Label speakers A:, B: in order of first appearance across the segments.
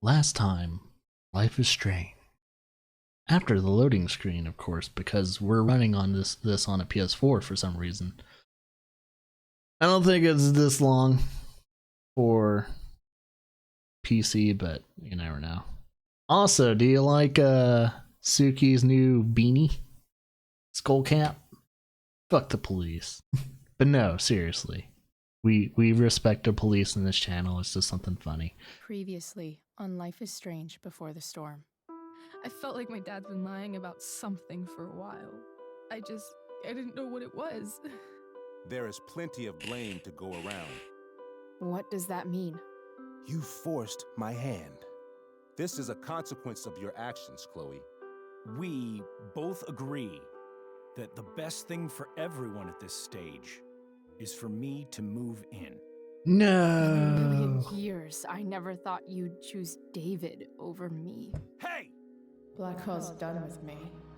A: Last time, Life is Strange. After the loading screen, of course, because we're running on this on a PS4 for some reason. I don't think it's this long for PC, but you never know. Also, do you like Suki's new beanie? Skull cap? Fuck the police. But no, seriously. We respect the police in this channel. It's just something funny.
B: Previously on Life is Strange Before the Storm. I felt like my dad's been lying about something for a while. I didn't know what it was.
C: There is plenty of blame to go around.
B: What does that mean?
C: You forced my hand. This is a consequence of your actions, Chloe.
D: We both agree that the best thing for everyone at this stage is for me to move in.
B: In a
A: No.
B: million years, I never thought you'd choose David over me.
D: Hey!
B: Blackwell's done with me.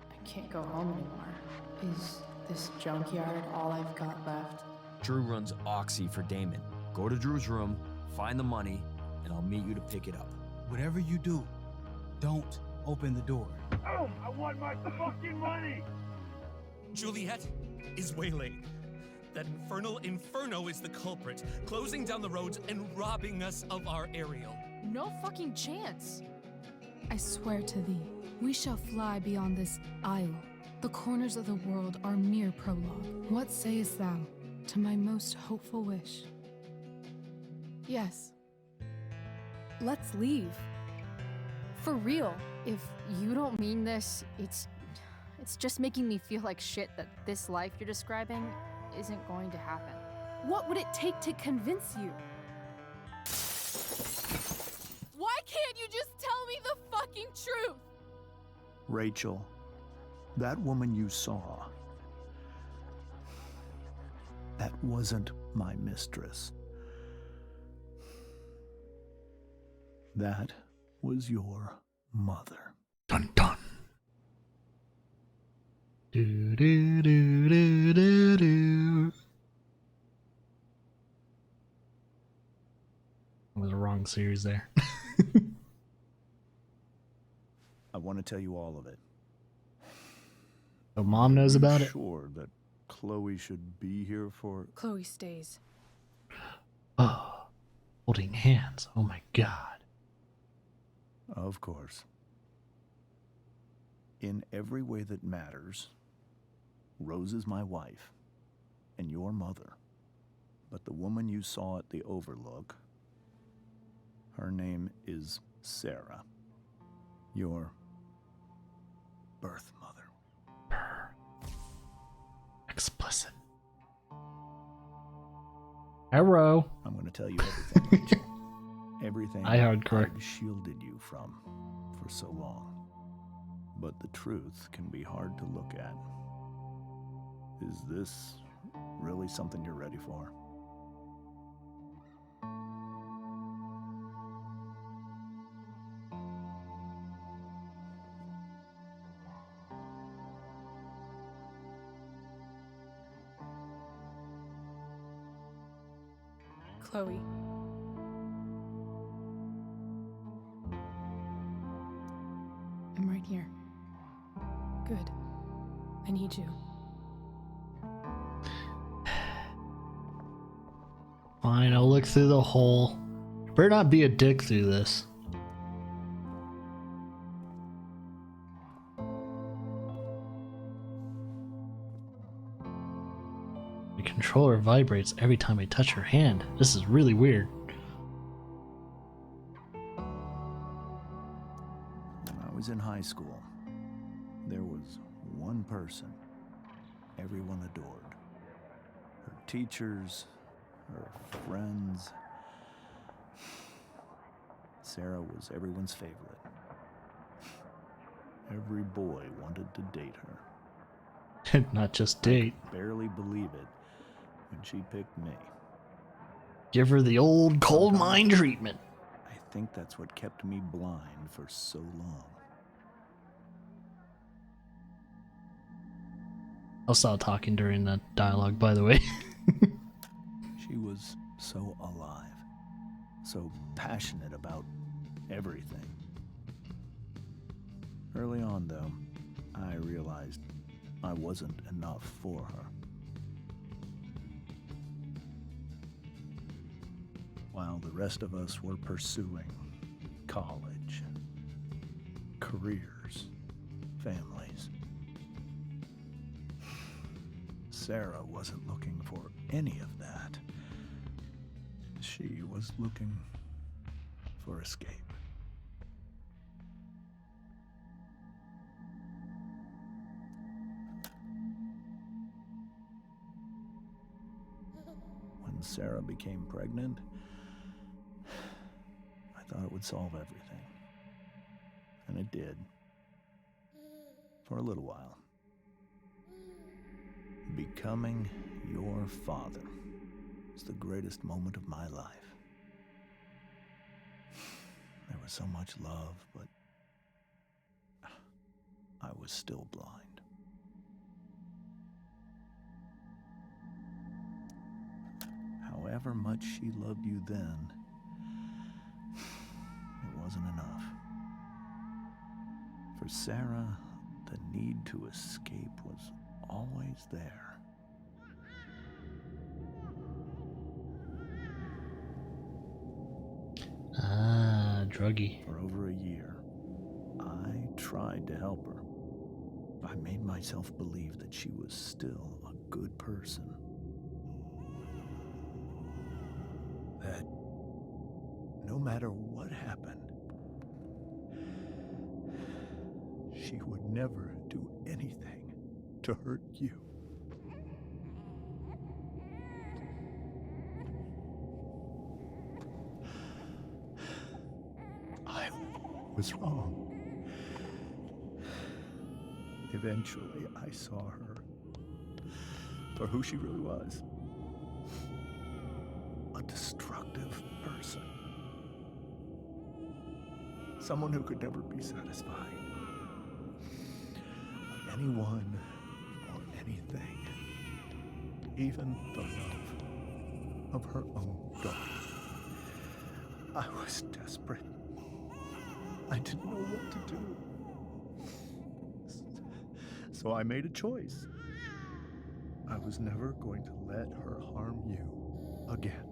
B: I can't go home anymore. Is this junkyard all I've got left?
E: Drew runs Oxy for Damon. Go to Drew's room, find the money, and I'll meet you to pick it up.
F: Whatever you do, don't open the door.
G: Oh, I want my fucking money!
H: Juliet is waylaid. That infernal Inferno is the culprit, closing down the roads and robbing us of our aerial.
B: No fucking chance.
I: I swear to thee, we shall fly beyond this isle. The corners of the world are mere prologue. What sayest thou to my most hopeful wish?
B: Yes.
I: Let's leave. For real.
B: If you don't mean this, it's just making me feel like shit that this life you're describing isn't going to happen.
I: What would it take to convince you?
B: Why can't you just tell me the fucking truth?
F: Rachel, that woman you saw, that wasn't my mistress. That was your mother.
A: Dun dun. Do do do do do do. It was a wrong series there.
F: I want to tell you all of it.
A: So mom knows about it.
F: Sure that Chloe should be here for...
I: Chloe stays.
A: Oh, holding hands. Oh my god.
F: Of course. In every way that matters, Rose is my wife and your mother. But the woman you saw at the Overlook, her name is Sarah, your birth mother.
A: Explicit. Arrow.
F: I'm going to tell you everything, Rachel. Everything
A: I hardcore.
F: I've shielded you from for so long. But the truth can be hard to look at. Is this really something you're ready for?
B: Chloe. I'm right here. Good. I need you.
A: Fine, I'll look through the hole. Better not be a dick through this. The controller vibrates every time I touch her hand. This is really weird.
F: When I was in high school, there was one person everyone adored. Her teachers, her friends. Sarah was everyone's favorite. Every boy wanted to date her.
A: Not just date.
F: I could barely believe it when she picked me.
A: Give her the old coal mine treatment.
F: I think that's what kept me blind for so long.
A: I'll stop talking during that dialogue, by the way.
F: She was so alive, so passionate about everything. Early on, though, I realized I wasn't enough for her. While the rest of us were pursuing college, careers, families, Sarah wasn't looking for any of that. She was looking for escape. When Sarah became pregnant, I thought it would solve everything. And it did. For a little while. Becoming your father was the greatest moment of my life. There was so much love, but I was still blind. However much she loved you then, it wasn't enough. For Sarah, the need to escape was always there.
A: Ah, druggie.
F: For over a year, I tried to help her. I made myself believe that she was still a good person. That no matter what happened, she would never do anything to hurt you. I was wrong. Eventually, I saw her for who she really was. A destructive person. Someone who could never be satisfied by anyone or anything. Even the love of her own daughter. I was desperate. I didn't know what to do. So I made a choice. I was never going to let her harm you again.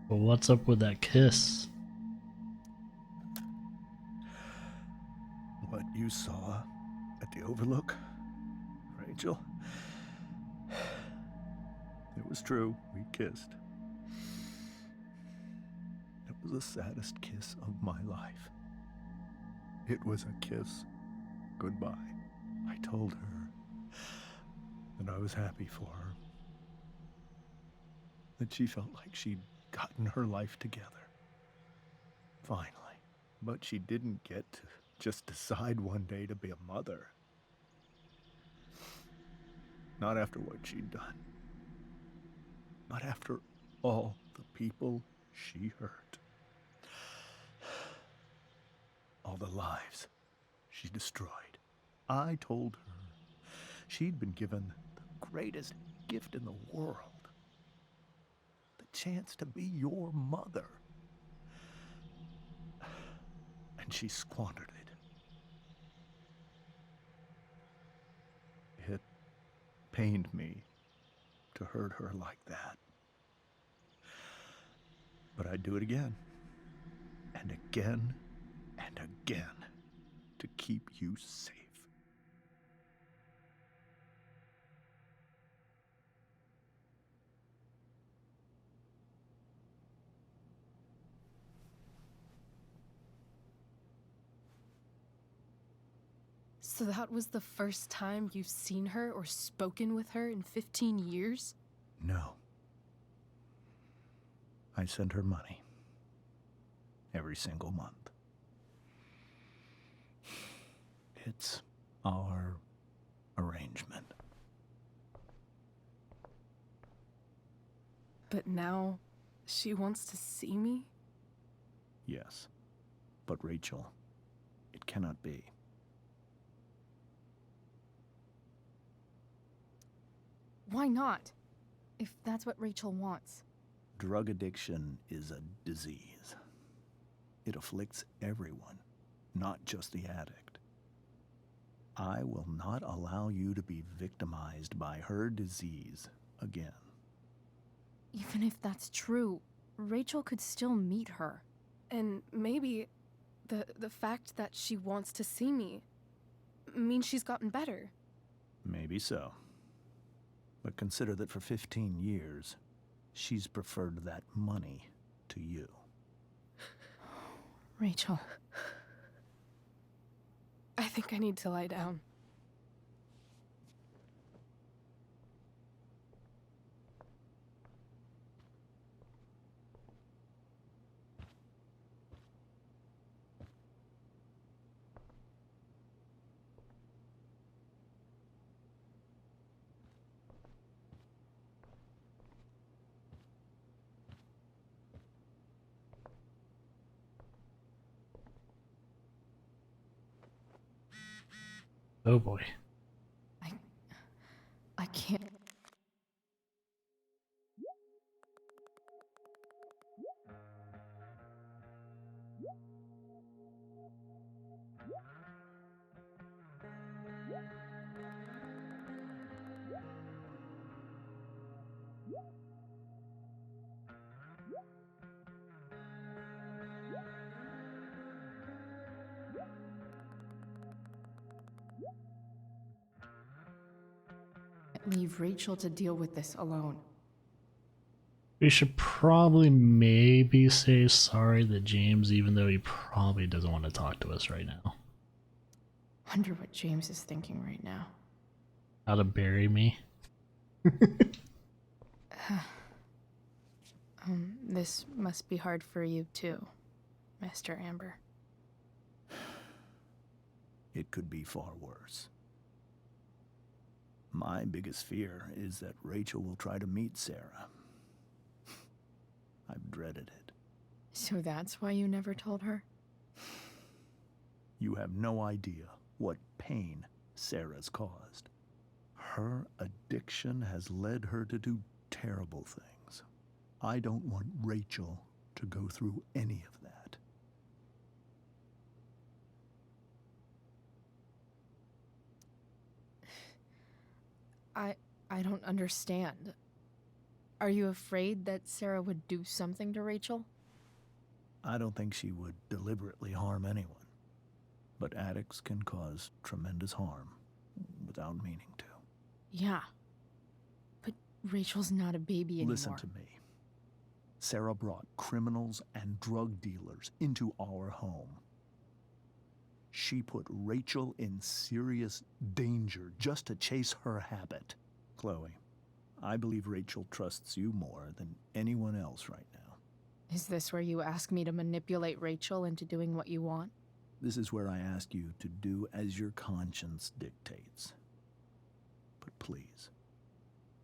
A: But what's up with that kiss?
F: What you saw at the Overlook, Rachel, it was true. We kissed. It was the saddest kiss of my life. It was a kiss goodbye. I told her that I was happy for her. That she felt like she'd gotten her life together. Finally. But she didn't get to just decide one day to be a mother. Not after what she'd done. Not after all the people she hurt. All the lives she destroyed. I told her she'd been given the greatest gift in the world. The chance to be your mother. And she squandered it. It pained me to hurt her like that. But I'd do it again. And again. And again. To keep you safe.
I: So that was the first time you've seen her or spoken with her in 15 years?
F: No. I sent her money. Every single month. It's our arrangement.
I: But now, she wants to see me?
F: Yes. But Rachel, it cannot be.
I: Why not? If that's what Rachel wants.
F: Drug addiction is a disease. It afflicts everyone, not just the addict. I will not allow you to be victimized by her disease again.
I: Even if that's true, Rachel could still meet her. And maybe the fact that she wants to see me means she's gotten better.
F: Maybe so. But consider that for 15 years, she's preferred that money to you.
I: Rachel. I think I need to lie down.
A: Oh boy.
I: I can't. Leave Rachel to deal with this alone.
A: We should probably maybe say sorry to James, even though he probably doesn't want to talk to us right now.
I: Wonder what James is thinking right now.
A: How to bury me.
I: This must be hard for you too, Mr. Amber.
F: It could be far worse. My biggest fear is that Rachel will try to meet Sarah. I've dreaded it.
I: So that's why you never told her?
F: You have no idea what pain Sarah's caused. Her addiction has led her to do terrible things. I don't want Rachel to go through any of that.
I: I don't understand. Are you afraid that Sarah would do something to Rachel?
F: I don't think she would deliberately harm anyone. But addicts can cause tremendous harm without meaning to.
I: Yeah. But Rachel's not a baby anymore.
F: Listen to me. Sarah brought criminals and drug dealers into our home. She put Rachel in serious danger just to chase her habit. Chloe, I believe Rachel trusts you more than anyone else right now.
I: Is this where you ask me to manipulate Rachel into doing what you want?
F: This is where I ask you to do as your conscience dictates. But please,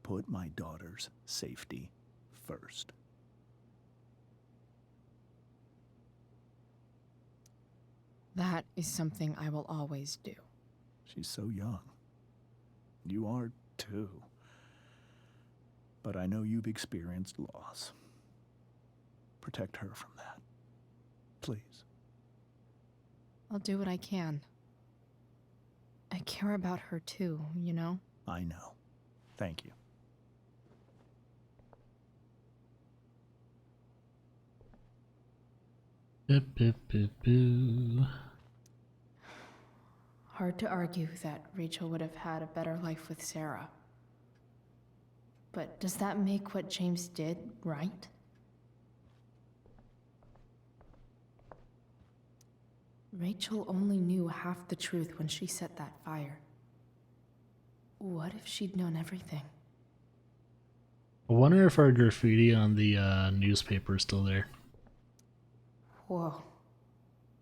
F: put my daughter's safety first.
I: That is something I will always do.
F: She's so young. You are too. But I know you've experienced loss. Protect her from that. Please.
I: I'll do what I can. I care about her too, you know?
F: I know. Thank you.
A: Boo.
I: Hard to argue that Rachel would have had a better life with Sarah. But does that make what James did right? Rachel only knew half the truth when she set that fire. What if she'd known everything?
A: I wonder if our graffiti on the newspaper is still there.
I: Whoa.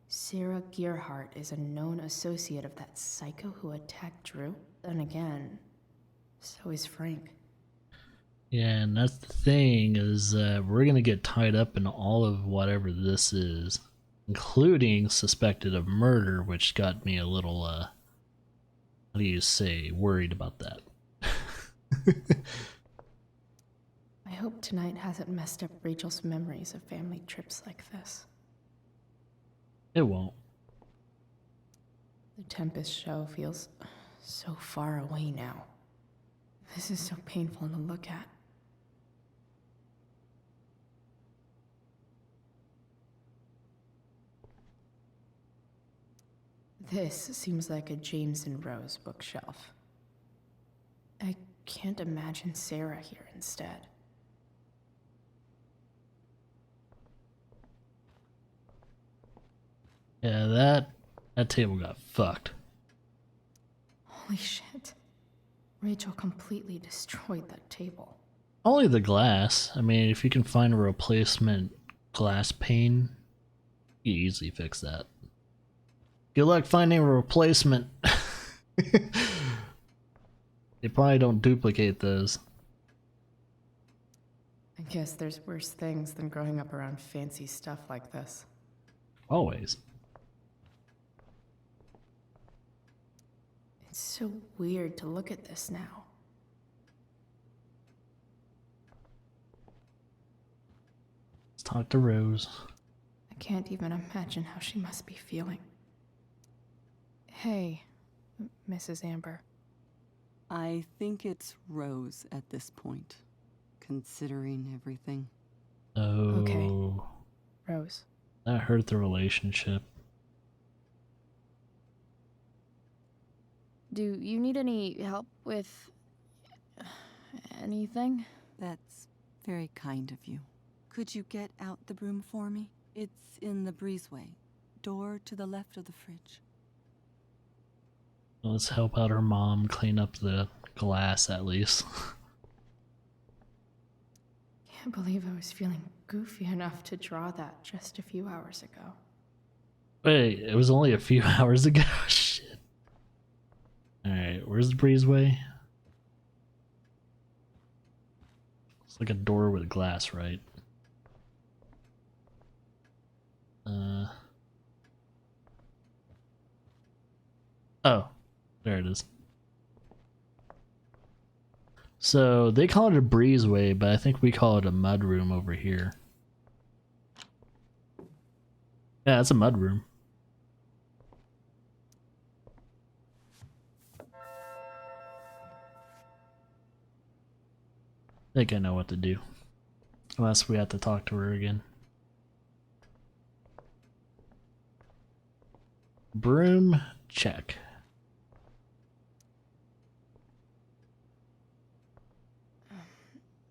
I: Sarah Gearhart is a known associate of that psycho who attacked Drew. And again, so is Frank.
A: Yeah, and that's the thing, is we're gonna get tied up in all of whatever this is, including suspected of murder, which got me a little, how do you say, worried about that.
B: I hope tonight hasn't messed up Rachel's memories of family trips like this.
A: It won't.
B: The Tempest show feels so far away now. This is so painful to look at. This seems like a James and Rose bookshelf. I can't imagine Sarah here instead.
A: Yeah, that table got fucked.
B: Holy shit. Rachel completely destroyed that table.
A: Only the glass. I mean, if you can find a replacement glass pane, you easily fix that. Good luck finding a replacement. They probably don't duplicate those.
B: I guess there's worse things than growing up around fancy stuff like this.
A: Always.
B: It's so weird to look at this now.
A: Let's talk to Rose.
B: I can't even imagine how she must be feeling. Hey, Mrs. Amber.
J: I think it's Rose at this point, considering everything.
A: Oh.
B: Okay. Rose.
A: That hurt the relationship.
I: Do you need any help with anything?
J: That's very kind of you. Could you get out the broom for me? It's in the breezeway, door to the left of the fridge.
A: Let's help out her mom clean up the glass at least.
B: Can't believe I was feeling goofy enough to draw that just a few hours ago.
A: Wait, it was only a few hours ago? Shit. Alright, where's the breezeway? It's like a door with glass, right? Oh, there it is. So they call it a breezeway, but I think we call it a mud room over here. Yeah, it's a mud room. I think I know what to do. Unless we have to talk to her again. Broom check.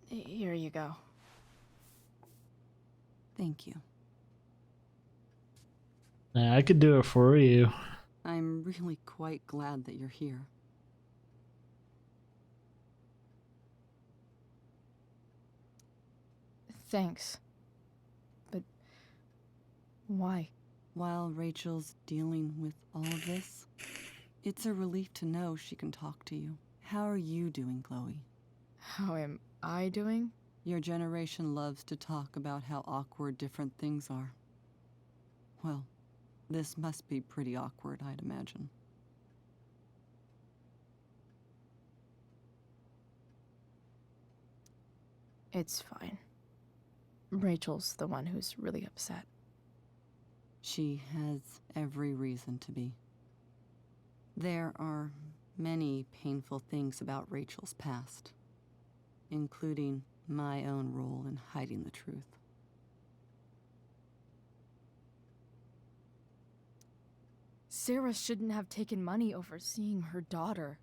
I: Here you go.
J: Thank you.
A: I could do it for you.
J: I'm really quite glad that you're here.
B: Thanks. But why?
J: While Rachel's dealing with all of this, it's a relief to know she can talk to you. How are you doing, Chloe?
B: How am I doing?
J: Your generation loves to talk about how awkward different things are. Well, this must be pretty awkward, I'd imagine.
B: It's fine. Rachel's the one who's really upset.
J: She has every reason to be. There are many painful things about Rachel's past, including my own role in hiding the truth.
I: Sarah shouldn't have taken money over seeing her daughter.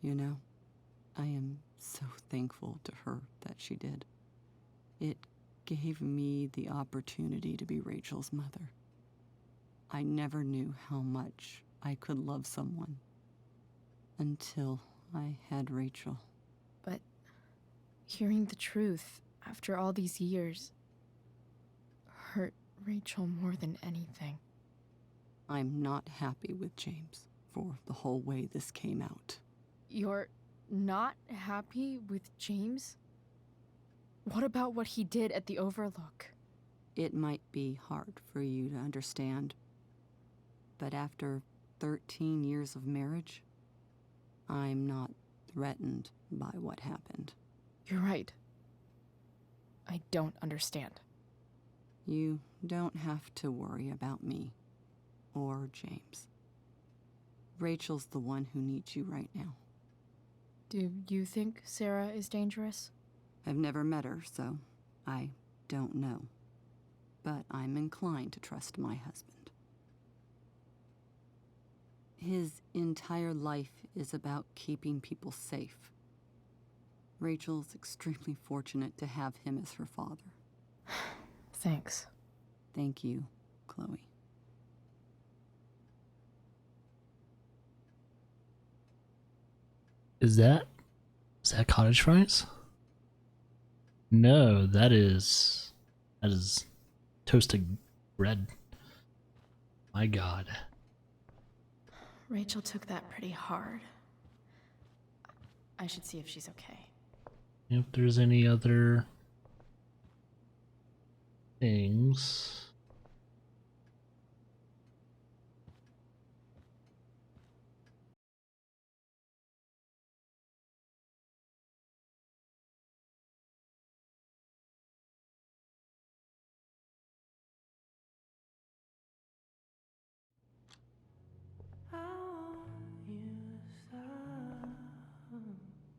J: You know, I am so thankful to her that she did. It gave me the opportunity to be Rachel's mother. I never knew how much I could love someone until I had Rachel.
B: But hearing the truth after all these years hurt Rachel more than anything.
J: I'm not happy with James for the whole way this came out.
I: You're not happy with James? What about what he did at the Overlook?
J: It might be hard for you to understand, but after 13 years of marriage, I'm not threatened by what happened.
I: You're right. I don't understand.
J: You don't have to worry about me or James. Rachel's the one who needs you right now.
I: Do you think Sarah is dangerous?
J: I've never met her, so I don't know. But I'm inclined to trust my husband. His entire life is about keeping people safe. Rachel's extremely fortunate to have him as her father.
I: Thanks.
J: Thank you, Chloe.
A: Is that cottage fries? No, that is toasted bread. My God.
I: Rachel took that pretty hard. I should see if she's okay.
A: If there's any other things.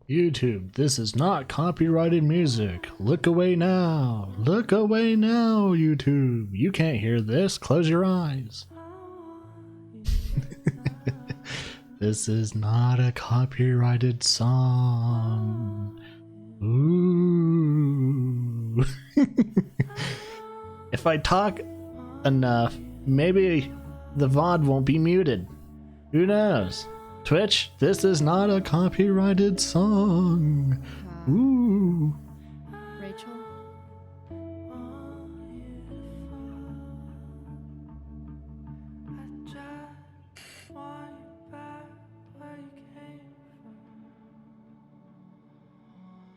A: YouTube, this is not copyrighted music. Look away now. Look away now, YouTube. You can't hear this. Close your eyes. This is not a copyrighted song. Ooh. If I talk enough, maybe the VOD won't be muted. Who knows? Twitch, this is not a copyrighted song. Ooh.
I: Rachel?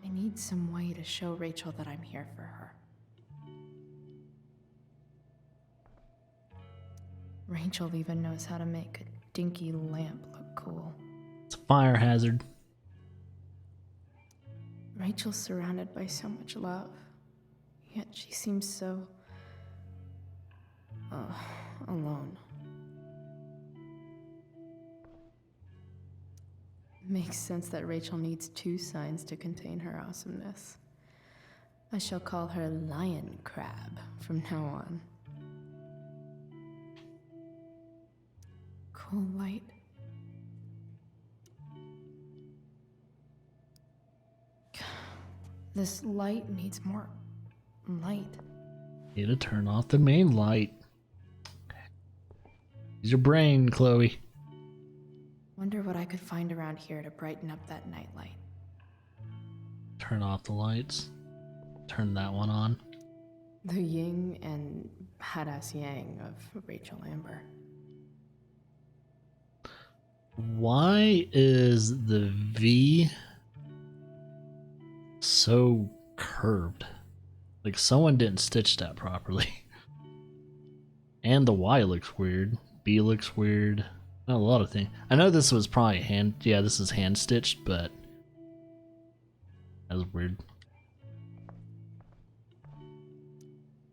I: I need some way to show Rachel that I'm here for her. Rachel even knows how to make a dinky lamp look cool.
A: It's a fire hazard.
I: Rachel's surrounded by so much love, yet she seems so alone. Makes sense that Rachel needs 2 signs to contain her awesomeness. I shall call her Lion Crab from now on. Cool light. This light needs more light.
A: Need to turn off the main light. Use your brain, Chloe.
I: Wonder what I could find around here to brighten up that nightlight.
A: Turn off the lights. Turn that one on.
I: The yin and badass yang of Rachel Amber.
A: Why is the V so curved? Like someone didn't stitch that properly. And the Y looks weird. B looks weird. A lot of things. I know this was probably this is hand stitched, but that was weird.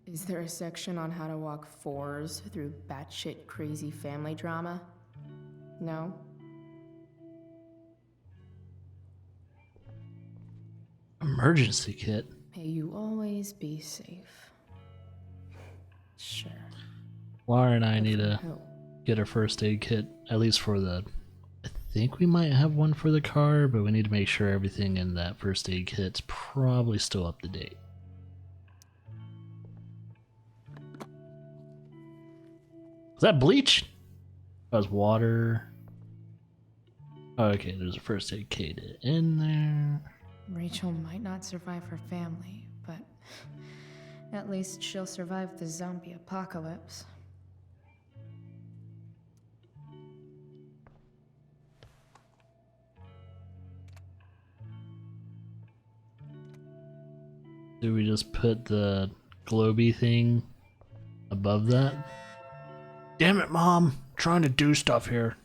I: Is there a section on how to walk 4s through batshit crazy family drama? No?
A: Emergency kit.
I: May you always be safe. Sure.
A: Laura and I need to get a first aid kit, at least for the... I think we might have one for the car, but we need to make sure everything in that first aid kit's probably still up to date. Is that bleach? That was water. Okay, there's a first aid kit in there.
I: Rachel might not survive her family, but at least she'll survive the zombie apocalypse.
A: Do we just put the globy thing above that? Damn it, Mom! I'm trying to do stuff here.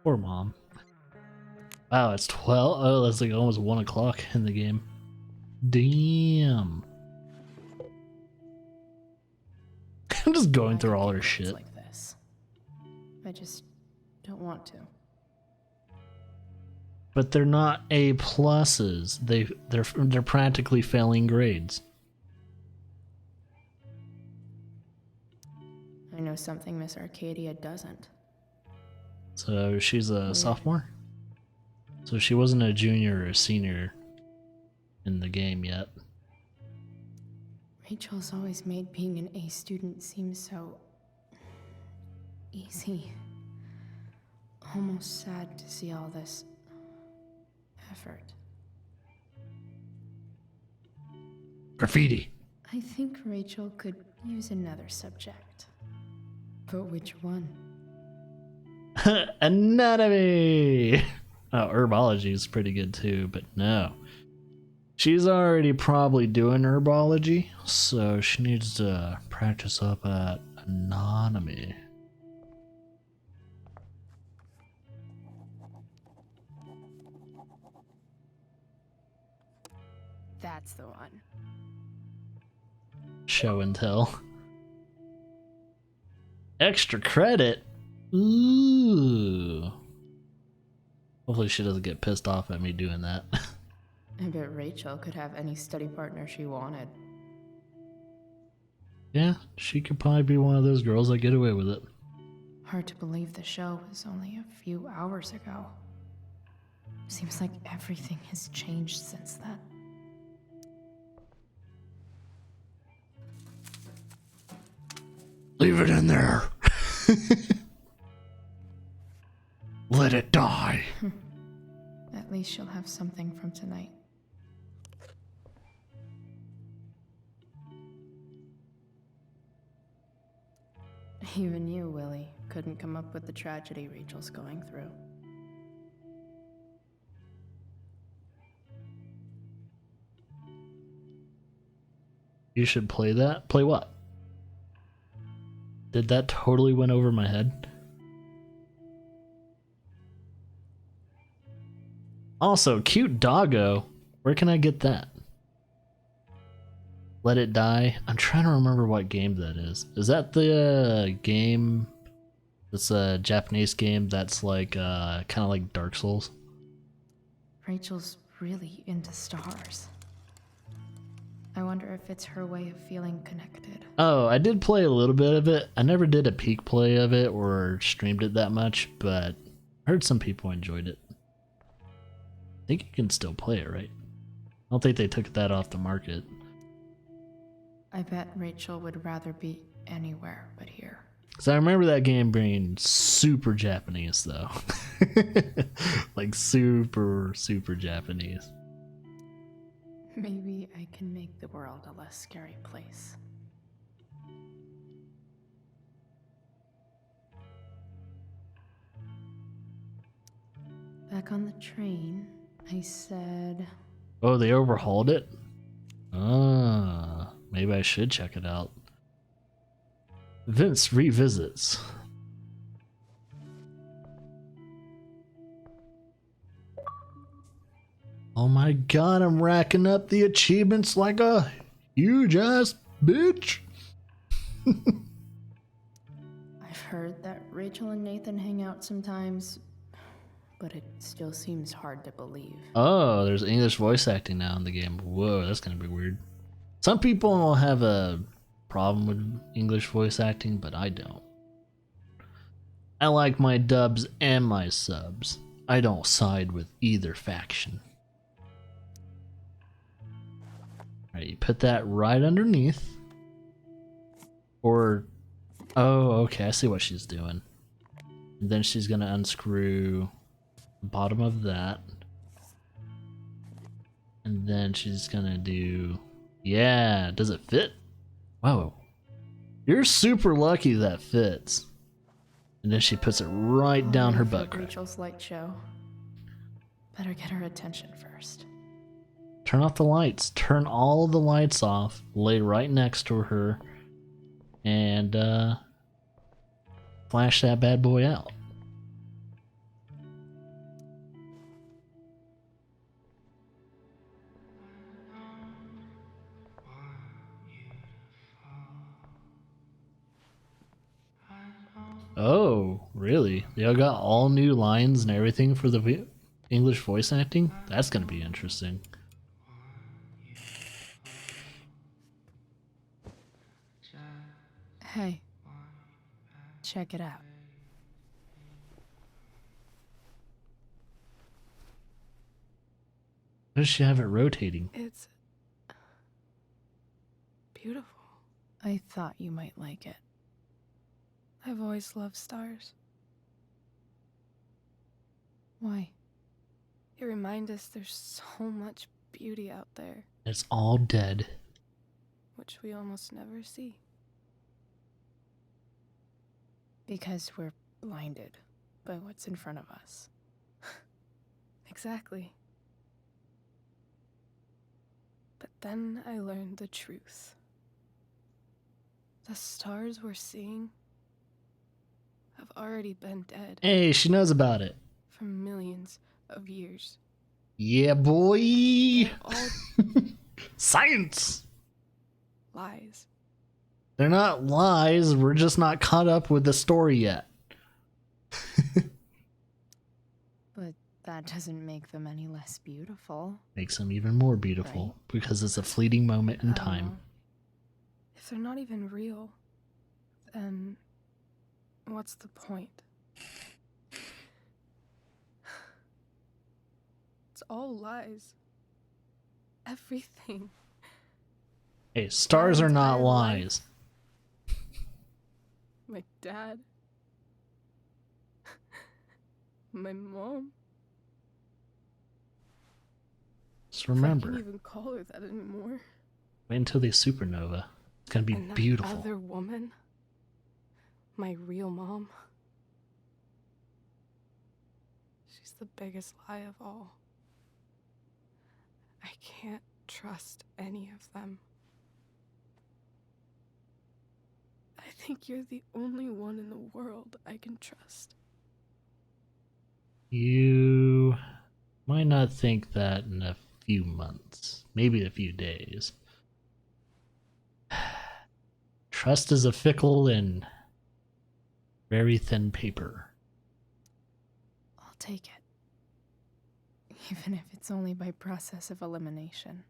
A: Poor mom. Wow, it's 12. Oh, that's like almost 1 o'clock in the game. Damn. I'm just going through all her shit.
B: Like this. I just don't want to.
A: But they're not A pluses. They're practically failing grades.
B: I know something Miss Arcadia doesn't.
A: So she's a sophomore? So she wasn't a junior or a senior in the game yet.
B: Rachel's always made being an A student seem so easy. Almost sad to see all this effort.
A: Graffiti.
B: I think Rachel could use another subject. But which one?
A: Anatomy! Oh, herbology is pretty good too, but no. She's already probably doing herbology, so she needs to practice up at anatomy.
B: That's the one.
A: Show and tell. Extra credit? Ooh. Hopefully she doesn't get pissed off at me doing that.
B: I bet Rachel could have any study partner she wanted.
A: Yeah, she could probably be one of those girls that get away with it.
B: Hard to believe the show was only a few hours ago. Seems like everything has changed since then.
A: Leave it in there. Let it die.
B: At least she'll have something from tonight. Even you, Willie, couldn't come up with the tragedy Rachel's going through.
A: You should play that. Play what? Did that totally went over my head? Also, cute doggo. Where can I get that? Let It Die. I'm trying to remember what game that is. Is that the game? It's a Japanese game that's like kind of like Dark Souls.
B: Rachel's really into stars. I wonder if it's her way of feeling connected.
A: Oh, I did play a little bit of it. I never did a peek play of it or streamed it that much, but I heard some people enjoyed it. I think you can still play it, right? I don't think they took that off the market.
B: I bet Rachel would rather be anywhere but here.
A: Because I remember that game being super Japanese, though. Like super, super Japanese.
B: Maybe I can make the world a less scary place. Back on the train, I said...
A: Oh, they overhauled it? Ah, maybe I should check it out. Vince revisits. Oh my god, I'm racking up the achievements like a huge ass bitch.
B: I've heard that Rachel and Nathan hang out sometimes, but it still seems hard to believe.
A: Oh, there's English voice acting now in the game. Whoa, that's gonna be weird. Some people will have a problem with English voice acting, but I don't. I like my dubs and my subs. I don't side with either faction. Alright, you put that right underneath. Or, oh, okay, I see what she's doing. And then she's gonna unscrew the bottom of that. And then she's gonna do, yeah, does it fit? Wow. You're super lucky that fits. And then she puts it right down her butt crack.
B: Rachel's light show. Better get her attention first.
A: Turn off the lights. Turn all the lights off. Lay right next to her. And flash that bad boy out. Oh, really? They all got all new lines and everything for the English voice acting? That's gonna be interesting.
B: Hey, check it out.
A: Why does she have it rotating?
B: It's beautiful. I thought you might like it. I've always loved stars. Why? They remind us there's so much beauty out there,
A: It's all dead.
B: which we almost never see. Because we're blinded by what's in front of us. Exactly. But then I learned the truth. The stars we're seeing have already been dead
A: Hey, she knows about it.
B: for millions of years.
A: Yeah, boy!
B: They're all
A: Science!
B: lies.
A: They're not lies, we're just not caught up with the story yet.
B: But that doesn't make them any less beautiful.
A: Makes them even more beautiful because it's a fleeting moment in time.
B: If they're not even real, then what's the point? It's all lies. Everything.
A: Hey, stars
B: My
A: are not
B: entire life.
A: lies.
B: My dad. My mom.
A: Just
B: If I
A: remember,
B: can't even call her that anymore.
A: wait until they supernova. It's gonna be
B: And that
A: beautiful.
B: other woman. My real mom. She's the biggest lie of all. I can't trust any of them. I think you're the only one in the world I can trust.
A: You might not think that in a few months, maybe a few days. Trust is a fickle and very thin paper.
B: I'll take it. Even if it's only by process of elimination.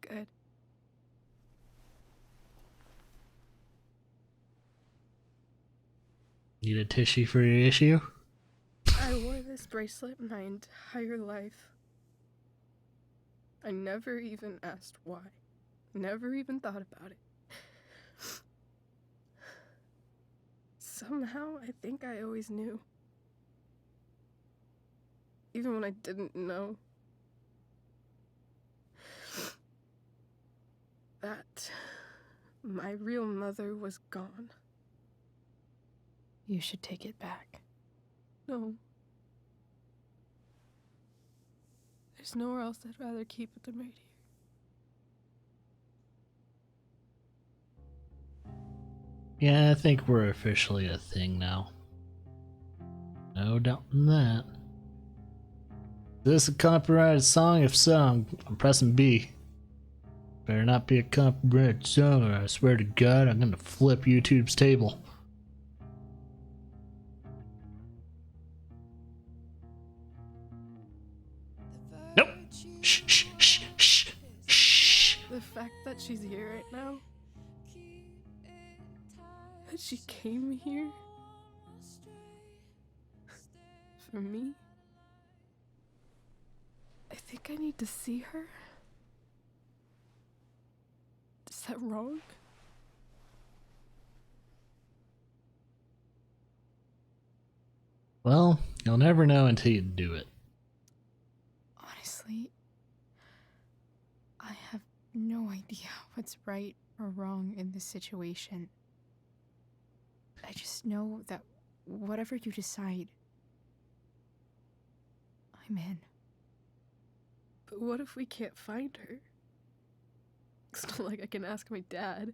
B: Good.
A: Need a tissue for your issue?
B: I wore this bracelet my entire life. I never even asked why. Never even thought about it. Somehow, I think I always knew. Even when I didn't know. That my real mother was gone. You should take it back. No. There's nowhere else I'd rather keep it than right here.
A: Yeah, I think we're officially a thing now. No doubt in that. Is this a copyrighted song? If so, I'm pressing B. Better not be a copyrighted song, or I swear to God, I'm gonna flip YouTube's table. Nope. Shh, shh, shh, shh, shh.
B: The fact that she's here right now, that she came here for me, I think I need to see her. Is that wrong?
A: Well, you'll never know until you do it.
B: Honestly, I have no idea what's right or wrong in this situation. I just know that whatever you decide, I'm in. But what if we can't find her? It's not like I can ask my dad.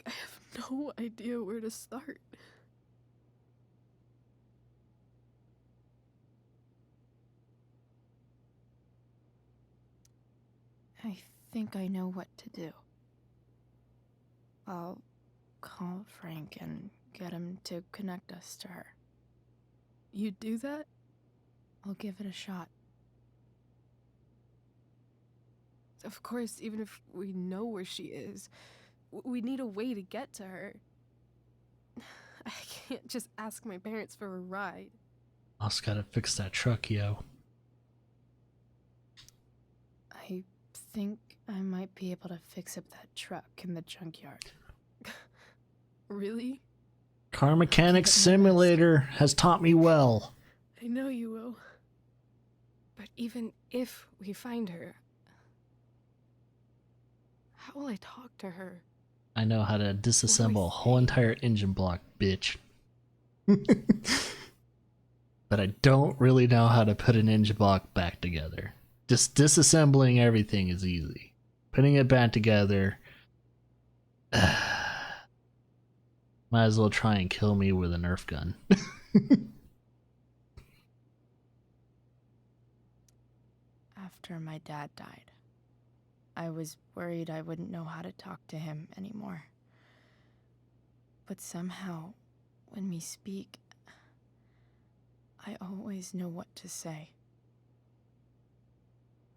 B: I have no idea where to start. I think I know what to do. I'll call Frank and get him to connect us to her.
I: You'd do that?
B: I'll give it a shot.
I: Of course, even if we know where she is, we need a way to get to her. I can't just ask my parents for a ride.
A: Also gotta fix that truck, yo.
B: I think I might be able to fix up that truck in the junkyard.
I: Really?
A: Car Mechanic Simulator has taught me well.
I: I know you will. But even if we find her, how will I talk to her?
A: I know how to disassemble a whole entire engine block, bitch. But I don't really know how to put an engine block back together. Just disassembling everything is easy. Putting it back together... might as well try and kill me with a Nerf gun.
B: After my dad died, I was worried I wouldn't know how to talk to him anymore. But somehow, when we speak, I always know what to say.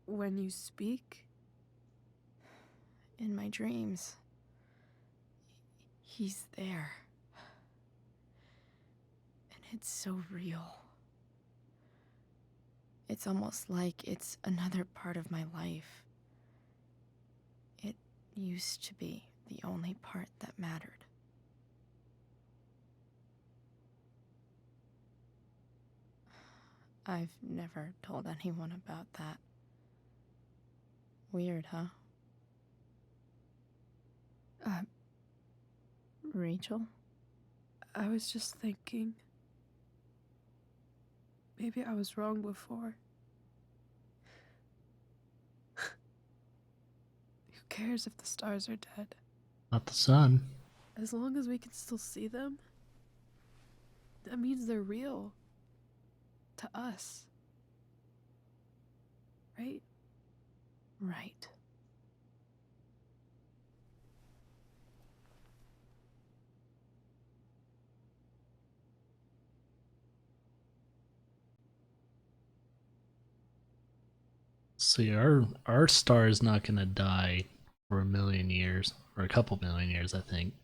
I: When you speak?
B: In my dreams, he's there. And it's so real. It's almost like it's another part of my life. It used to be the only part that mattered. I've never told anyone about that. Weird, huh? Rachel?
I: I was just thinking. Maybe I was wrong before. Who cares if the stars are dead?
A: Not the sun.
I: As long as we can still see them, that means they're real. To us. Right?
B: Right.
A: See, our star is not gonna die for 1,000,000 years, or a couple million years, I think.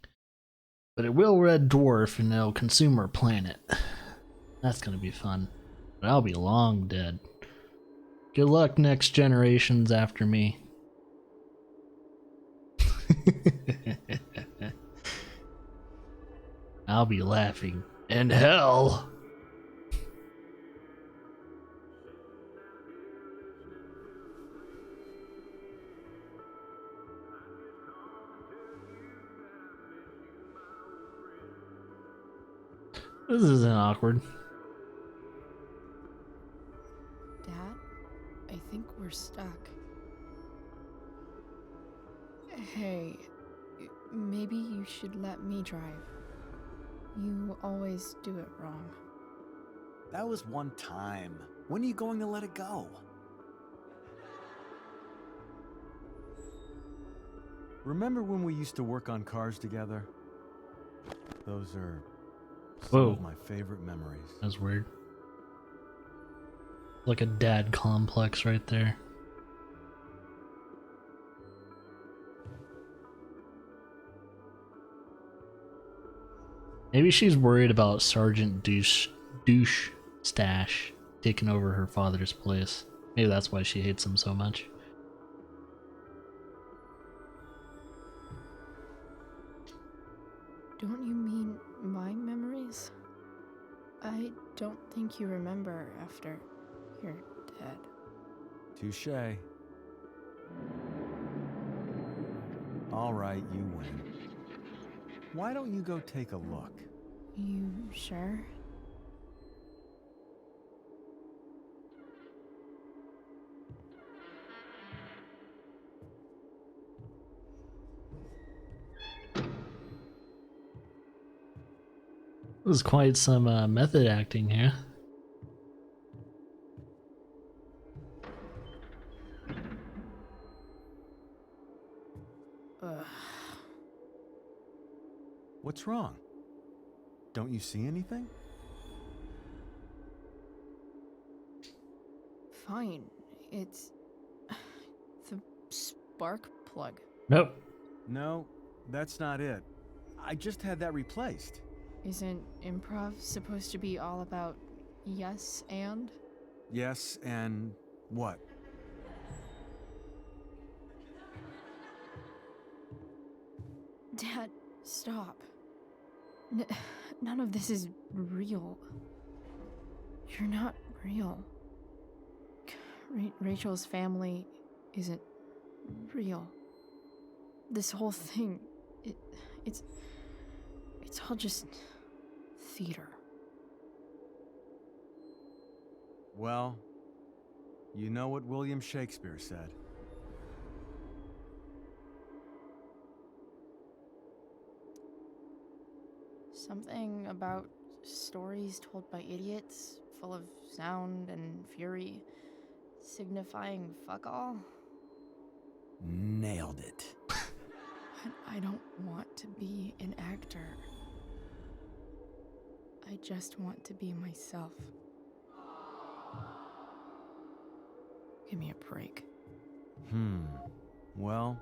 A: But it will red dwarf and it'll consume our planet. That's gonna be fun. But I'll be long dead. Good luck, next generations after me. I'll be laughing in hell. This isn't awkward.
B: Dad, I think we're stuck. Hey, maybe you should let me drive. You always do it wrong.
K: That was one time. When are you going to let it go?
D: Remember when we used to work on cars together? Those are some
A: Whoa.
D: of my favorite memories.
A: That's weird. Like a dad complex right there. Maybe she's worried about Sergeant Douche Stash taking over her father's place. Maybe that's why she hates him so much.
B: Don't you mean my memories? I don't think you remember after you're dead.
D: Touché. All right, you win. Why don't you go take a look?
B: You sure?
A: This is quite some method acting here.
B: Ugh.
K: What's wrong? Don't you see anything?
B: Fine. It's the spark plug.
A: Nope.
K: No, that's not it. I just had that replaced.
B: Isn't improv supposed to be all about yes and?
K: Yes, and what?
B: Dad, stop. None of this is real. You're not real. Rachel's family isn't real. This whole thing, it's all just theater.
K: Well, you know what William Shakespeare said.
B: Something about stories told by idiots, full of sound and fury, signifying fuck all.
K: Nailed it.
B: But I don't want to be an actor. I just want to be myself. Give me a break.
K: Well,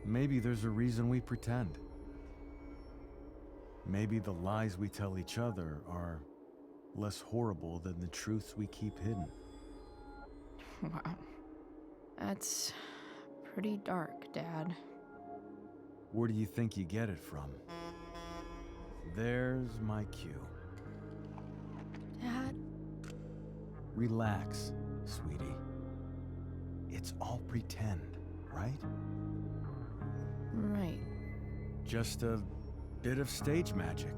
K: maybe there's a reason we pretend. Maybe the lies we tell each other are less horrible than the truths we keep hidden.
B: Wow. That's pretty dark, Dad.
K: Where do you think you get it from? There's my cue.
B: Dad?
K: Relax, sweetie. It's all pretend, right?
B: Right.
K: Just a bit of stage magic.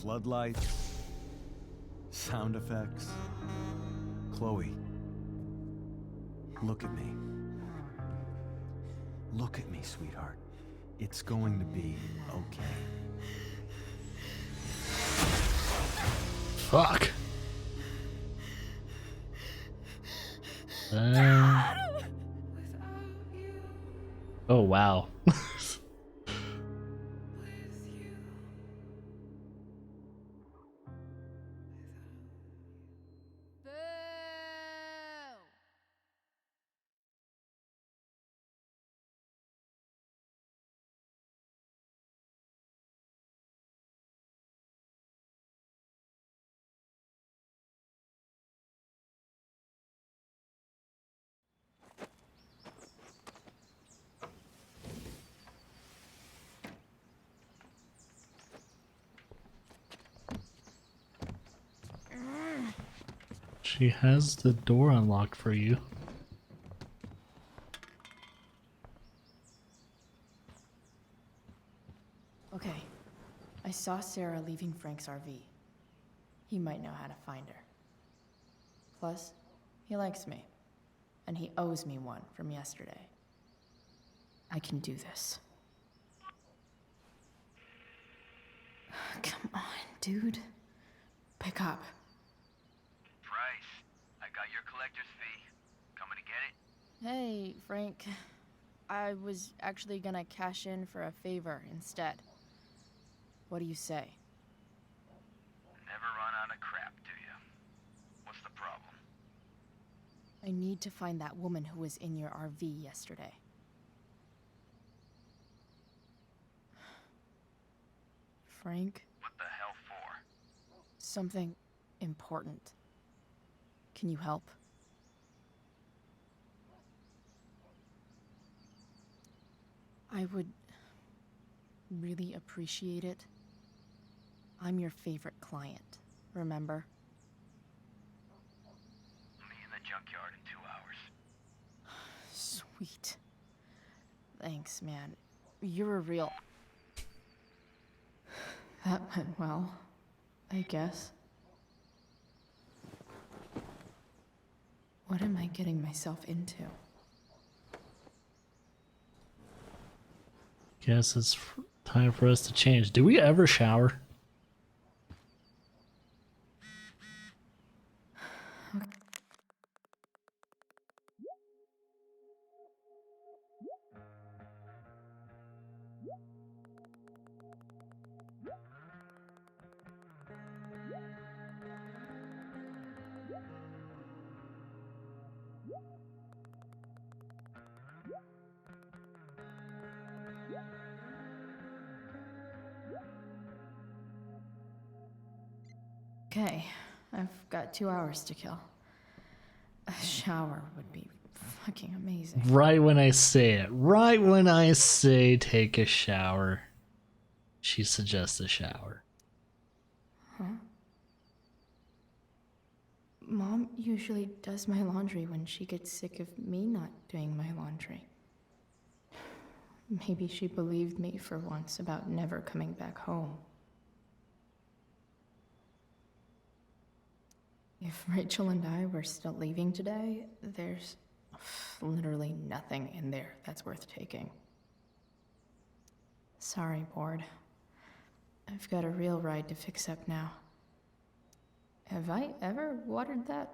K: Floodlights, sound effects. Chloe, look at me. Look at me, sweetheart. It's going to be okay.
A: Fuck. Oh, wow. She has the door unlocked for you.
B: Okay. I saw Sarah leaving Frank's RV. He might know how to find her. Plus, he likes me. And he owes me one from yesterday. I can do this. Come on, dude. Pick up.
L: Price, I got your collector's fee. Coming to get it?
B: Hey, Frank. I was actually gonna cash in for a favor instead. What do you say?
L: Never run out of crap, do you? What's the problem?
B: I need to find that woman who was in your RV yesterday. Frank?
L: What the hell for?
B: Something important. Can you help? I would really appreciate it. I'm your favorite client, remember?
L: Meet in the junkyard in 2 hours.
B: Sweet. Thanks, man. You're a real... That went well, I guess. What am I getting myself into?
A: Guess it's time for us to change. Do we ever shower?
B: Okay, I've got 2 hours to kill. A shower would be fucking amazing.
A: Right when I say it, right when I say take a shower, she suggests a shower.
B: Huh? Mom usually does my laundry when she gets sick of me not doing my laundry. Maybe she believed me for once about never coming back home. If Rachel and I were still leaving today, there's literally nothing in there that's worth taking. Sorry, board. I've got a real ride to fix up now. Have I ever watered that?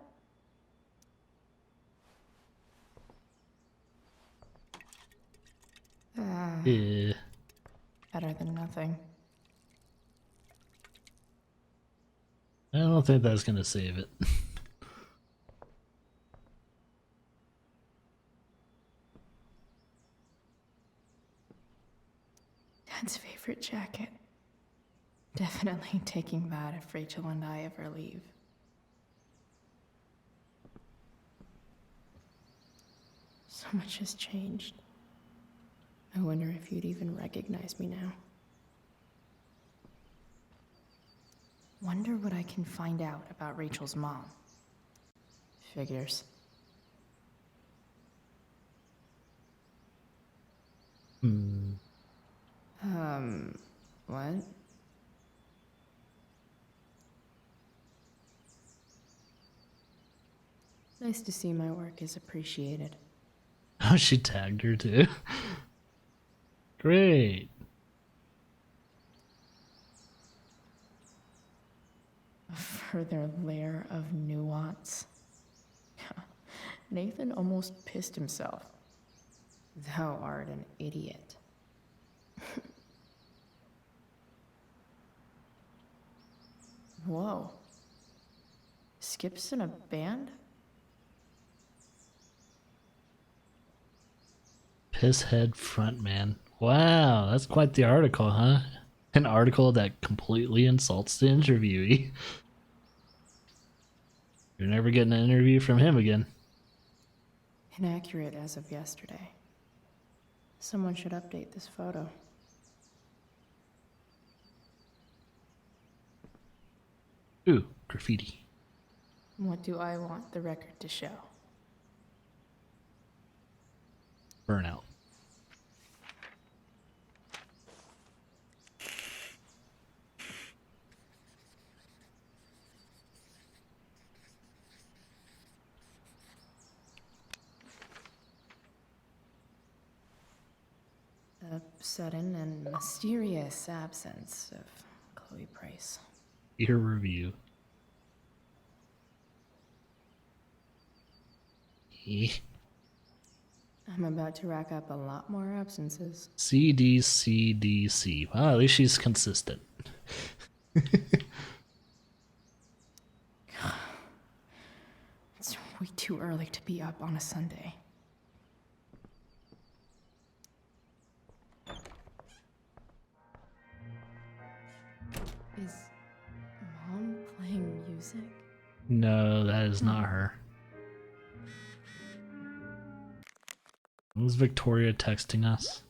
A: Yeah.
B: Better than nothing.
A: I don't think that's gonna save it.
B: Dad's favorite jacket. Definitely taking that if Rachel and I ever leave. So much has changed. I wonder if you'd even recognize me now. Wonder what I can find out about Rachel's mom. Figures. What? Nice to see my work is appreciated.
A: Oh, she tagged her too. Great.
B: A further layer of nuance. Nathan almost pissed himself. Thou art an idiot. Whoa. Skip's in a band?
A: Pisshead frontman. Wow, that's quite the article, huh? An article that completely insults the interviewee. You're never getting an interview from him again.
B: Inaccurate as of yesterday. Someone should update this photo.
A: Ooh, graffiti.
B: What do I want the record to show?
A: Burnout.
B: A sudden and mysterious absence of Chloe Price.
A: Your review.
B: I'm about to rack up a lot more absences.
A: CDCDC. Wow, at least she's consistent.
B: It's way too early to be up on a Sunday. Is Mom playing music?
A: No, that is not her. Was Victoria texting us?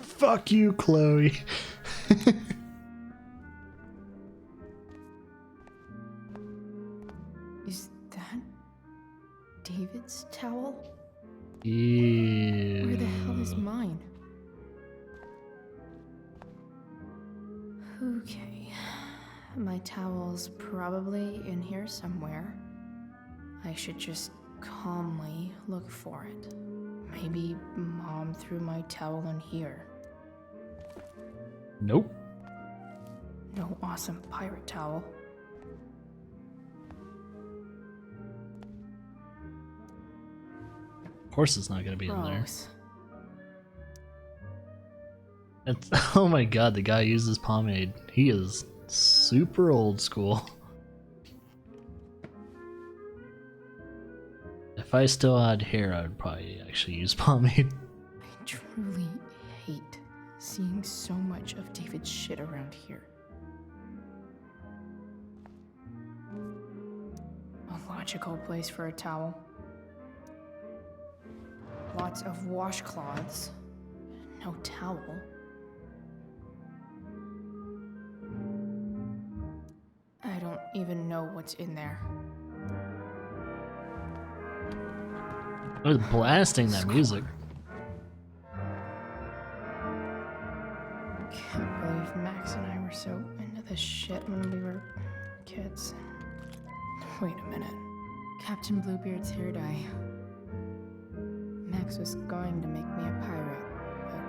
A: Fuck you, Chloe.
B: Is that David's towel?
A: Ew.
B: Where the hell is mine? Okay. My towel's probably in here somewhere. I should just calmly look for it. Maybe Mom threw my towel in here.
A: Nope.
B: No awesome pirate towel.
A: Of course it's not gonna be in there.
B: Gross.
A: It's, oh my god, the guy uses pomade. He is Super old school. If I still had hair, I would probably actually use pomade.
B: I truly hate seeing so much of David's shit around here. A logical place for a towel. Lots of washcloths. No towel. I don't even know what's in there.
A: I was blasting that music.
B: Can't believe Max and I were so into this shit when we were kids. Wait a minute. Captain Bluebeard's hair dye. Max was going to make me a pirate, but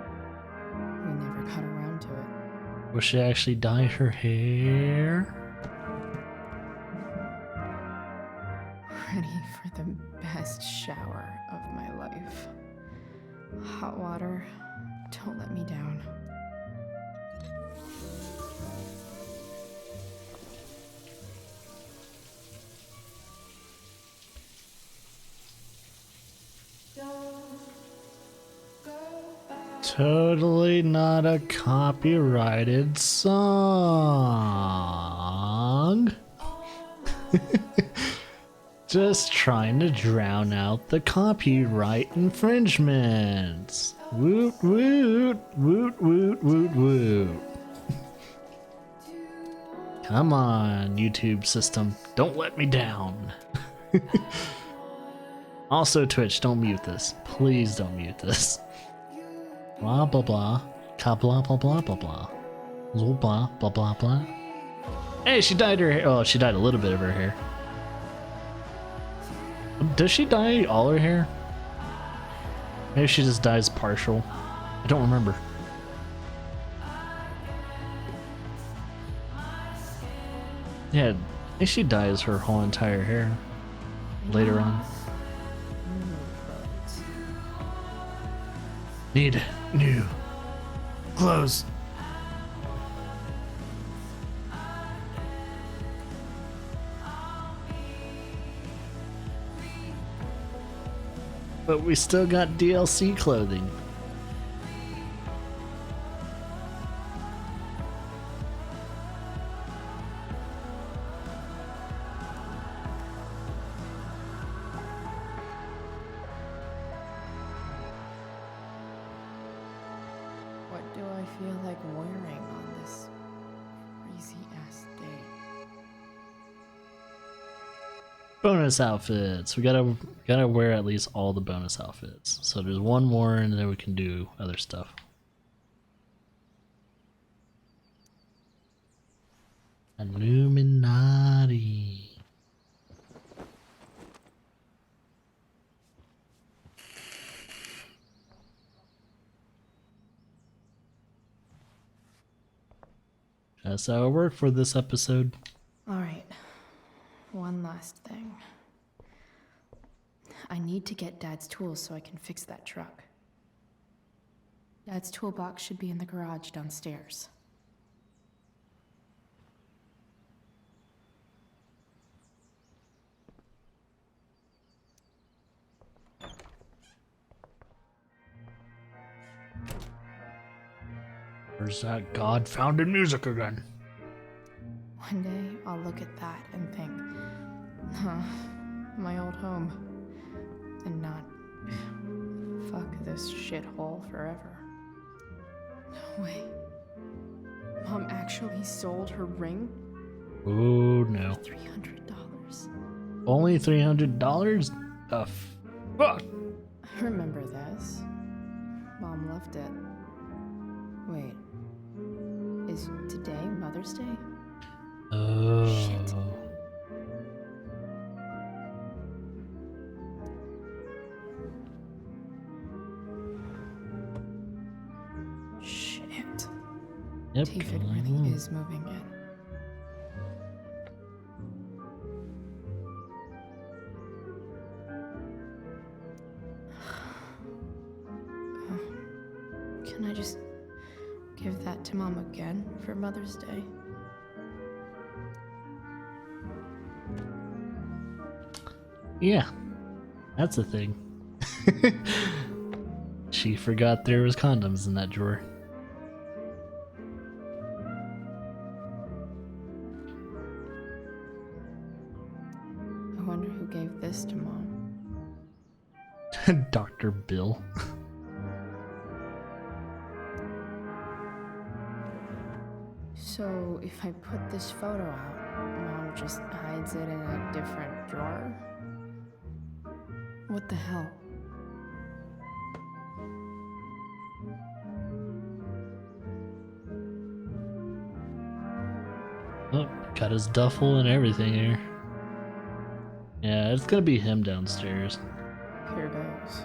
B: we never got around to it.
A: Will she actually dye her hair?
B: Ready for the best shower of my life. Hot water, don't let me down.
A: Totally not a copyrighted song. Just trying to drown out the copyright infringements. Woot woot, woot woot woot woot. Come on, YouTube system, don't let me down. Also, Twitch, don't mute this. Please don't mute this. Blah blah blah. Ka blah blah blah blah blah. Blah blah blah blah blah. Hey, she dyed her hair. Oh, she dyed a little bit of her hair. Does she dye all her hair? Maybe she just dyes partial. I don't remember. Yeah, I think she dyes her whole entire hair later on. Need new clothes. But we still got DLC clothing.
B: What do I feel like wearing on this crazy ass day?
A: Bonus outfits. We gotta wear at least all the bonus outfits. So there's one more, and then we can do other stuff. Illuminati. That's how it worked for this episode.
B: Alright, one last thing. I need to get Dad's tools so I can fix that truck. Dad's toolbox should be in the garage downstairs.
A: Where's that God-founded music again?
B: One day, I'll look at that and think, huh, my old home. And not, fuck this shithole forever. No way. Mom actually sold her ring?
A: Oh no.
B: $300.
A: Only $300? The fuck?
B: I remember this. Mom left it. Wait. Is today Mother's Day?
A: Oh.
B: Shit. Shit.
A: Yep.
B: David really is moving in. Can I just give that to Mom again for Mother's Day?
A: Yeah, that's a thing. She forgot there was condoms in that drawer.
B: I wonder who gave this to Mom.
A: Dr. Bill.
B: So, if I put this photo out, Mom just hides it in a different drawer? What the hell?
A: Oh, got his duffel and everything here. Yeah, it's gonna be him downstairs.
B: Here goes.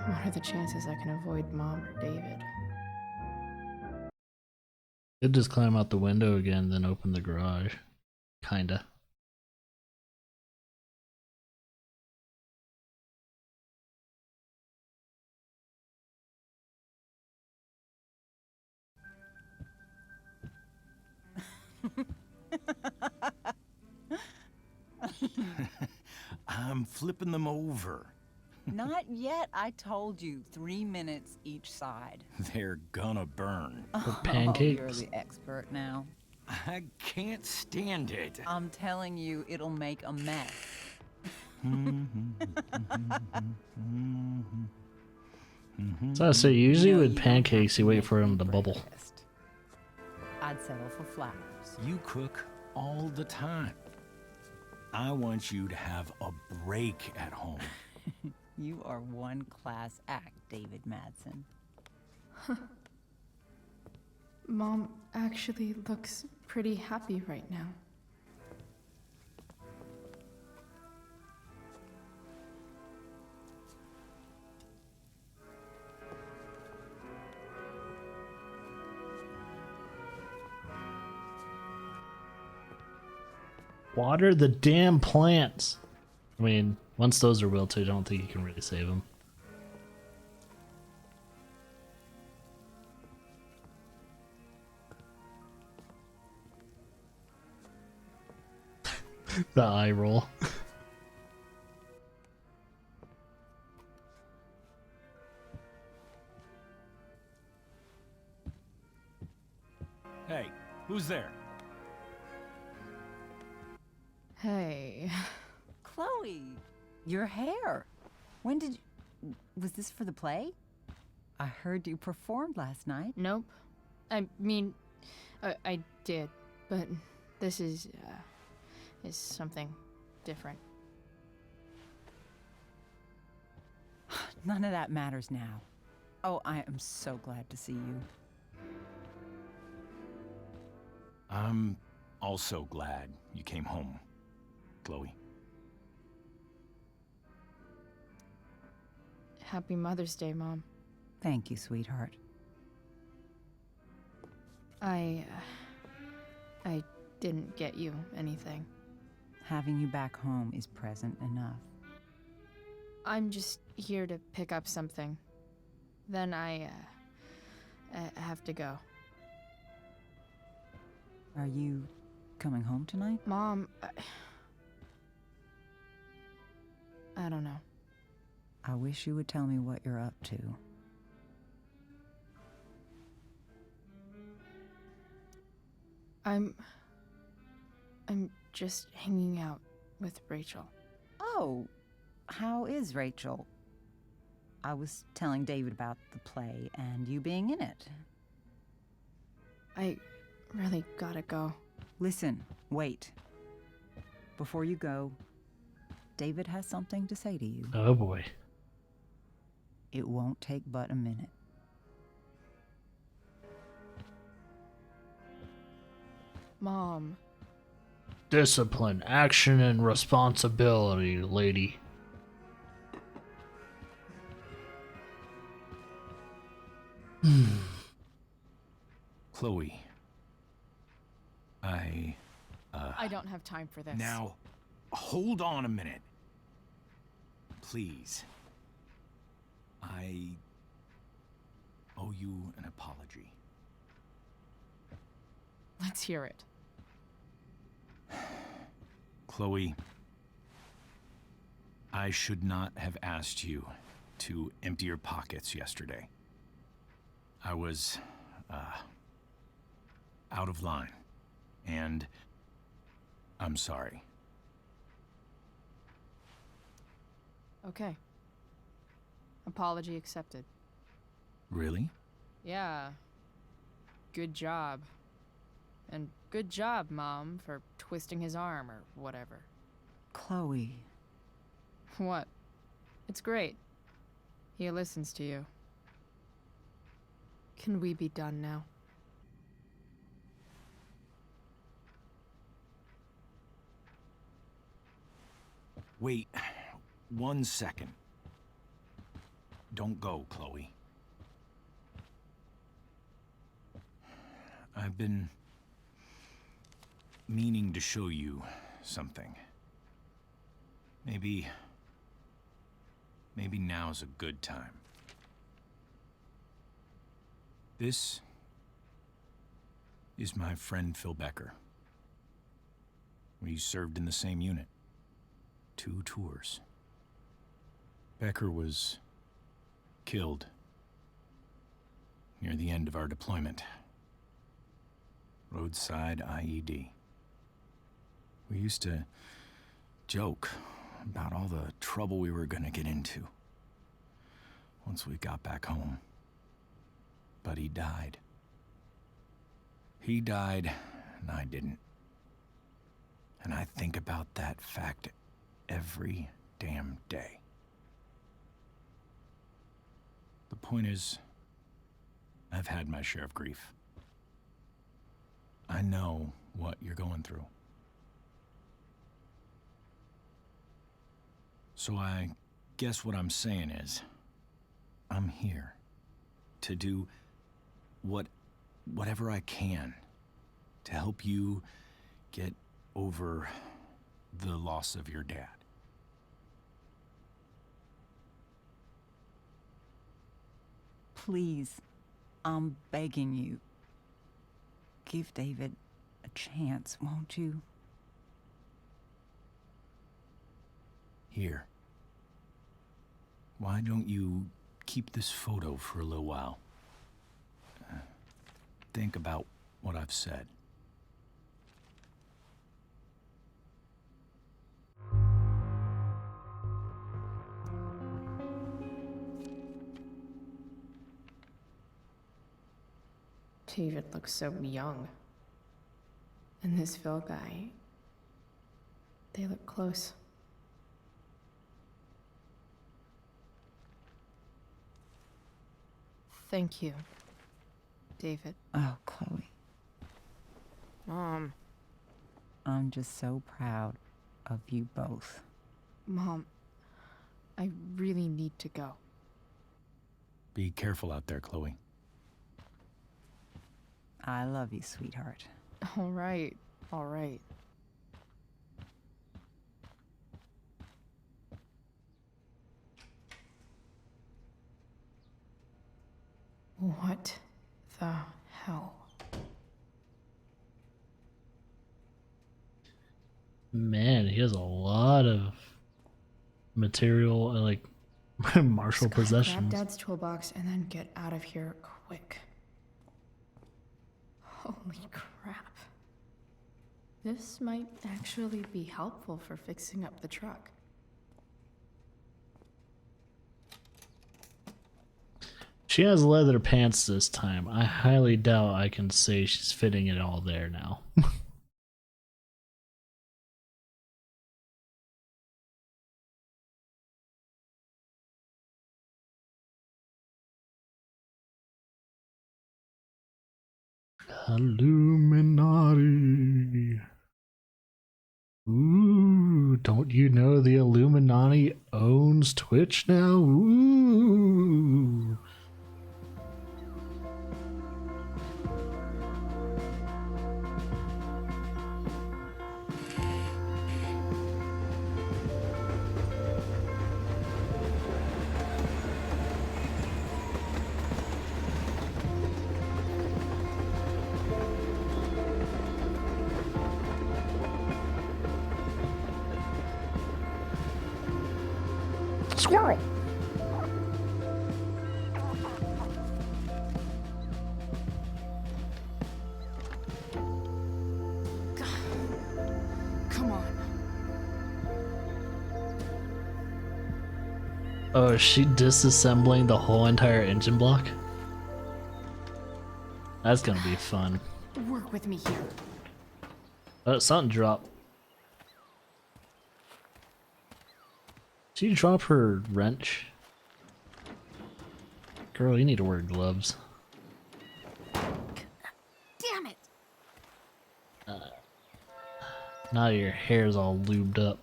B: What are the chances I can avoid Mom or David?
A: Could just climb out the window again, then open the garage. Kinda.
D: I'm flipping them over.
M: Not yet. I told you 3 minutes each side.
D: They're gonna burn.
A: For
M: Oh,
A: pancakes.
M: you're the expert now.
D: I can't stand it.
M: I'm telling you, it'll make a mess.
A: So I say, usually
M: No,
A: with
M: you don't
A: pancakes,
M: have
A: you
M: to
A: wait
M: make
A: for
M: me
A: them to bubble.
M: breakfast. I'd settle for flowers.
D: You cook all the time. I want you to have a break at home.
M: You are one class act, David Madsen.
B: Mom actually looks pretty happy right now.
A: Water the damn plants. I mean, once those are wilted, I don't think you can really save them. The eye roll.
D: Hey, who's there?
B: Hey.
M: Chloe, your hair. When did you... Was this for the play? I heard you performed last night.
B: Nope. I mean, I did, but this is something different.
M: None of that matters now. Oh, I am so glad to see you.
D: I'm also glad you came home, Chloe.
B: Happy Mother's Day, Mom.
M: Thank you, sweetheart.
B: I didn't get you anything.
M: Having you back home is present enough.
B: I'm just here to pick up something. Then I have to go.
M: Are you coming home tonight?
B: Mom, I don't know.
M: I wish you would tell me what you're up to.
B: I'm just hanging out with Rachel.
M: Oh, how is Rachel? I was telling David about the play and you being in it.
B: I really gotta go.
M: Listen, wait. Before you go, David has something to say to you.
A: Oh boy.
M: It won't take but a minute.
B: Mom.
A: Discipline, action, and responsibility, lady.
D: Chloe.
B: I don't have time for this.
D: Now, hold on a minute. Please. I owe you an apology.
B: Let's hear it.
D: Chloe, I should not have asked you to empty your pockets yesterday. I was, out of line. And I'm sorry.
B: Okay. Apology accepted.
D: Really?
B: Yeah. Good job. And good job, Mom, for twisting his arm or whatever.
M: Chloe.
B: What? It's great. He listens to you. Can we be done now?
D: Wait 1 second. Don't go, Chloe. I've been meaning to show you something. Maybe now's a good time. This is my friend Phil Becker. We served in the same unit. 2 tours. Becker was killed near the end of our deployment. Roadside IED. We used to joke about all the trouble we were gonna get into once we got back home. But he died. He died, and I didn't. And I think about that fact every damn day. The point is, I've had my share of grief. I know what you're going through. So I guess what I'm saying is, I'm here to do whatever I can to help you get over the loss of your dad.
M: Please, I'm begging you. Give David a chance, won't you?
D: Here. Why don't you keep this photo for a little while? Think about what I've said.
B: David looks so young. And this Phil guy, they look close. Thank you, David.
M: Oh, Chloe.
B: Mom.
M: I'm just so proud of you both.
B: Mom, I really need to go.
D: Be careful out there, Chloe.
M: I love you, sweetheart.
B: All right, all right. What the hell?
A: Man, he has a lot of material, like martial
B: Scott,
A: possessions.
B: grab Dad's toolbox and then get out of here quick. Holy crap. This might actually be helpful for fixing up the truck.
A: She has leather pants this time. I highly doubt I can say she's fitting it all there now. Illuminati. Ooh, don't you know the Illuminati owns Twitch now? Ooh.
N: Squirrel!
B: Come on.
A: Oh, is she disassembling the whole entire engine block? That's gonna be fun.
B: Work with me here.
A: Oh, something dropped. Did you drop her wrench? Girl, you need to wear gloves.
B: Damn it!
A: Now your hair's all lubed up.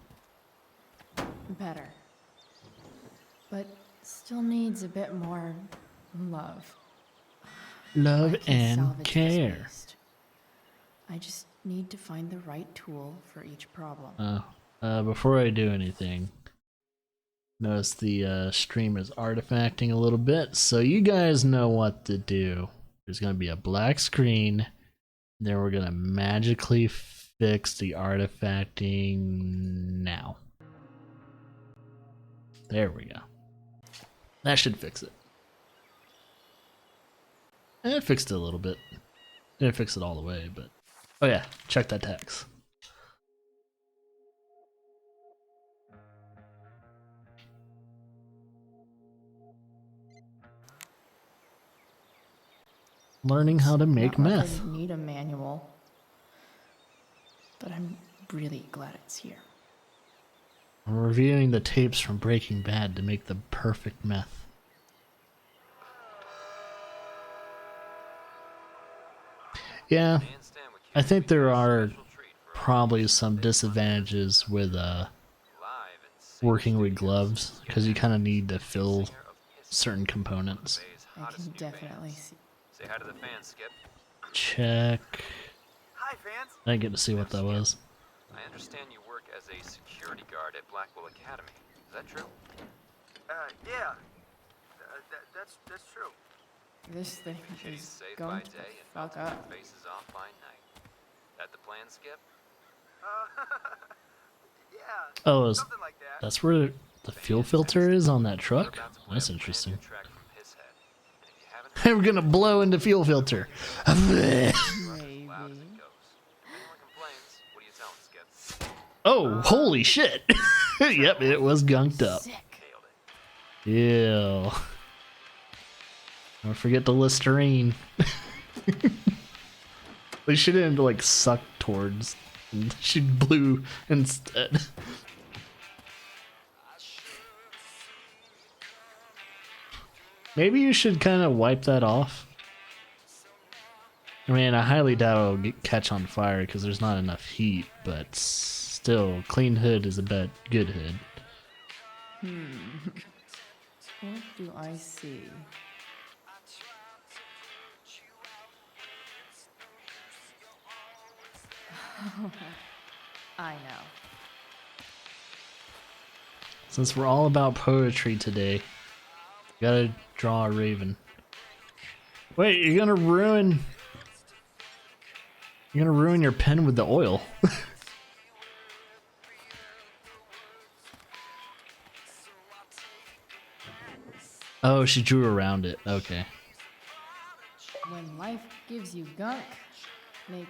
B: Better. But still needs a bit more love.
A: Love
B: I can
A: and
B: salvage this
A: care.
B: waste. I just need to find the right tool for each problem.
A: Before I do anything, notice the stream is artifacting a little bit, so you guys know what to do. There's gonna be a black screen, then we're gonna magically fix the artifacting now. There we go. That should fix it. It fixed it a little bit. Didn't fix it all the way, but... Oh yeah, check that text. Learning how to make
B: Not like
A: meth.
B: I need a manual, but I'm really glad it's here.
A: I'm reviewing the tapes from Breaking Bad to make the perfect meth. Yeah, I think there are probably some disadvantages with working with gloves, because you kind of need to fill certain components.
B: I can definitely see.
L: Say hi to the fans, Skip.
A: Check.
L: Hi, fans.
A: I didn't get to see what that was.
L: I understand you work as a security guard at Blackwell Academy. Is that true?
O: Yeah. That's true.
B: This thing
L: She's
B: is
L: safe
B: going
L: by
B: to
L: day and
B: fuck
L: melting
B: up.
L: their faces off by night. That the plan, Skip?
O: Yeah.
A: Oh,
O: something like that.
A: that's where the fuel filter is on that truck? That's interesting. We're gonna blow into fuel filter. Oh, holy shit! Yep, it was gunked up. Ew. Don't forget the Listerine. But she didn't like suck towards. She blew instead. Maybe you should kind of wipe that off. I mean, I highly doubt it'll catch on fire because there's not enough heat, but still, clean hood is a good hood.
B: What do I see? I know.
A: Since we're all about poetry today, gotta draw a raven. Wait, you're gonna ruin your pen with the oil. Oh, she drew around it. Okay.
B: When life gives you gunk, make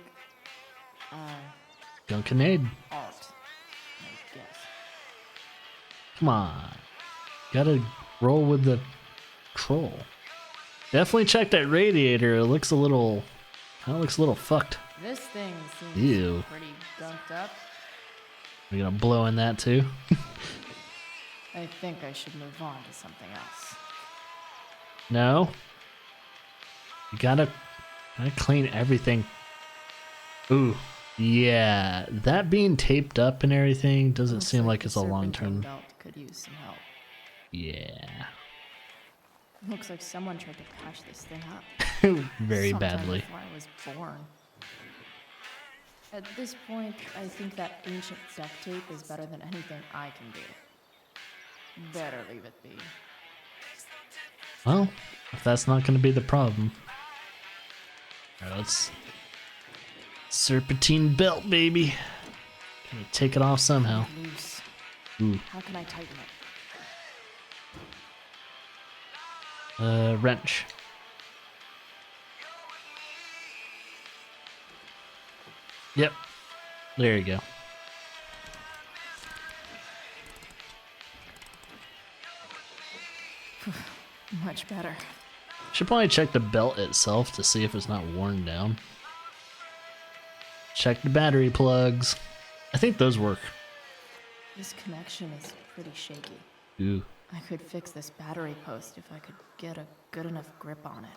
A: Gunkanade.
B: art, I guess.
A: Come on. Gotta roll with the troll. Definitely check that radiator. It looks a little fucked.
B: This thing seems
A: Ew.
B: pretty gunked up.
A: We're gonna blow in that too.
B: I think I should move on to something else.
A: No. You gotta clean everything. Ooh. Yeah. That being taped up and everything doesn't seem like it's a long term.
B: Belt could use some help.
A: Yeah.
B: Looks like someone tried to patch this thing up.
A: Very
B: Sometime
A: badly.
B: Before I was born. At this point, I think that ancient duct tape is better than anything I can do. Better leave it be.
A: Well, if that's not gonna be the problem. Alright, let's serpentine belt, baby. Gonna take it off somehow.
B: Loose.
A: Ooh.
B: How can I tighten it?
A: Wrench. Yep. There you go.
B: Much better.
A: Should probably check the belt itself to see if it's not worn down. Check the battery plugs. I think those work.
B: This connection is pretty shaky.
A: Ooh.
B: I could fix this battery post if I could get a good enough grip on it.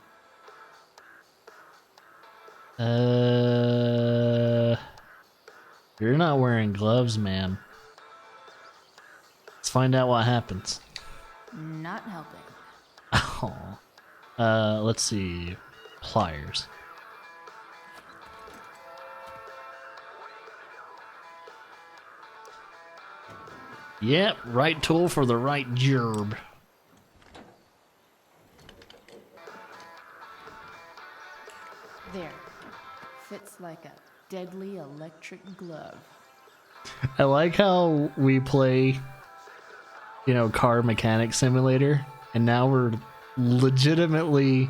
A: You're not wearing gloves, ma'am. Let's find out what happens.
B: Not helping.
A: Oh. Let's see. Pliers. Yep, right tool for the right job.
B: There. Fits like a deadly electric glove.
A: I like how we play, you know, car mechanic simulator, and now we're legitimately,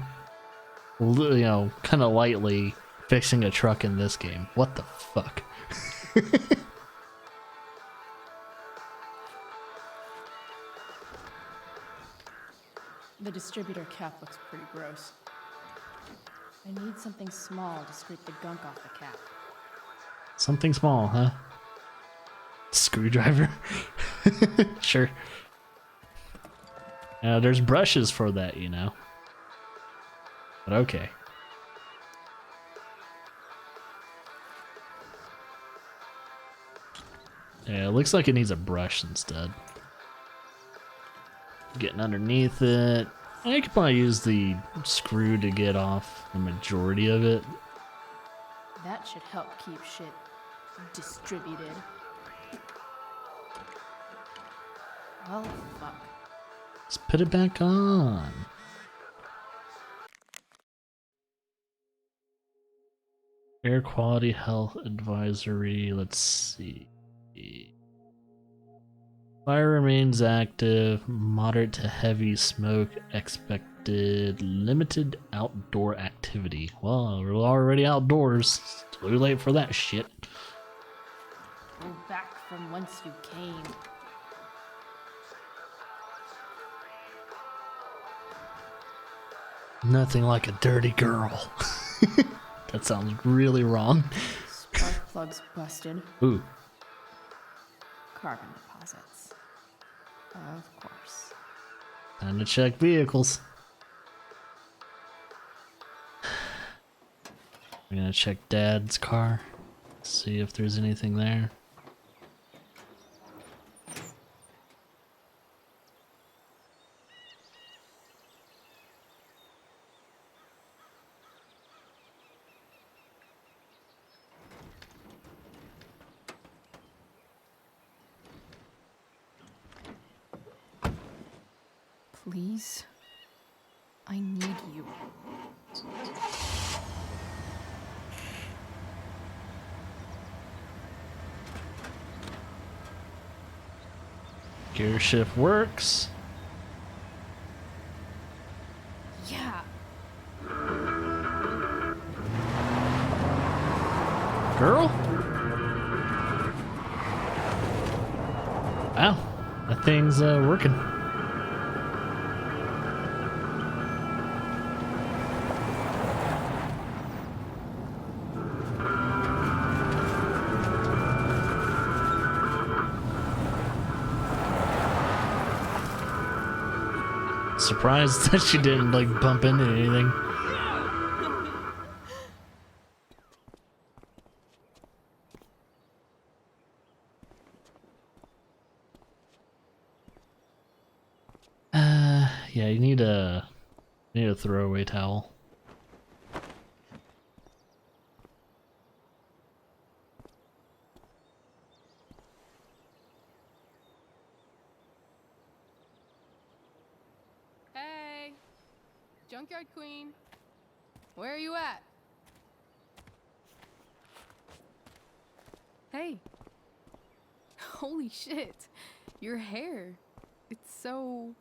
A: you know, kind of lightly fixing a truck in this game. What the fuck?
B: The distributor cap looks pretty gross. I need something small to scrape the gunk off the cap.
A: Something small, huh? Screwdriver? Sure. There's brushes for that, you know. But okay. Yeah, it looks like it needs a brush instead. Getting underneath it. I could probably use the screw to get off the majority of it.
B: That should help keep shit distributed. Well, fuck.
A: Let's put it back on. Air quality health advisory. Let's see. Fire remains active. Moderate to heavy smoke expected. Limited outdoor activity. Well, we're already outdoors. It's too late for that shit.
B: Go back from whence you came.
A: Nothing like a dirty girl. That sounds really wrong.
B: Spark plugs busted.
A: Ooh.
B: Carbon deposits. Of course.
A: Time to check vehicles. We're gonna check Dad's car. See if there's anything there.
B: Please. I need you.
A: Gear shift works.
B: Yeah.
A: Girl? Wow, that thing's working. Surprised that she didn't like bump into anything. Yeah, you need a throwaway towel.
I: Hey, Junkyard Queen, where are you at? Hey. Holy shit, your hair. It's so...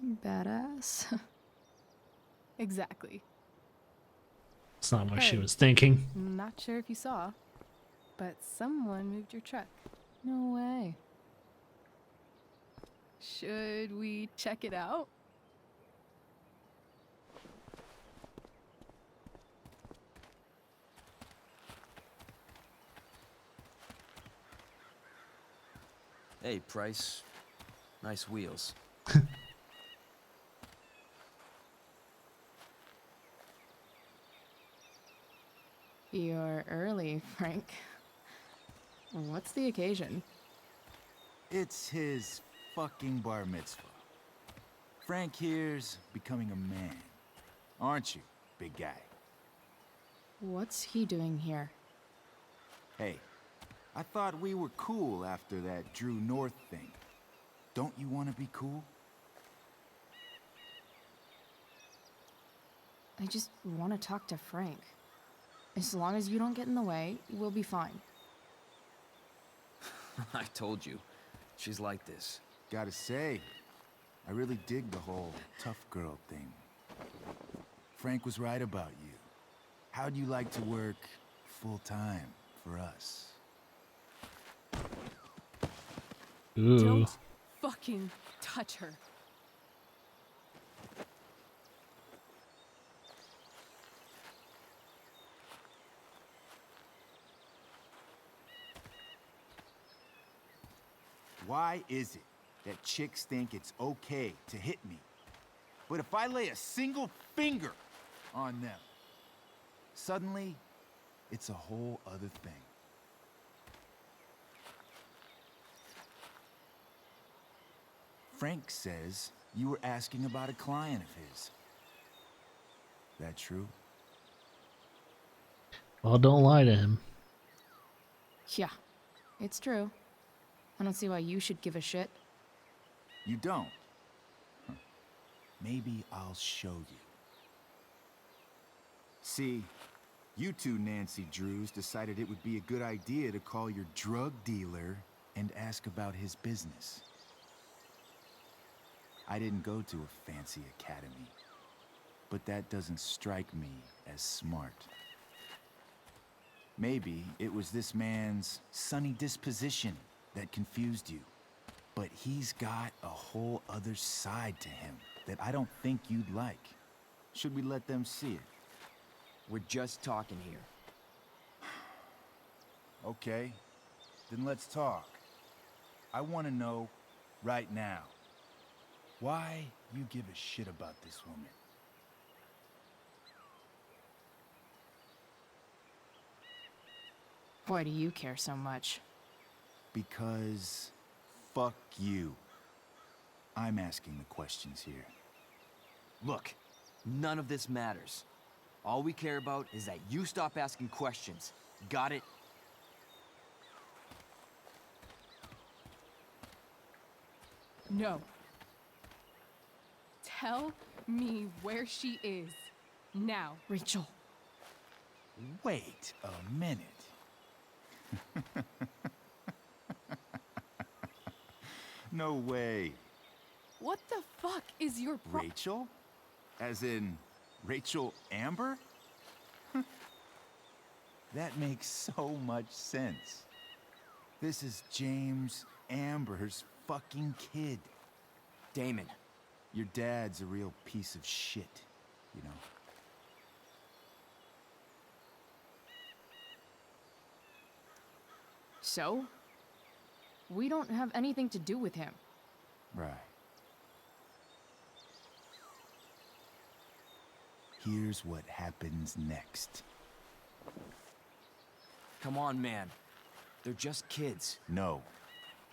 B: Badass.
I: Exactly.
A: It's not what she
I: Hey.
A: was thinking.
I: Not sure if you saw, but someone moved your truck.
B: No way.
I: Should we check it out?
E: Hey, Price. Nice wheels.
B: You're early, Frank. What's the occasion?
N: It's his fucking bar mitzvah. Frank here's becoming a man. Aren't you, big guy?
B: What's he doing here?
N: Hey, I thought we were cool after that Drew North thing. Don't you want to be cool?
B: I just want to talk to Frank. As long as you don't get in the way, we'll be fine.
E: I told you. She's like this.
N: Gotta say, I really dig the whole tough girl thing. Frank was right about you. How'd you like to work full-time for us?
A: Ooh.
I: Don't fucking touch her.
N: Why is it that chicks think it's okay to hit me? But if I lay a single finger on them, suddenly, it's a whole other thing. Frank says you were asking about a client of his. That true?
A: Well, don't lie to him.
B: Yeah, it's true. I don't see why you should give a shit.
N: You don't? Huh. Maybe I'll show you. See, you two Nancy Drews decided it would be a good idea to call your drug dealer and ask about his business. I didn't go to a fancy academy, but that doesn't strike me as smart. Maybe it was this man's sunny disposition that confused you. But he's got a whole other side to him that I don't think you'd like. Should we let them see it?
E: We're just talking here.
N: Okay, then let's talk. I want to know right now why you give a shit about this woman.
B: Why do you care so much?
N: Because fuck you. I'm asking the questions here.
E: Look, none of this matters. All we care about is that you stop asking questions. Got it?
I: No. Tell me where she is. Now.
B: Rachel.
N: Wait a minute. No way.
I: What the fuck is your
N: Rachel? As in, Rachel Amber? That makes so much sense. This is James Amber's fucking kid.
E: Damon.
N: Your dad's a real piece of shit, you know.
B: So? We don't have anything to do with him.
N: Right. Here's what happens next.
E: Come on, man. They're just kids.
N: No,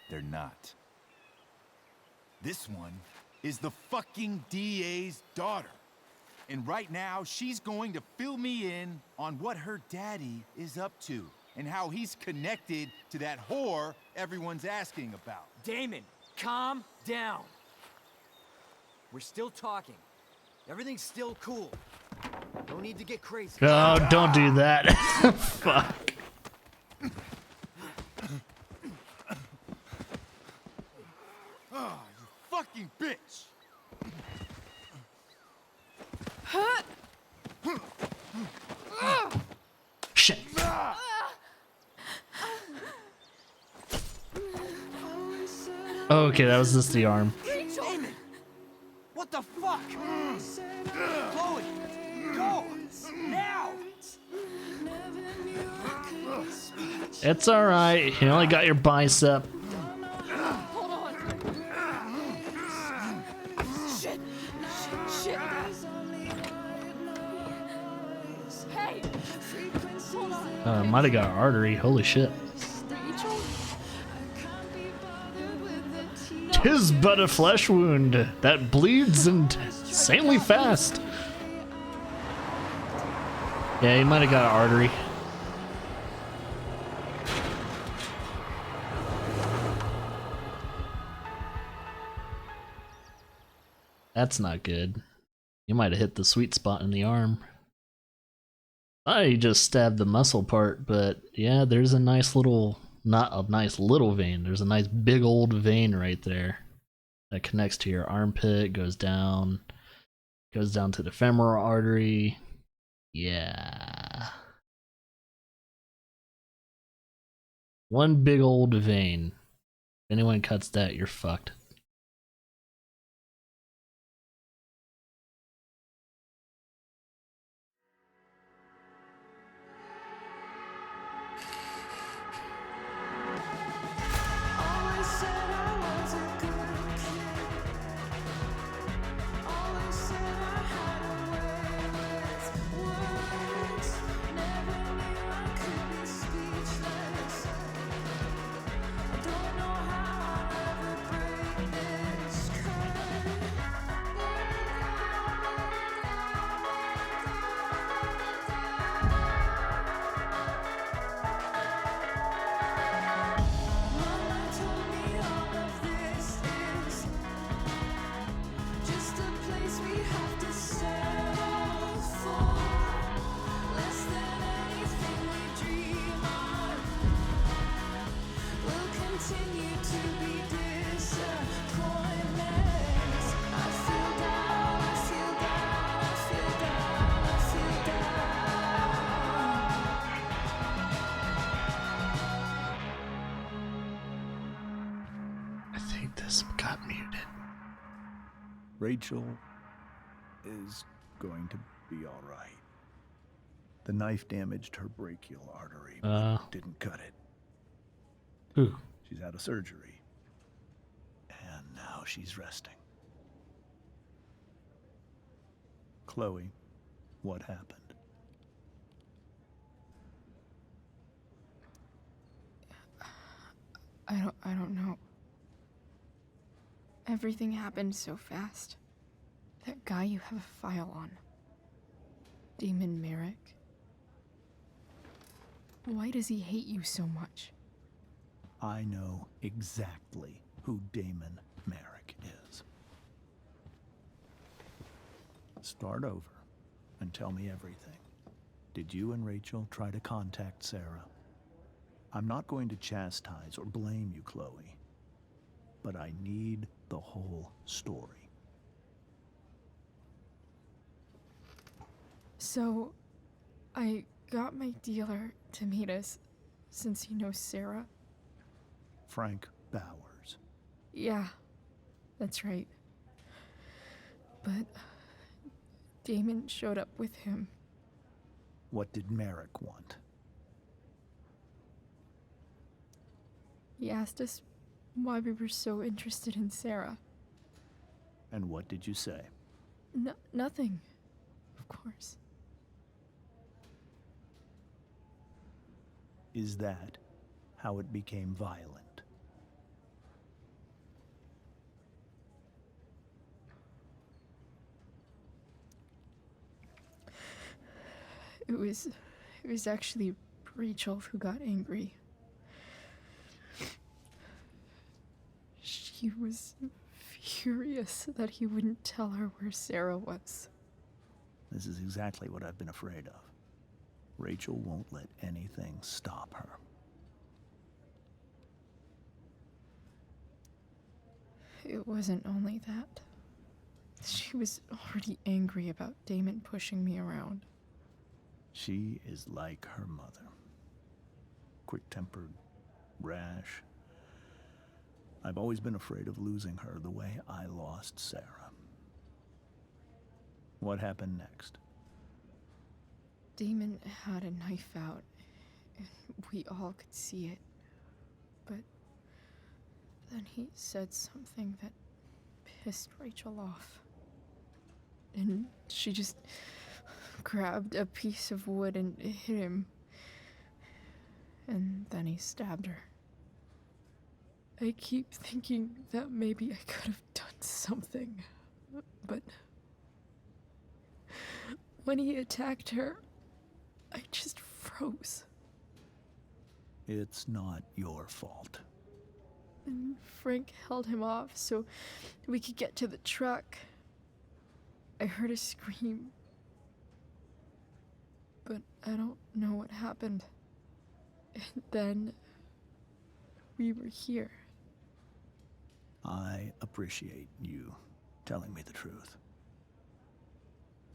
N: they're not. This one is the fucking DA's daughter. And right now, she's going to fill me in on what her daddy is up to and how he's connected to that whore everyone's asking about.
E: Damon, calm down. We're still talking. Everything's still cool. No need to get crazy.
A: Oh, don't do that. Fuck.
N: Oh, you fucking bitch!
A: Oh, okay, that was just the arm.
E: Damon! What the fuck? Chloe! Go! Now!
A: It's alright. You only got your bicep.
I: Hold on. Shit. Shit. Hey. Hold on.
A: Might have got an artery. Holy shit.
I: Rachel?
A: 'Tis but a flesh wound that bleeds insanely fast. Yeah, he might have got an artery. That's not good. You might have hit the sweet spot in the arm. I just stabbed the muscle part, but yeah, there's a nice little, not a nice little vein, there's a nice big old vein right there that connects to your armpit, goes down to the femoral artery. Yeah. One big old vein. If anyone cuts that, you're fucked. Got muted.
F: Rachel is going to be all right. The knife damaged her brachial artery, but didn't cut it.
A: Who?
F: She's out of surgery. And now she's resting. Chloe, what happened?
B: I don't know. Everything happened so fast. That guy you have a file on. Damon Merrick. Why does he hate you so much?
F: I know exactly who Damon Merrick is. Start over and tell me everything. Did you and Rachel try to contact Sarah? I'm not going to chastise or blame you, Chloe, but I need the whole story.
B: So, I got my dealer to meet us, since he knows Sarah.
F: Frank Bowers.
B: Yeah, that's right. But Damon showed up with him.
F: What did Merrick want?
B: He asked us why we were so interested in Sarah.
F: And what did you say?
B: Nothing, of course.
F: Is that how it became violent?
B: It was actually Rachel who got angry. She was furious that he wouldn't tell her where Sarah was.
F: This is exactly what I've been afraid of. Rachel won't let anything stop her.
B: It wasn't only that. She was already angry about Damon pushing me around.
F: She is like her mother. Quick-tempered, rash. I've always been afraid of losing her the way I lost Sarah. What happened next?
B: Damon had a knife out, and we all could see it. But then he said something that pissed Rachel off. And she just grabbed a piece of wood and hit him. And then he stabbed her. I keep thinking that maybe I could have done something, but when he attacked her, I just froze.
F: It's not your fault.
B: And Frank held him off so we could get to the truck. I heard a scream, but I don't know what happened. And then we were here.
F: I appreciate you telling me the truth.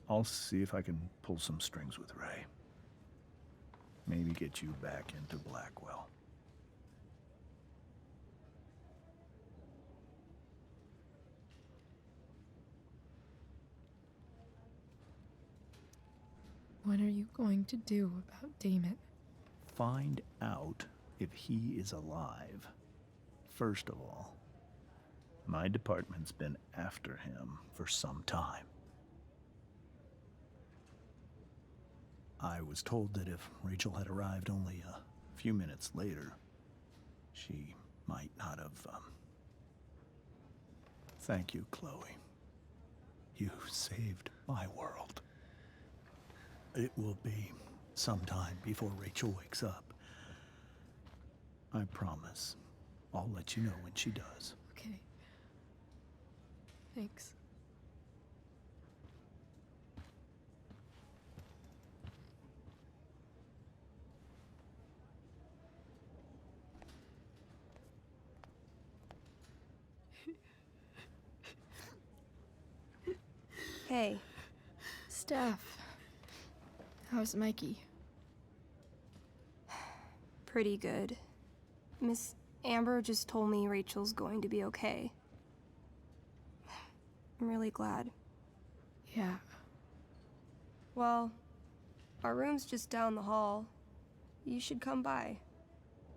F: I'll see if I can pull some strings with Ray. Maybe get you back into Blackwell.
B: What are you going to do about Damon?
F: Find out if he is alive. First of all, my department's been after him for some time. I was told that if Rachel had arrived only a few minutes later, she might not have, Thank you, Chloe. You saved my world. It will be some time before Rachel wakes up. I promise. I'll let you know when she does.
B: Okay. Thanks.
P: Hey.
B: Steph. How's Mikey?
P: Pretty good. Miss Amber just told me Rachel's going to be okay. I'm really glad.
B: Yeah.
P: Well, our room's just down the hall. You should come by.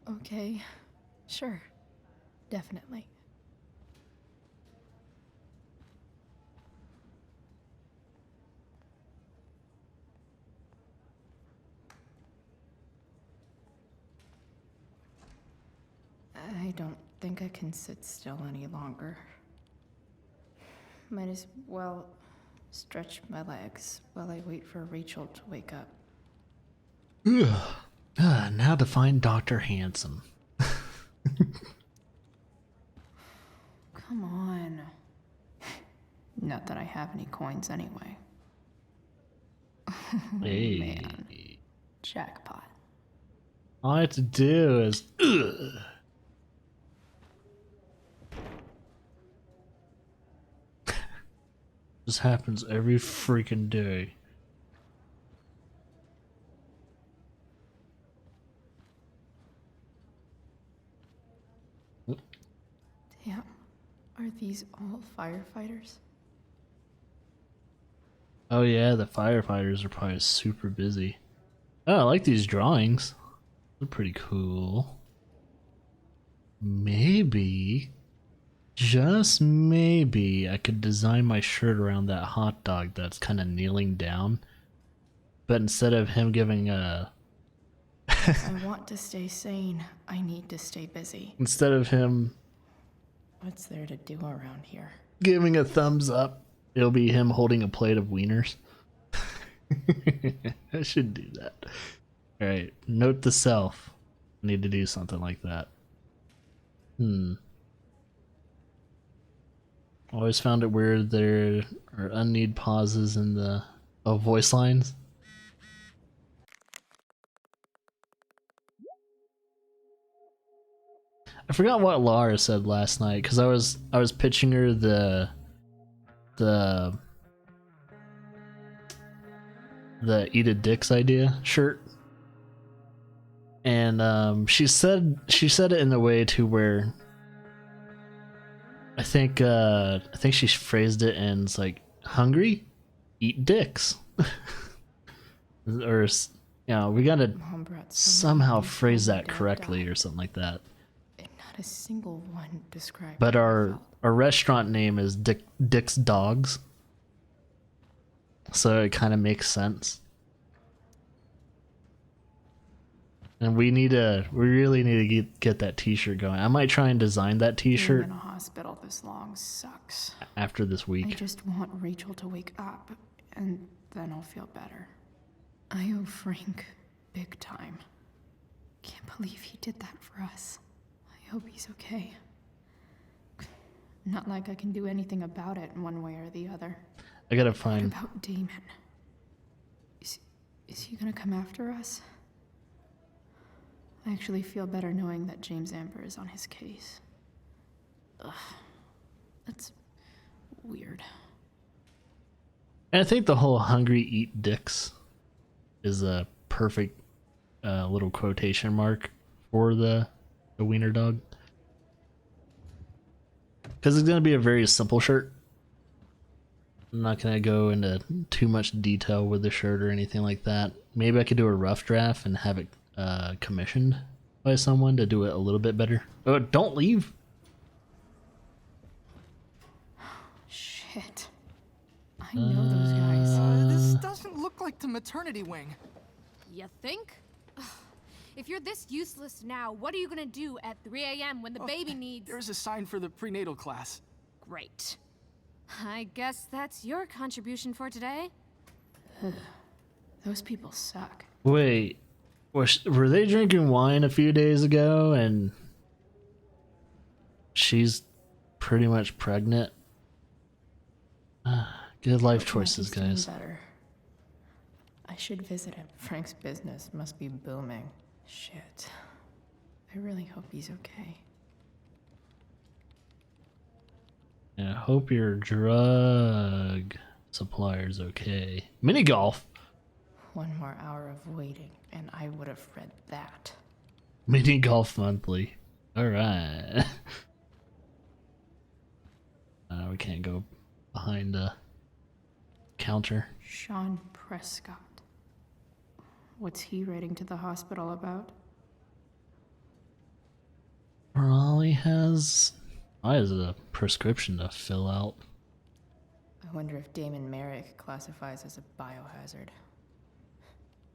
B: Okay. Sure. Definitely. I don't think I can sit still any longer. Might as well stretch my legs while I wait for Rachel to wake up.
A: Now to find Dr. Handsome.
B: Come on. Not that I have any coins anyway.
A: Hey.
B: Man. Jackpot.
A: All I have to do is... This happens every freaking day.
B: Damn. Are these all firefighters?
A: Oh yeah, the firefighters are probably super busy. Oh, I like these drawings. They're pretty cool. Maybe, just maybe, I could design my shirt around that hot dog that's kind of kneeling down. But instead of him giving a...
B: I want to stay sane. I need to stay busy.
A: Instead of him
B: What's there to do around here?
A: giving a thumbs up, it'll be him holding a plate of wieners. I should do that. Alright, note to self. I need to do something like that. Always found it weird there are unneeded pauses in the voice lines. I forgot what Lara said last night because I was pitching her the Eat a Dicks idea shirt, and she said it in a way to where I think she phrased it in it's like, hungry? Eat dicks. Or, we gotta
B: Mom brought so many
A: somehow
B: things
A: phrase
B: home
A: that
B: when Dad
A: correctly
B: died,
A: or something like that.
B: and not a single one described.
A: But
B: how I
A: our
B: felt.
A: restaurant name is Dick's Dogs. So it kind of makes sense. And we really need to get that t-shirt going. I might try and design that t-shirt
B: Being in a hospital this long sucks.
A: after this
B: I
A: week.
B: just want Rachel to wake up, and then I'll feel better. I owe Frank big time. Can't believe he did that for us. I hope he's okay. Not like I can do anything about it one way or the other.
A: I gotta
B: What
A: find...
B: about Damon? Is he gonna come after us? I actually feel better knowing that James Amber is on his case. Ugh. That's weird.
A: And I think the whole hungry eat dicks is a perfect little quotation mark for the wiener dog. Because it's going to be a very simple shirt. I'm not going to go into too much detail with the shirt or anything like that. Maybe I could do a rough draft and have it commissioned by someone to do it a little bit better. Oh, don't leave.
B: Shit. I know those guys.
Q: This doesn't look like the maternity wing.
R: You think? Ugh. If you're this useless now, what are you gonna do at 3 a.m. when the baby needs...
Q: There's a sign for the prenatal class.
R: Great. I guess that's your contribution for today.
B: Those people suck.
A: Wait, were they drinking wine a few days ago and she's pretty much pregnant? Good life choices,
B: He's doing
A: guys.
B: better. I should visit him. Frank's business must be booming. Shit. I really hope he's okay.
A: And I hope your drug supplier's okay. Mini golf.
B: One more hour of waiting, and I would have read that.
A: Mini golf monthly. Alright. We can't go behind the counter.
B: Sean Prescott. What's he writing to the hospital about?
A: Probably has a prescription to fill out.
B: I wonder if Damon Merrick classifies as a biohazard.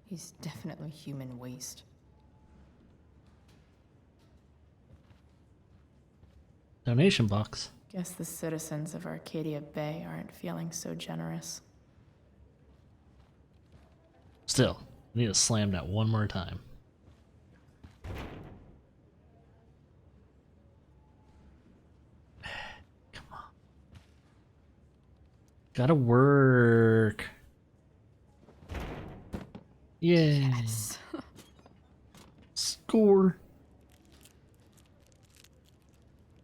B: He's definitely human waste.
A: Donation box.
B: Guess the citizens of Arcadia Bay aren't feeling so generous.
A: Still, I need to slam that one more time. Come on. Gotta work. Yay.
B: Yes.
A: Score.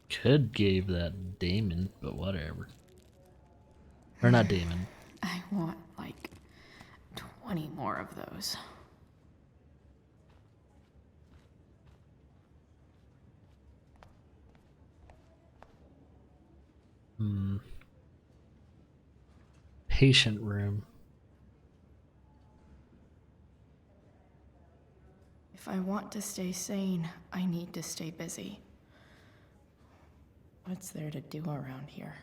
A: Could gave that Damon, but whatever. Or not Damon.
B: I want like 20 more of those.
A: Patient room.
B: If I want to stay sane, I need to stay busy. What's there to do around here?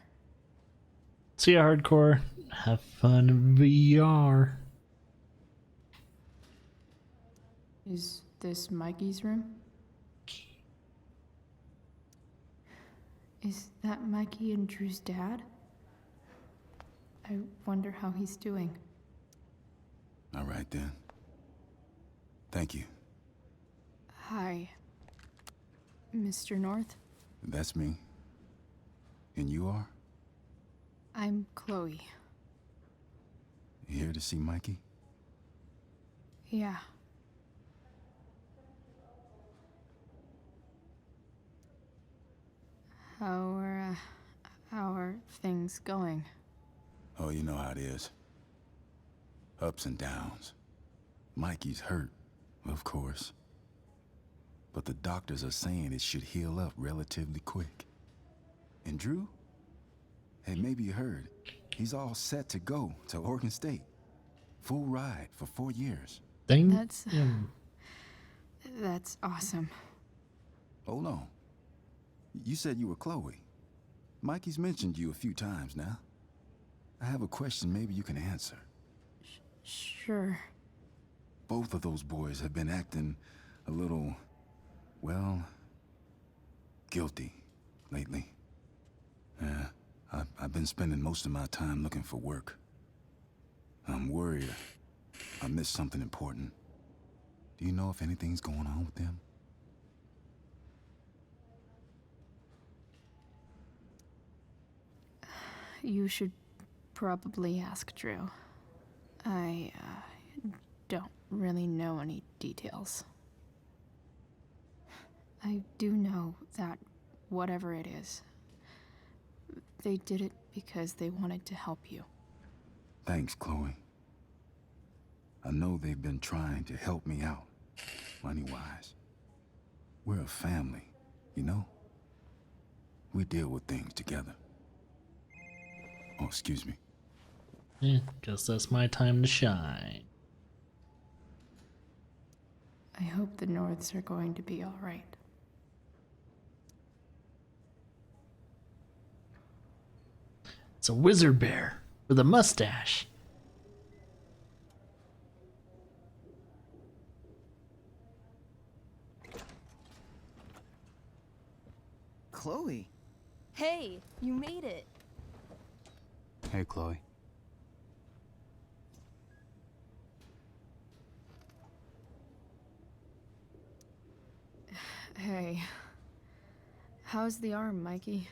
A: See ya, hardcore. Have fun in VR.
B: Is this Mikey's room? Is that Mikey and Drew's dad? I wonder how he's doing.
N: All right, then. Thank you.
B: Hi, Mr. North.
N: That's me. And you are?
B: I'm Chloe.
N: You here to see Mikey?
B: Yeah. How are things going?
N: Oh, you know how it is. Ups and downs. Mikey's hurt, of course. But the doctors are saying it should heal up relatively quick. And Drew? Hey, maybe you heard. He's all set to go to Oregon State. Full ride for 4 years.
B: That's awesome.
N: Hold on. You said you were Chloe. Mikey's mentioned you a few times now. I have a question maybe you can answer.
B: Sure.
N: Both of those boys have been acting a little, well, guilty lately. Yeah, I've been spending most of my time looking for work. I'm worried I missed something important. Do you know if anything's going on with them?
B: You should probably ask Drew. I don't really know any details. I do know that whatever it is, they did it because they wanted to help you.
N: Thanks, Chloe. I know they've been trying to help me out, money-wise. We're a family, you know? We deal with things together. Oh, excuse me.
A: Yeah, guess that's my time to shine.
B: I hope the Norths are going to be all right.
A: It's a wizard bear with a mustache.
S: Chloe.
I: Hey, you made it.
T: Hey, Chloe.
B: Hey. How's the arm, Mikey?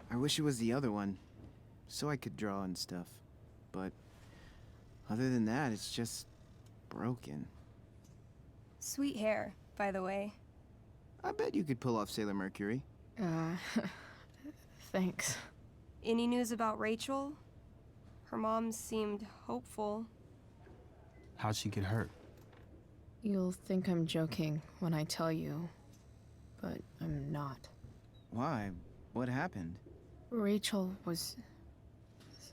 S: I wish it was the other one, so I could draw and stuff. But other than that, it's just broken.
P: Sweet hair, by the way.
S: I bet you could pull off Sailor Mercury.
B: Thanks.
P: Any news about Rachel? Her mom seemed hopeful.
T: How'd she get hurt?
B: You'll think I'm joking when I tell you, but I'm not.
S: Why? What happened?
B: Rachel was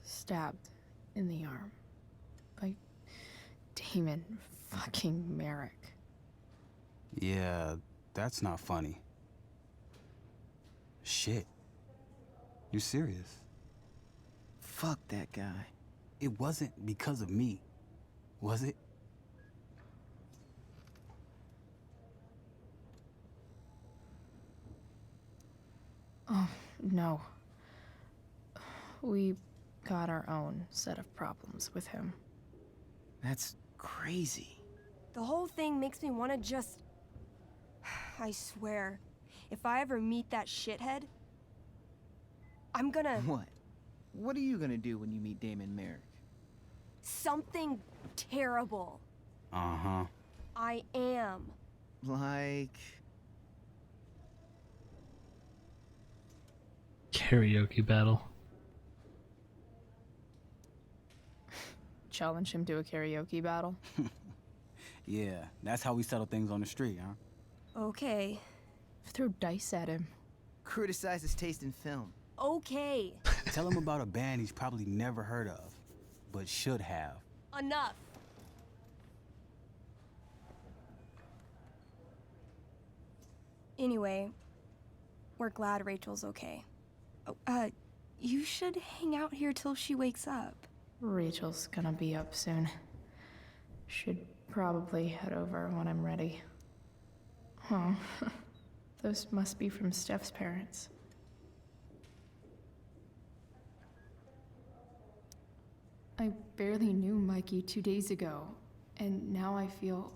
B: stabbed in the arm by Damon fucking Merrick.
T: Yeah, that's not funny. Shit. You serious?
S: Fuck that guy.
T: It wasn't because of me, was it?
B: Oh, no. We got our own set of problems with him.
S: That's crazy.
P: The whole thing makes me want to just... I swear, if I ever meet that shithead, I'm gonna...
S: What? What are you gonna do when you meet Damon Merrick?
P: Something terrible.
T: Uh-huh.
P: I am.
S: Like...
A: Karaoke battle.
B: Challenge him to a karaoke battle?
T: Yeah, that's how we settle things on the street, huh?
P: Okay.
B: Throw dice at him.
S: Criticize his taste in film.
P: Okay.
T: Tell him about a band he's probably never heard of, but should have.
P: Enough. Anyway, we're glad Rachel's okay. Oh, you should hang out here till she wakes up.
B: Rachel's gonna be up soon. Should probably head over when I'm ready. Oh, those must be from Steph's parents. I barely knew Mikey 2 days ago, and now I feel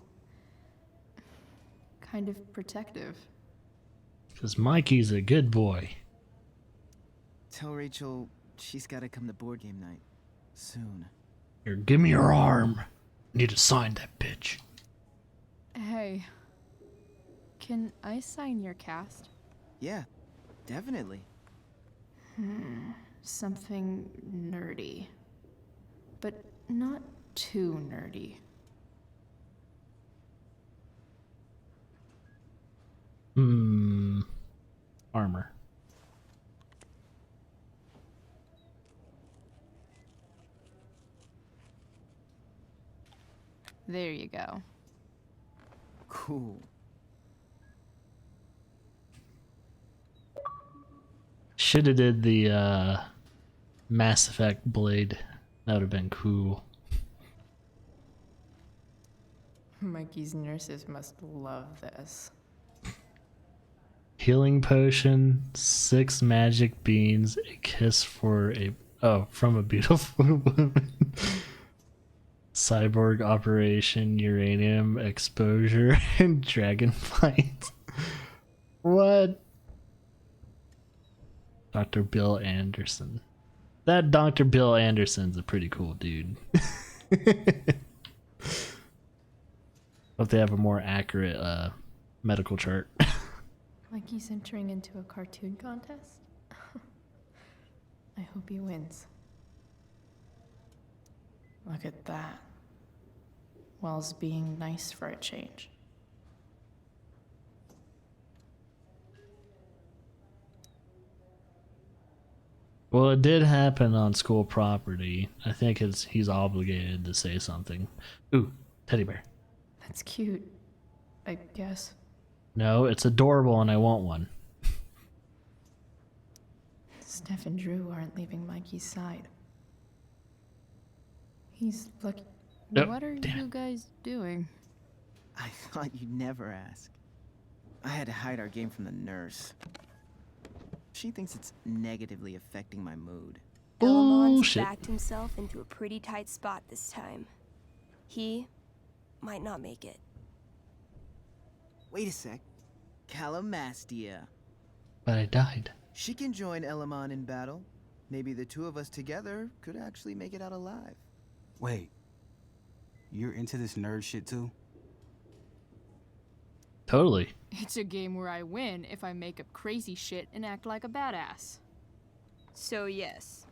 B: kind of protective.
A: Because Mikey's a good boy.
S: Tell Rachel she's gotta come to board game night. Soon.
A: Here, give me your arm. I need to sign that bitch.
B: Hey, can I sign your cast?
S: Yeah, definitely.
B: Something nerdy. But not too nerdy.
A: Armor.
B: There you go.
S: Cool.
A: Should have did the Mass Effect blade. That would have been cool.
B: Mikey's nurses must love this.
A: Healing potion, 6 magic beans, a kiss for from a beautiful woman. Cyborg operation, uranium exposure, and dragon fight. What? Dr. Bill Anderson. That Dr. Bill Anderson's a pretty cool dude. Hope they have a more accurate medical chart.
B: Like he's entering into a cartoon contest? I hope he wins. Look at that. Wells being nice for a change.
A: Well, it did happen on school property. I think he's obligated to say something. Ooh, teddy bear.
B: That's cute, I guess.
A: No, it's adorable and I want one.
B: Steph and Drew aren't leaving Mikey's side. He's lucky.
A: Nope,
B: What are you guys doing?
S: I thought you'd never ask. I had to hide our game from the nurse. She thinks it's negatively affecting my mood.
P: Elamon's backed himself into a pretty tight spot this time. He might not make it.
S: Wait a sec. Calamastia.
A: But I died.
S: She can join Elamon in battle. Maybe the two of us together could actually make it out alive.
T: Wait. You're into this nerd shit too?
A: Totally.
R: It's a game where I win if I make up crazy shit and act like a badass.
P: So yes.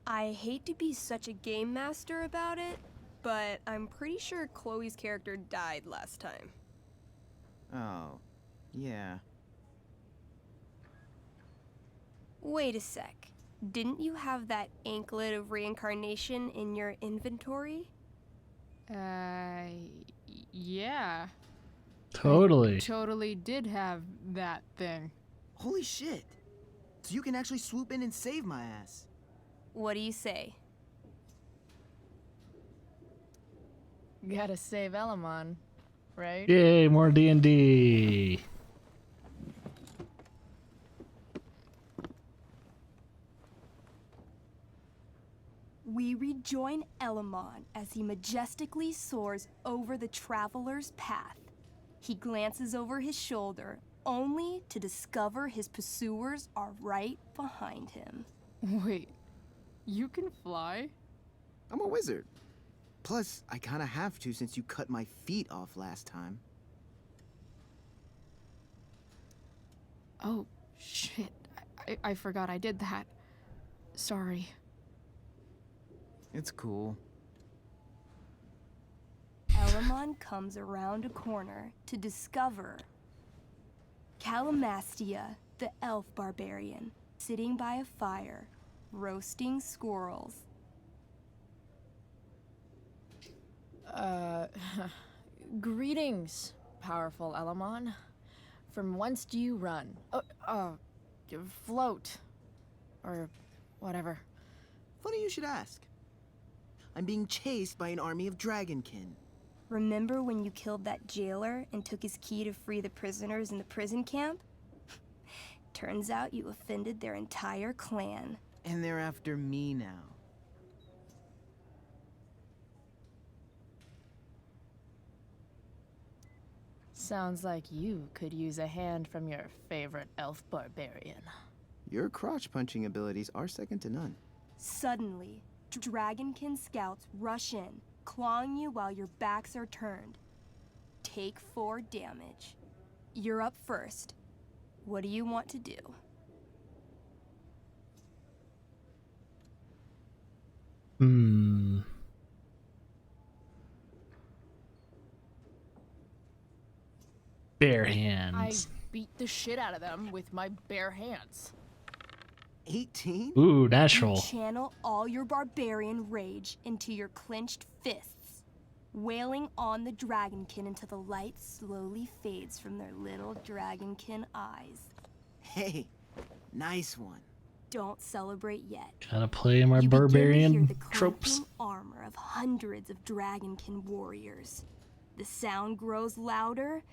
P: I hate to be such a game master about it, but I'm pretty sure Chloe's character died last time.
S: Oh, yeah.
P: Wait a sec. Didn't you have that anklet of reincarnation in your inventory?
R: Yeah.
A: Totally.
R: I totally did have that thing.
S: Holy shit. So you can actually swoop in and save my ass.
P: What do you say?
B: Gotta save Elamon, right?
A: Yay, more D&D.
P: We rejoin Elamon as he majestically soars over the traveler's path. He glances over his shoulder, only to discover his pursuers are right behind him.
R: Wait, you can fly?
S: I'm a wizard. Plus, I kinda have to since you cut my feet off last time.
R: Oh, shit. I forgot I did that. Sorry.
S: It's cool.
P: Elamon comes around a corner to discover Calamastia, the elf barbarian, sitting by a fire, roasting squirrels.
B: Greetings, powerful Elamon. From whence do you run? Float. Or whatever.
S: Funny you should ask. I'm being chased by an army of dragonkin.
P: Remember when you killed that jailer and took his key to free the prisoners in the prison camp? Turns out you offended their entire clan.
S: And they're after me now.
B: Sounds like you could use a hand from your favorite elf barbarian.
S: Your crotch-punching abilities are second to none.
P: Suddenly, dragonkin scouts rush in, clawing you while your backs are turned. Take 4 damage. You're up first. What do you want to do?
A: Bare hands.
B: I beat the shit out of them with my bare hands.
S: 18?
A: Ooh, natural.
P: You channel all your barbarian rage into your clenched fists. wailing on the dragonkin until the light slowly fades from their little dragonkin eyes.
S: Hey, nice one.
P: Don't celebrate yet.
A: Gotta play my
P: You begin to hear
A: barbarian
P: the
A: tropes.
P: clanking armor of hundreds of dragonkin warriors. The sound grows louder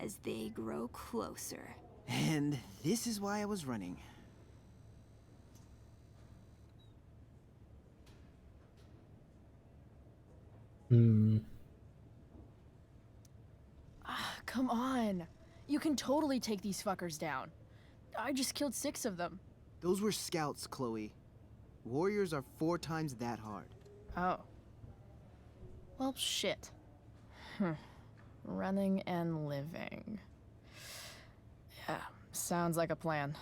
P: as they grow closer.
S: And this is why I was running.
B: Come on. You can totally take these fuckers down. I just killed 6 of them.
S: Those were scouts, Chloe. Warriors are 4 times that hard.
B: Oh. Well, shit. Running and living. Yeah, sounds like a plan.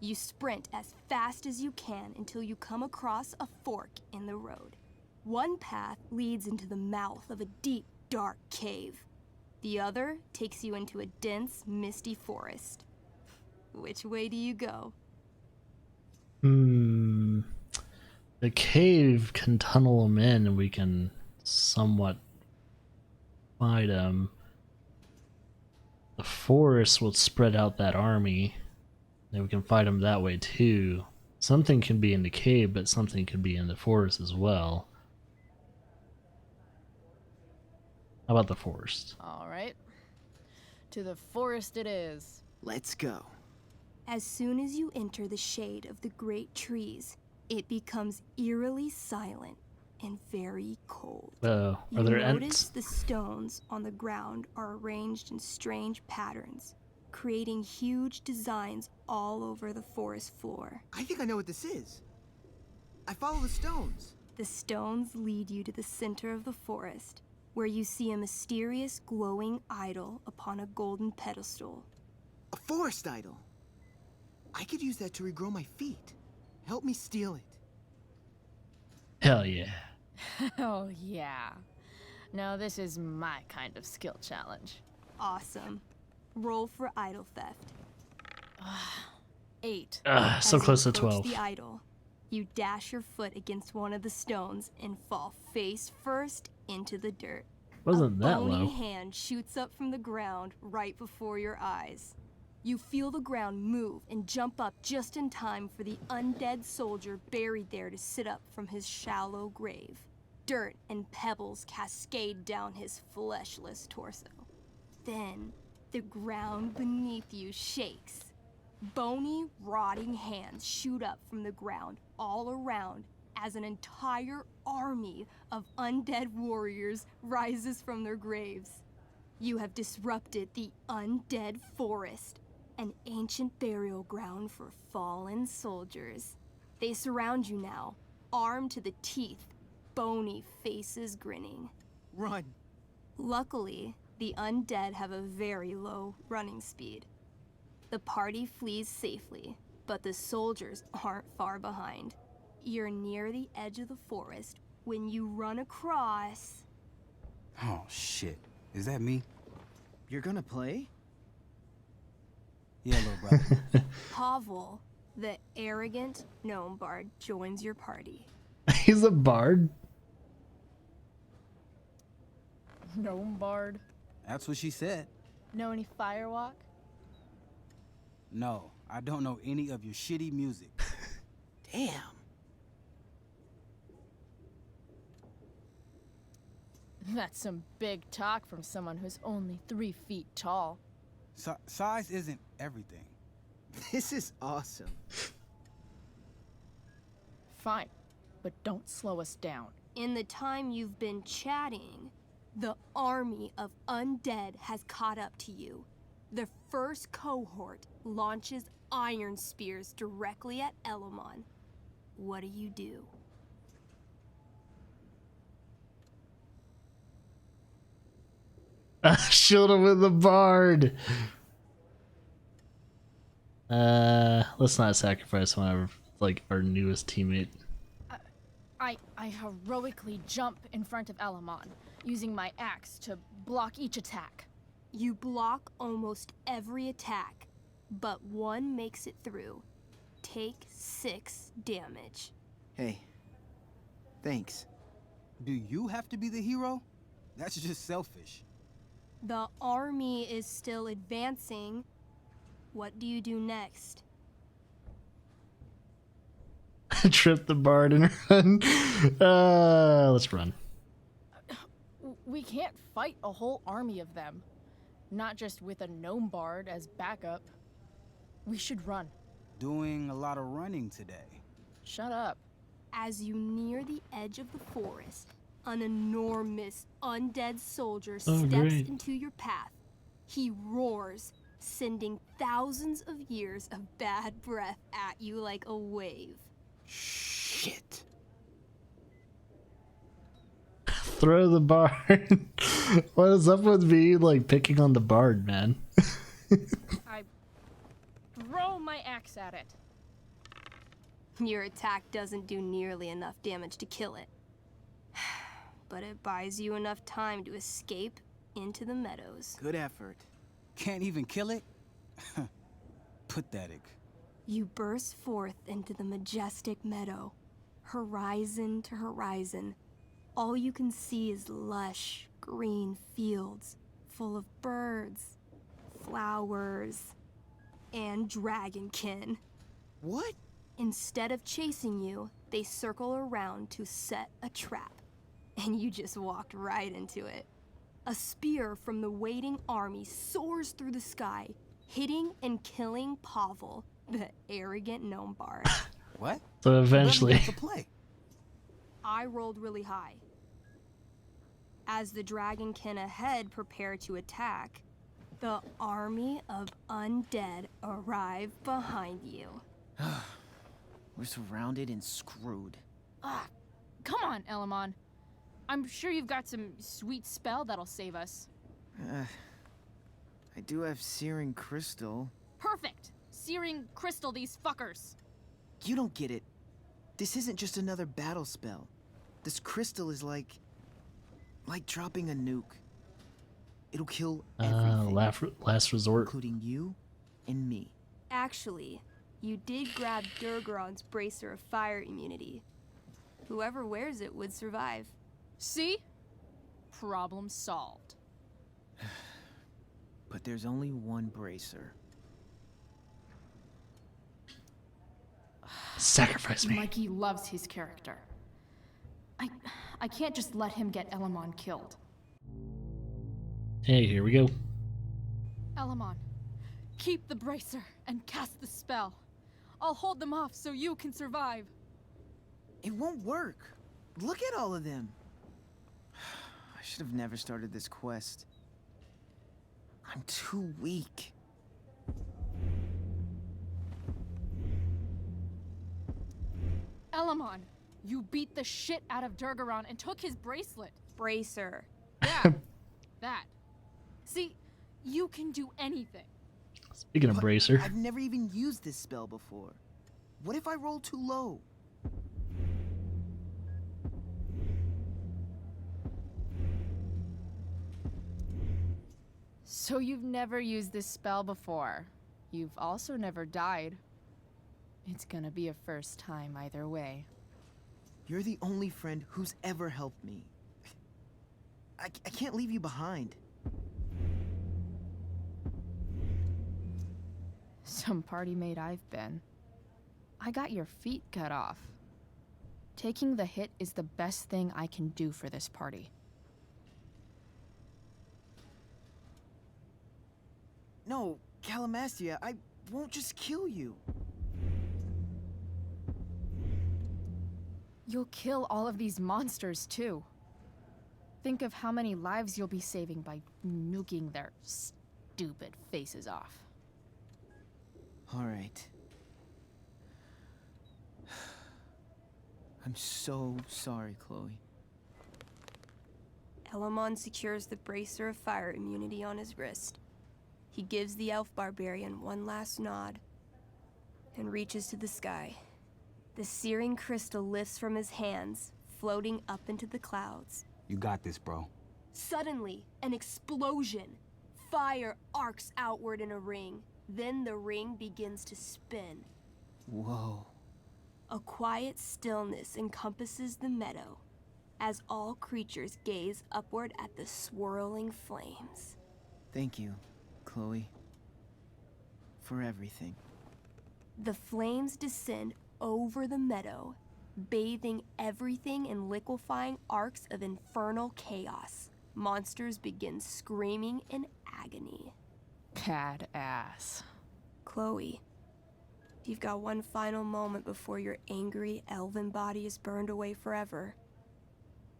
P: You sprint as fast as you can until you come across a fork in the road. One path leads into the mouth of a deep, dark cave. The other takes you into a dense, misty forest. Which way do you go?
A: The cave can tunnel them in and we can somewhat fight them. The forest will spread out that army. And we can fight them that way too. Something can be in the cave, but something can be in the forest as well. How about the forest?
B: All right. To the forest it is.
S: Let's go.
P: As soon as you enter the shade of the great trees, it becomes eerily silent and very cold.
A: Are
P: You
A: there
P: notice
A: ents?
P: the stones on the ground are arranged in strange patterns, creating huge designs all over the forest floor.
S: I think I know what this is. I follow the stones.
P: The stones lead you to the center of the forest, where you see a mysterious glowing idol upon a golden pedestal.
S: A forest idol. I could use that to regrow my feet. Help me steal it.
A: Hell yeah.
B: Hell yeah. Now this is my kind of skill challenge.
P: Awesome. Roll for idol theft.
B: 8.
A: So
P: As you
A: close to
P: approach
A: 12.
P: the idol, you dash your foot against one of the stones and fall face first into the dirt.
A: Wasn't that
P: Bony
A: low.
P: hand shoots up from the ground right before your eyes. You feel the ground move and jump up just in time for the undead soldier buried there to sit up from his shallow grave. Dirt and pebbles cascade down his fleshless torso. Then, the ground beneath you shakes. Bony, rotting hands shoot up from the ground all around as an entire army of undead warriors rises from their graves. You have disrupted the undead forest, an ancient burial ground for fallen soldiers. They surround you now, armed to the teeth, bony faces grinning.
S: Run.
P: Luckily, the undead have a very low running speed. The party flees safely, but the soldiers aren't far behind. You're near the edge of the forest when you run across...
T: Oh, shit. Is that me?
S: You're gonna play?
T: Yeah, little brother.
P: Pavel, the arrogant gnome bard, joins your party.
A: He's a bard.
B: Gnome bard.
T: That's what she said.
B: Know any firewalk?
T: No, I don't know any of your shitty music.
S: Damn.
B: That's some big talk from someone who's only 3 feet tall.
T: Size isn't everything.
S: This is awesome.
B: Fine, but don't slow us down.
P: In the time you've been chatting, the army of undead has caught up to you. The first cohort launches iron spears directly at Elamon. What do you do?
A: Shield him with the bard. Let's not sacrifice one of like our newest teammate.
B: I heroically jump in front of Elamon, using my axe to block each attack.
P: You block almost every attack, but one makes it through. Take 6 damage.
S: Hey, thanks.
T: Do you have to be the hero? That's just selfish.
P: The army is still advancing. What do you do next?
A: Trip the bard and run. Let's run.
I: We can't fight a whole army of them. Not just with a gnome bard as backup. We should run.
T: Doing a lot of running today.
I: Shut up.
P: As you near the edge of the forest, an enormous undead soldier steps
A: great.
P: into your path. He roars, sending thousands of years of bad breath at you like a wave.
T: Shit.
A: Throw the bard. What is up with me like picking on the bard, man?
I: I throw my axe at it.
P: Your attack doesn't do nearly enough damage to kill it. But it buys you enough time to escape into the meadows.
S: Good effort.
T: Can't even kill it? Pathetic.
P: You burst forth into the majestic meadow, horizon to horizon. All you can see is lush, green fields full of birds, flowers, and dragonkin.
S: What?
P: Instead of chasing you, they circle around to set a trap. And you just walked right into it. A spear from the waiting army soars through the sky, hitting and killing Pavel, the arrogant gnome bard.
T: What?
A: So eventually.
T: Let me get to play.
P: I rolled really high. As the dragonkin ahead prepare to attack, the army of undead arrive behind you.
S: We're surrounded and screwed.
I: Ah, come on, Elamon. I'm sure you've got some sweet spell that'll save us.
S: I do have Searing Crystal.
I: Perfect! Searing crystal these fuckers.
S: You don't get it. This isn't just another battle spell. This crystal is like dropping a nuke. It'll kill everything.
A: Last resort.
S: Including you and me.
P: Actually, you did grab Durgaron's bracer of fire immunity. Whoever wears it would survive.
I: See? Problem solved.
S: But there's only one bracer.
A: Sacrifice me.
I: Mikey loves his character. I can't just let him get Elamon killed.
A: Hey, here we go.
I: Elamon, keep the bracer and cast the spell. I'll hold them off so you can survive.
S: It won't work. Look at all of them. I should have never started this quest. I'm too weak.
I: Elamon, you beat the shit out of Durgaron and took his bracelet.
P: Bracer.
I: Yeah, that. See, you can do anything.
A: Speaking of bracer.
S: I've never even used this spell before. What if I roll too low?
I: So you've never used this spell before. You've also never died. It's gonna be a first time either way.
S: You're the only friend who's ever helped me. I can't leave you behind.
I: Some party mate I've been. I got your feet cut off. Taking the hit is the best thing I can do for this party.
S: No, Calamastia, I won't just kill you.
I: You'll kill all of these monsters too. Think of how many lives you'll be saving by nuking their stupid faces off.
S: All right. I'm so sorry, Chloe.
P: Elamon secures the bracer of fire immunity on his wrist. He gives the elf barbarian one last nod and reaches to the sky. The searing crystal lifts from his hands, floating up into the clouds.
T: You got this, bro.
P: Suddenly, an explosion. Fire arcs outward in a ring. Then the ring begins to spin.
S: Whoa.
P: A quiet stillness encompasses the meadow. as all creatures gaze upward at the swirling flames.
S: Thank you, Chloe. For everything.
P: The flames descend over the meadow, bathing everything in liquefying arcs of infernal chaos. Monsters begin screaming in agony.
B: Cad ass.
P: Chloe, you've got one final moment before your angry elven body is burned away forever.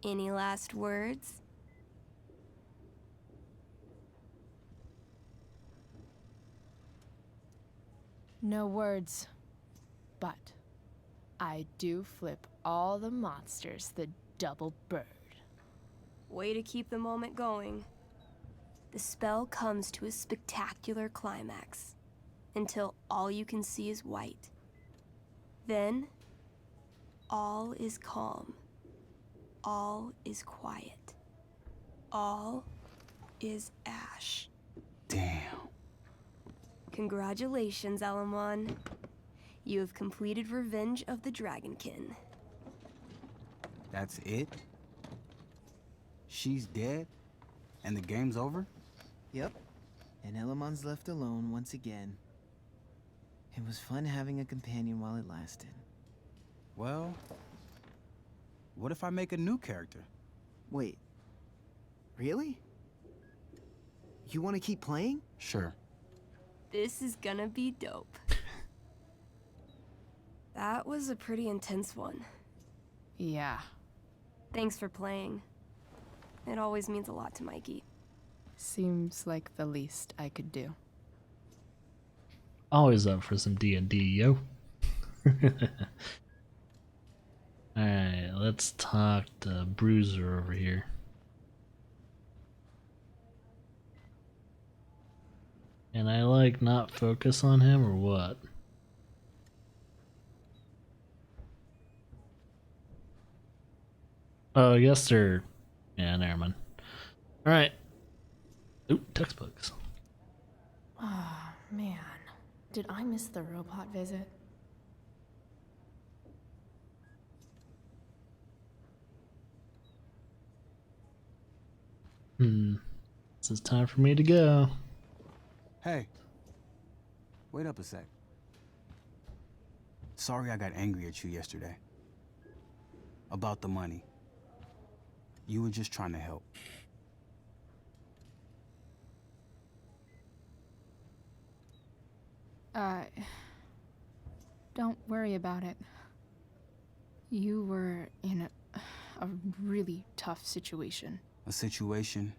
P: Any last words?
B: No words. But I do flip all the monsters the double bird.
P: Way to keep the moment going. The spell comes to a spectacular climax, until all you can see is white. Then, all is calm. All is quiet. All is ash.
T: Damn.
P: Congratulations, Elamon. You have completed Revenge of the Dragonkin.
T: That's it? She's dead? And the game's over?
S: Yep. And Elamon's left alone once again. It was fun having a companion while it lasted.
T: Well, what if I make a new character?
S: Wait. Really? You want to keep playing?
T: Sure.
P: This is gonna be dope. That was a pretty intense one.
B: Yeah.
P: Thanks for playing. It always means a lot to Mikey.
B: Seems like the least I could do.
A: Always up for some D&D, yo. Alright, let's talk to Bruiser over here. And I like not focus on him or what? Oh, I guess they're... Yeah, never mind. Alright. Ooh, textbooks.
B: Oh, man. Did I miss the robot visit?
A: This is time for me to go.
T: Hey. Wait up a sec. Sorry I got angry at you yesterday. About the money. You were just trying to help.
B: Don't worry about it. You were in a really tough situation.
T: A situation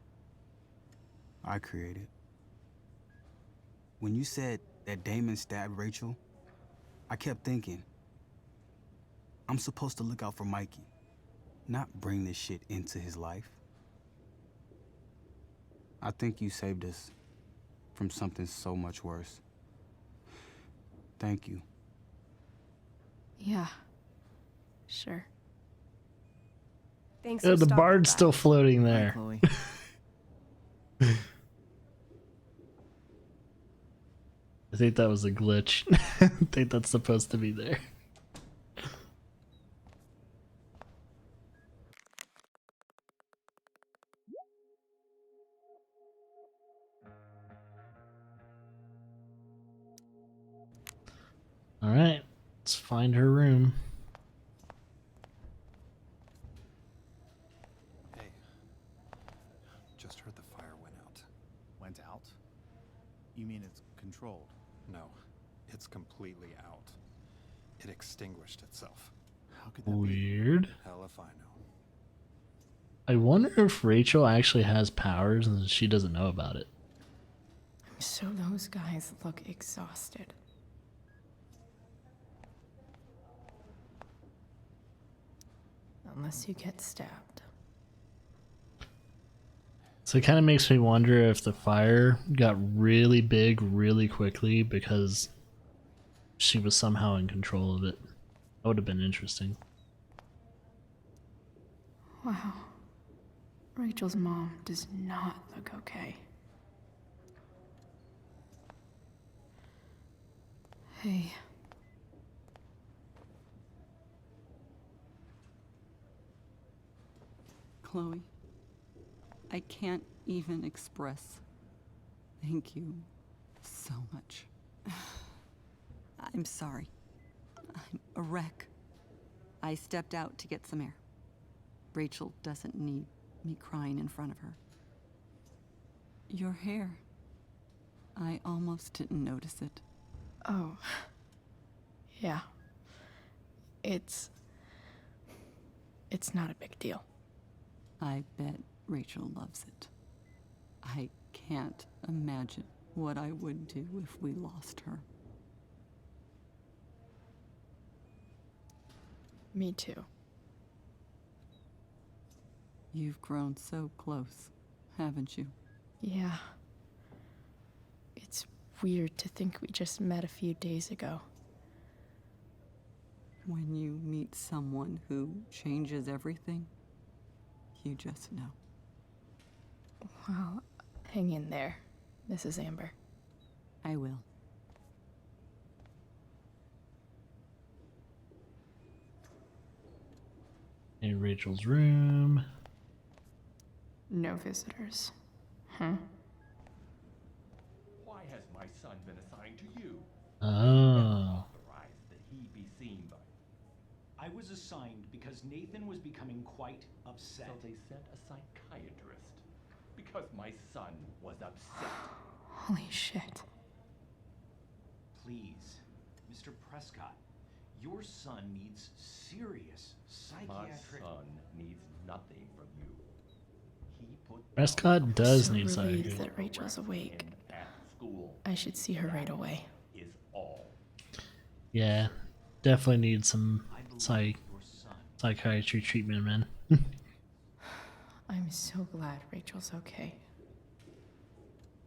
T: I created. When you said that Damon stabbed Rachel, I kept thinking, I'm supposed to look out for Mikey, not bring this shit into his life. I think you saved us from something so much worse. Thank you.
B: Yeah. Sure.
P: Thanks
A: Yeah,
P: for
A: the
P: stopping
A: bard's
P: by.
A: still floating there.
S: Chloe.
A: I think that was a glitch. I think that's supposed to be there. Alright, let's find her room.
U: Hey, just heard the fire went out.
F: Went out? You mean it's controlled?
U: No, it's completely out. It extinguished itself.
F: How could that
A: Weird.
U: Hell if I know.
A: I wonder if Rachel actually has powers and she doesn't know about it.
B: So those guys look exhausted. Unless you get stabbed.
A: So it kind of makes me wonder if the fire got really big really quickly because she was somehow in control of it. That would have been interesting.
B: Wow. Rachel's mom does not look okay. Hey.
J: Chloe, I can't even express thank you so much. I'm sorry. I'm a wreck. I stepped out to get some air. Rachel doesn't need me crying in front of her. Your hair. I almost didn't notice it.
B: Oh. Yeah. It's not a big deal.
J: I bet Rachel loves it. I can't imagine what I would do if we lost her.
B: Me too.
J: You've grown so close, haven't you?
B: Yeah. It's weird to think we just met a few days ago.
J: When you meet someone who changes everything, you just know.
B: Well, hang in there, Mrs. Amber.
J: I will.
A: In Rachel's room.
B: No visitors. Huh?
C: Why has my son been assigned to you?
A: Oh.
C: Authorized that he be seen by.
V: I was assigned because Nathan was becoming quite upset.
C: So they sent a psychiatrist because my son was upset.
B: Holy shit.
V: Please, Mr. Prescott, your son needs serious psychiatric...
C: My son needs nothing from you. He put
A: Prescott does
B: so
A: need
B: relieved
A: psych.
B: that Rachel's awake.
C: at school.
B: I should see her right away.
C: Is all.
A: Yeah, definitely need some psychiatry treatment, man.
B: I'm so glad Rachel's okay.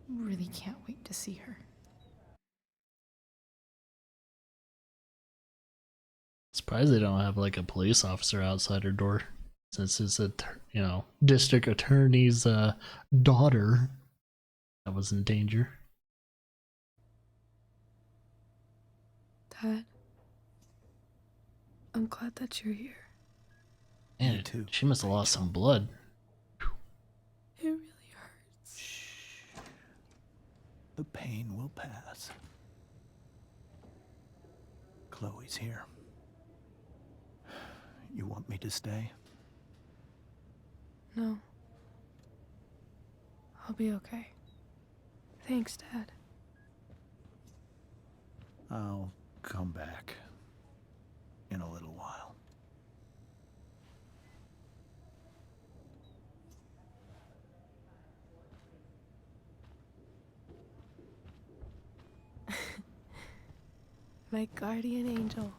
B: Really can't wait to see her.
A: Surprised they don't have like a police officer outside her door, since it's a district attorney's daughter that was in danger.
I: Dad, I'm glad that you're here.
A: Man, she must have lost some blood.
I: It really hurts.
F: The pain will pass. Chloe's here. You want me to stay?
I: No. I'll be okay. Thanks, Dad.
F: I'll come back in a little while.
I: My guardian angel.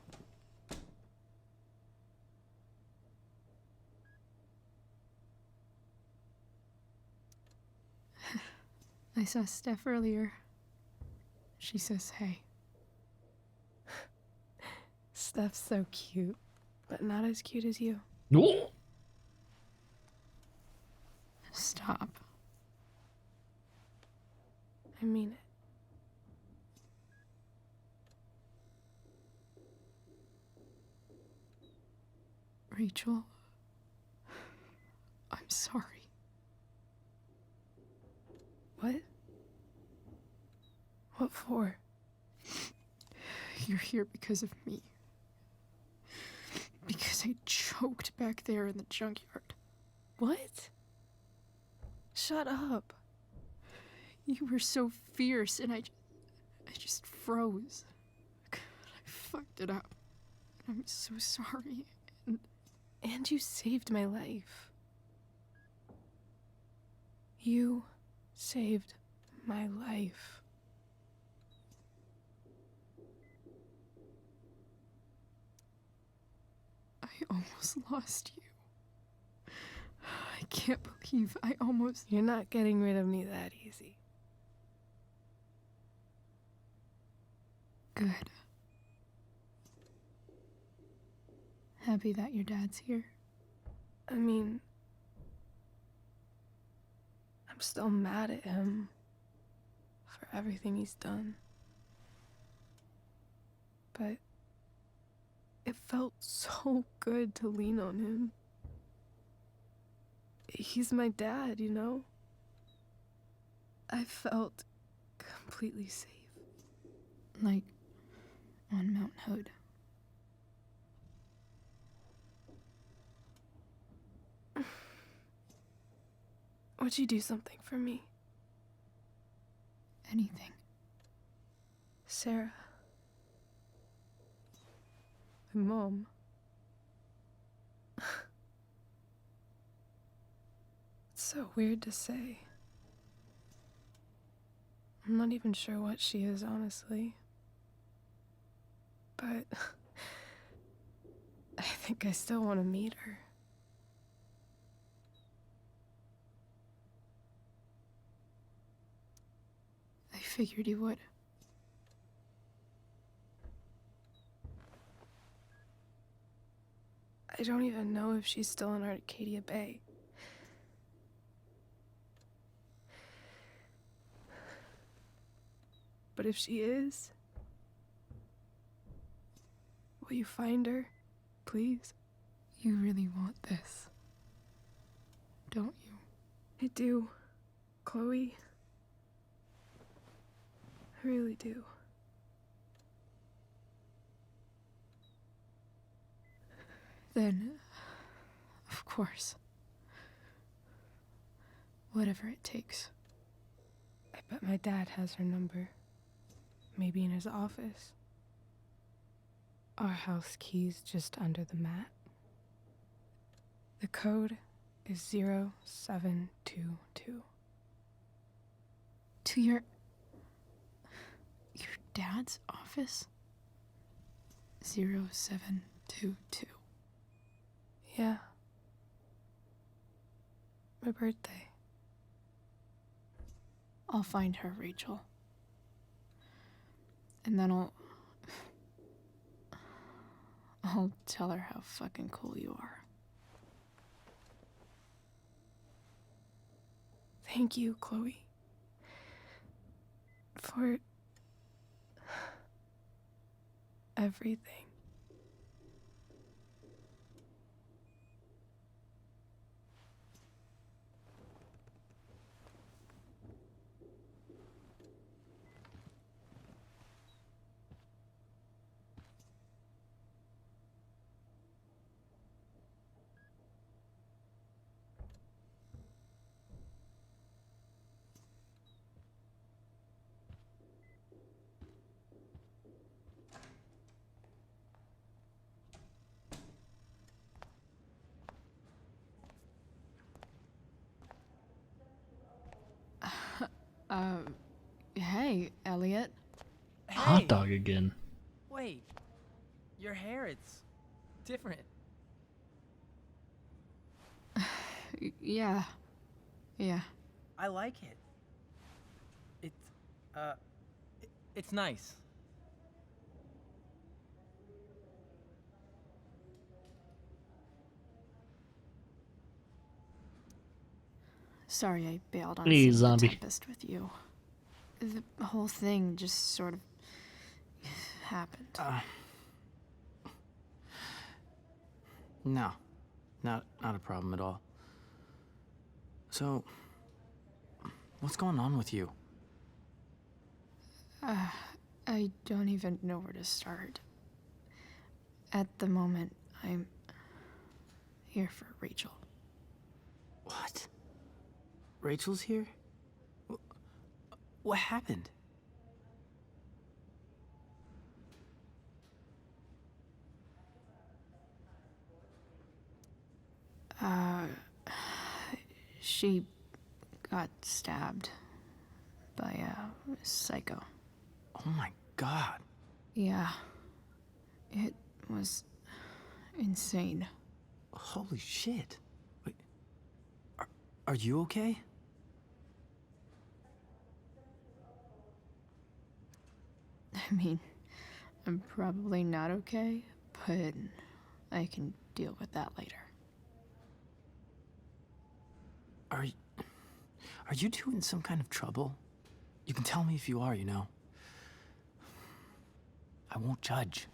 B: I saw Steph earlier. She says hey.
I: Steph's so cute, but not as cute as you.
A: No.
B: Stop.
I: I mean it.
B: Rachel, I'm sorry.
I: What? What for?
B: You're here because of me. Because I choked back there in the junkyard.
I: What? Shut up.
B: You were so fierce and I just froze. I fucked it up. I'm so sorry.
I: And you saved my life. You saved my life.
B: I almost lost you. I can't believe I almost...
I: You're not getting rid of me that easy.
B: Good. Happy that your dad's here.
I: I mean, I'm still mad at him for everything he's done. But it felt so good to lean on him. He's my dad, you know? I felt completely safe.
B: Like on Mount Hood.
I: Would you do something for me?
B: Anything.
I: Sarah. My mom. It's so weird to say. I'm not even sure what she is, honestly. But I think I still want to meet her.
B: I figured you would.
I: I don't even know if she's still in Arcadia Bay. But if she is, will you find her, please?
B: You really want this, don't you?
I: I do, Chloe. I really do.
B: Then, of course. Whatever it takes.
I: I bet my dad has her number. Maybe in his office. Our house key's just under the mat. The code is 0722.
B: To your dad's office? 0722.
I: Yeah. My birthday.
B: I'll find her, Rachel. And then I'll tell her how fucking cool you are.
I: Thank you, Chloe. For everything.
B: Hey, Elliot.
A: Hot dog again.
G: Wait. Your hair, it's different.
B: Yeah. Yeah.
G: I like it. It's nice.
B: Sorry I bailed on
A: Hey,
B: seeing
A: zombie.
B: The Tempest with you. The whole thing just sort of happened.
G: No. Not a problem at all. So, what's going on with you?
B: I don't even know where to start. At the moment, I'm here for Rachel.
G: What? Rachel's here? What happened?
B: She got stabbed by a psycho.
G: Oh my god.
B: Yeah. It was insane.
G: Holy shit. Wait. Are you okay?
B: I mean, I'm probably not okay, but I can deal with that later.
G: Are you two in some kind of trouble? You can tell me if you are, you know. I won't judge.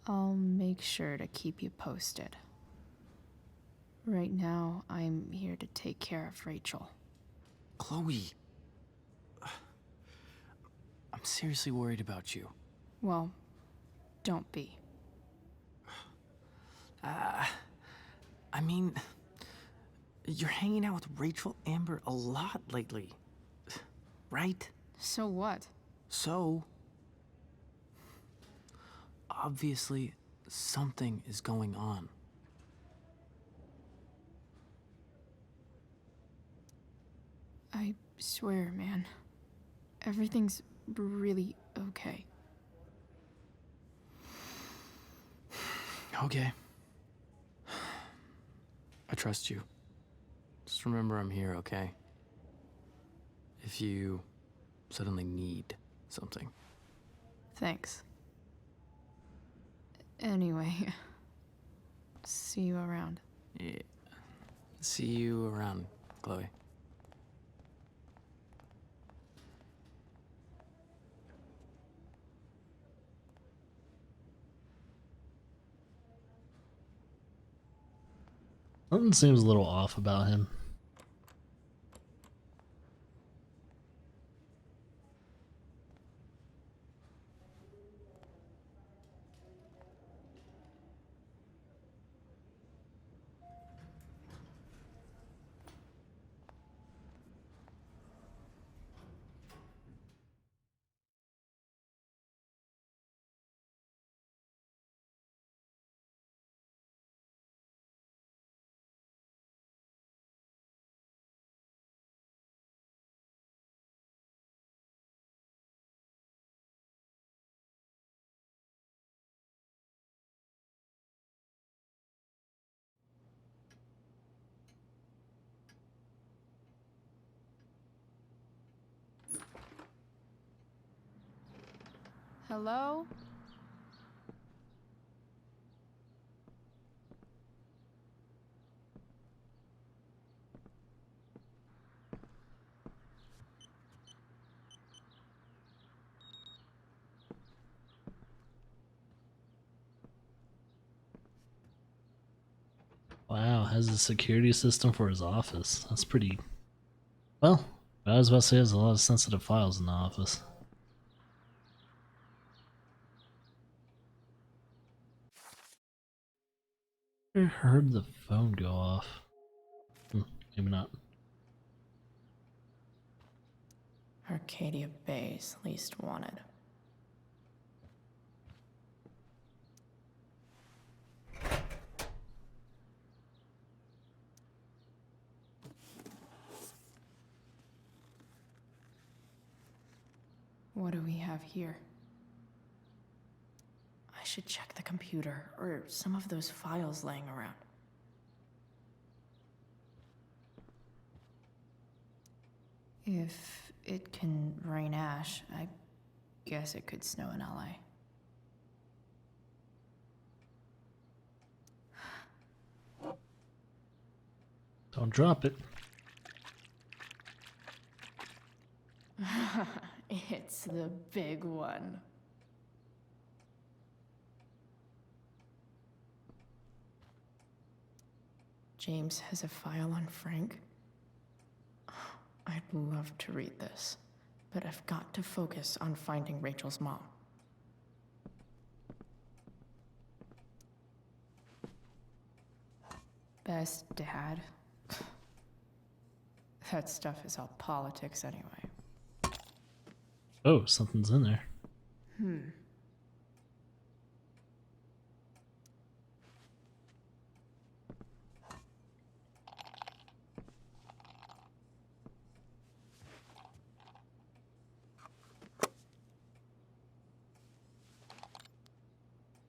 B: I'll make sure to keep you posted. Right now, I'm here to take care of Rachel.
G: Chloe. I'm seriously worried about you.
B: Well, don't be.
G: I mean, you're hanging out with Rachel Amber a lot lately, right?
B: So what?
G: So, obviously, something is going on.
B: I swear, man. Everything's really okay.
G: Okay. I trust you. Just remember I'm here, okay? If you suddenly need something.
B: Thanks. Anyway, see you around.
G: Yeah. See you around, Chloe.
A: Something seems a little off about him.
B: Hello?
A: Wow, has a security system for his office. That's pretty... Well, I was about to say there's a lot of sensitive files in the office. I heard the phone go off. Maybe not.
B: Arcadia Bay's least wanted. What do we have here? I should check the computer, or some of those files laying around. If it can rain ash, I guess it could snow in LA.
A: Don't drop it.
B: It's the big one. James has a file on Frank. I'd love to read this, but I've got to focus on finding Rachel's mom. Best dad? That stuff is all politics anyway.
A: Oh, something's in there.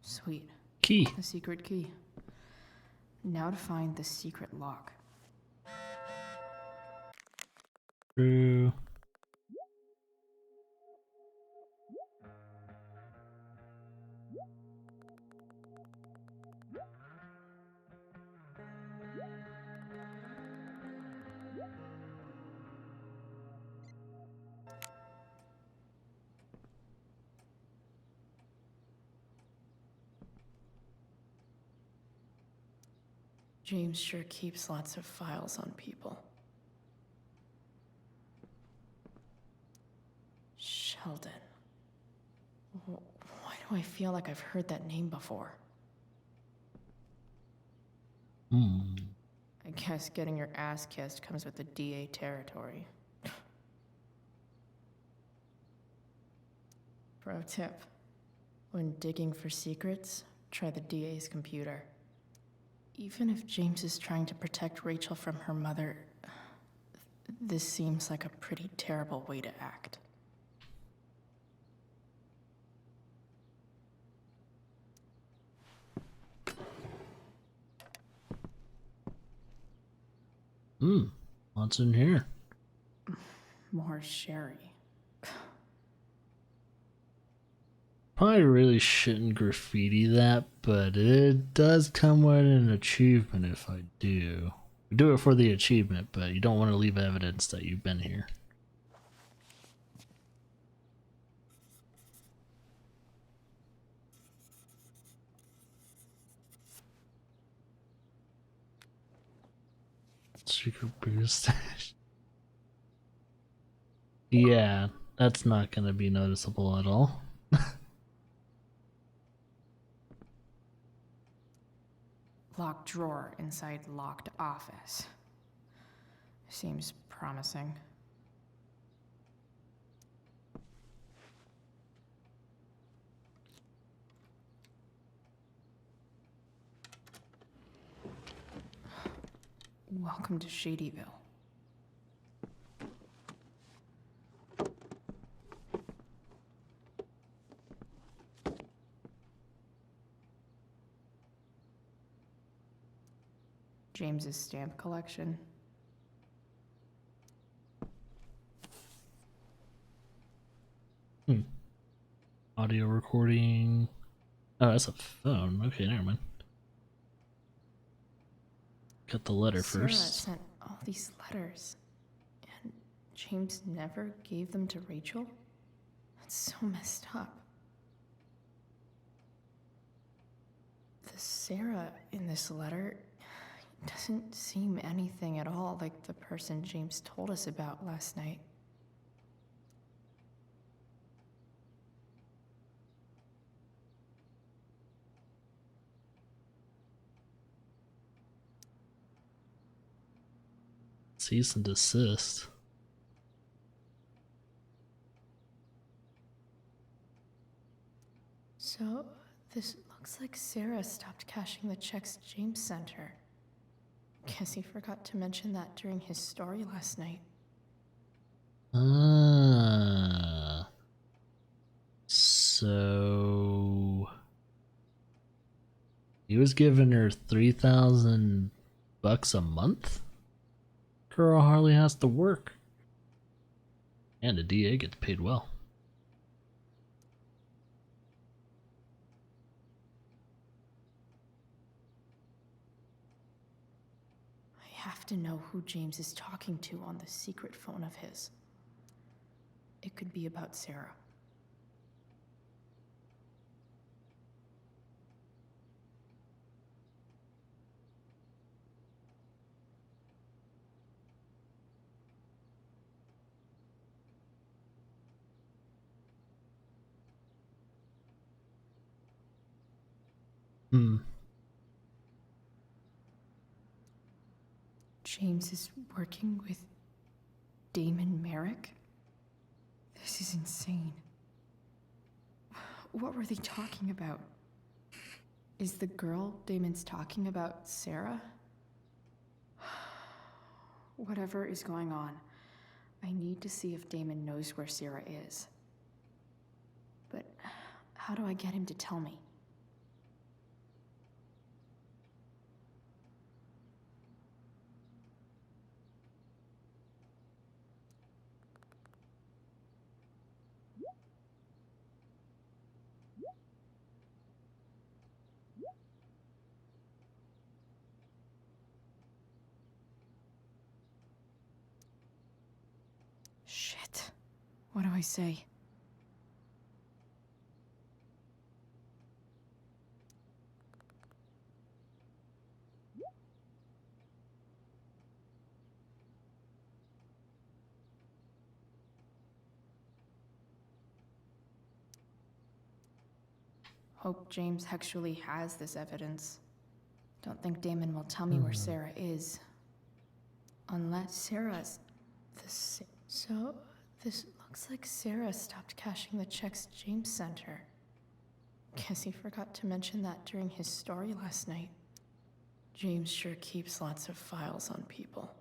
B: Sweet.
A: Key.
B: A secret key. Now to find the secret lock.
A: True.
B: James sure keeps lots of files on people. Sheldon. Why do I feel like I've heard that name before? I guess getting your ass kissed comes with the DA territory. Pro tip. When digging for secrets, try the DA's computer. Even if James is trying to protect Rachel from her mother, this seems like a pretty terrible way to act.
A: What's in here?
B: More sherry.
A: Probably really shouldn't graffiti that, but it does come with an achievement if I do. Do it for the achievement, but you don't want to leave evidence that you've been here. Secret beer stash. Yeah, that's not gonna be noticeable at all.
B: Locked drawer inside locked office. Seems promising. Welcome to Shadyville. James's stamp collection.
A: Audio recording. Oh, that's a phone. Okay, never mind. Got the letter
B: Sarah
A: first.
B: sent all these letters, and James never gave them to Rachel? That's so messed up. The Sarah in this letter doesn't seem anything at all like the person James told us about last night.
A: Cease and desist.
B: So, this looks like Sarah stopped cashing the checks James sent her. Guess he forgot to mention that during his story last night.
A: So he was giving her $3,000 a month? Girl hardly has to work. And the DA gets paid well.
B: I have to know who James is talking to on the secret phone of his. It could be about Sarah. James is working with Damon Merrick? This is insane. What were they talking about? Is the girl Damon's talking about Sarah? Whatever is going on, I need to see if Damon knows where Sarah is. But how do I get him to tell me? Shit. What do I say? Hope James actually has this evidence. Don't think Damon will tell me where Sarah is. Unless Sarah's... So, this looks like Sarah stopped cashing the checks James sent her. Guess he forgot to mention that during his story last night. James sure keeps lots of files on people.